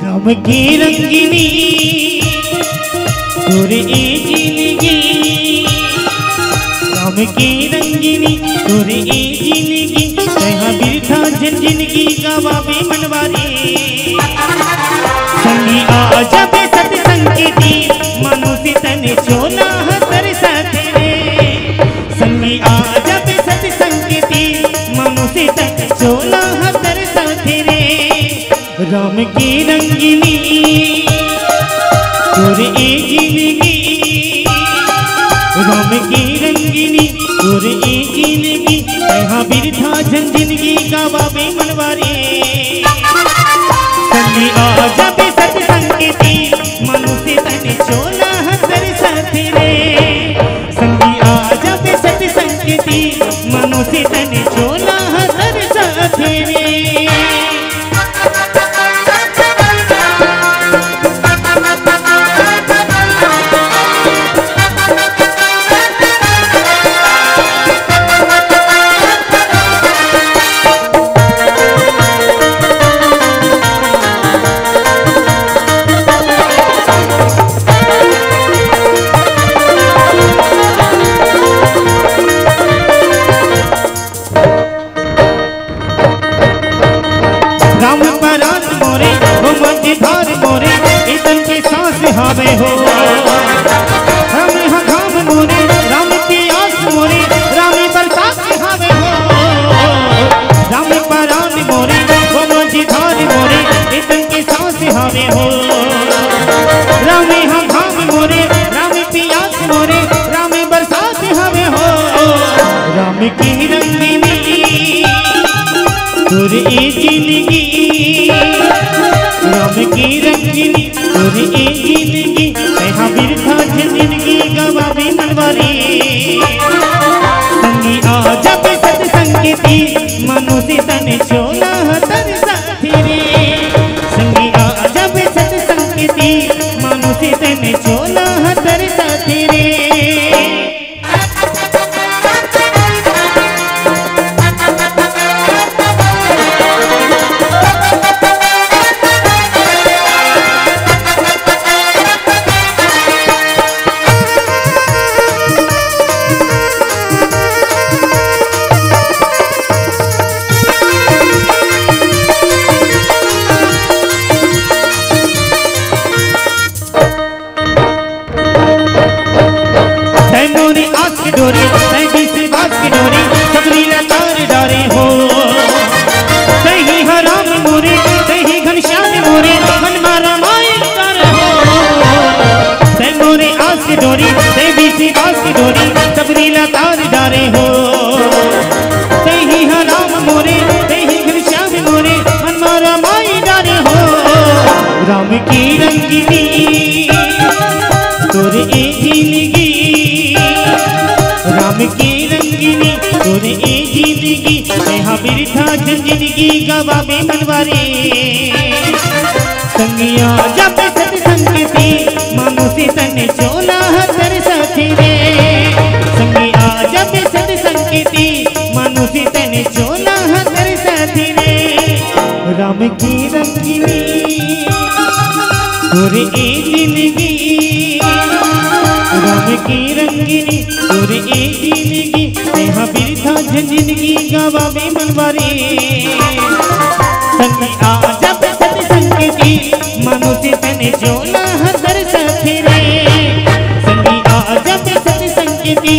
राम की रंगिनी तोरे ए जिंदगी, राम की रंगिनी तोरे ए जिंदगी, कहाँ बिरथा जन जिंदगी गवावे मनवारे। संगी आ जब सत्संग के तीर, मनुष्य तन चोला हतर साथे रे। संगी आ जब सत्संग के तीर, मनुष्य तन चोला हतर साथे रे। राम की रंगिनी तोरे ए जिंदगी, राम की रंगिनी तोरे ए जिंदगी, कहाँ बिरथा जन जिंदगी गवावे मनवारे। संगी आ जब सत्संग के तीर, मनुष्य तन चोला हतर हावे हो राम यहाँ घाम मोरे राम पियास मोरे राम बरसात हावे हो राम परान मोरे वो माझी धार मोरे इतन की सांस हावे हो राम यहाँ घाम मोरे राम पियास मोरे राम बरसात हावे हो राम की रंगीनी तुर ए जिंदगी राम की रंगीनी तुर ए जिंदगी यहाँ बिरथा जिंदगी गवावे मनवारी संगी आ जब सत्संगती मनुष्य तन चोला तर साथी रे संगी आ जब सत्संगती मनुष्य तन चोला तर साथी रे डोरी देवी सी बास की डोरी सबरीला तार डारे हो तेही राम मोरे तेही घनश्याम मोरे मन मारा माई डारे हो राम की रंगीनी तोरे ए जिंदगी राम की रंगीनी तोरे ए जिंदगी यहाँ बिरथा जिंदगी गवावे मनवारे संगिया जब सत्संगती मनुष्य तन चोला तर साथी रे संगिया जब सत्संगती मनुष्य तन चोला तर साथी रे राम की रंगीनी तोरे ए जिंदगी राम की रंगीनी तोरे ए जिंदगी यहाँ बिरथा जिंदगी गवावे मनवारी संगिया जब सत्संगती मनुष्य तन चोला तर साथी रे संगिया जब सत्संगती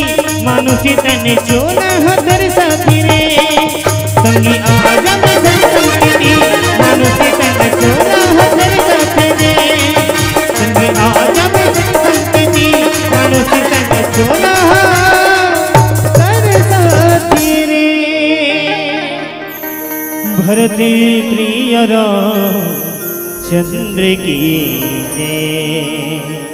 मनुष्य तन चोला तर साथी रे संगिया जब सत्संगती मनुष्य तन चोला तर साथी रे संगिया जब सत्संगती मनुष्य तन चोला तर साथी रे भरती प्रिय राम चंद्र की जय।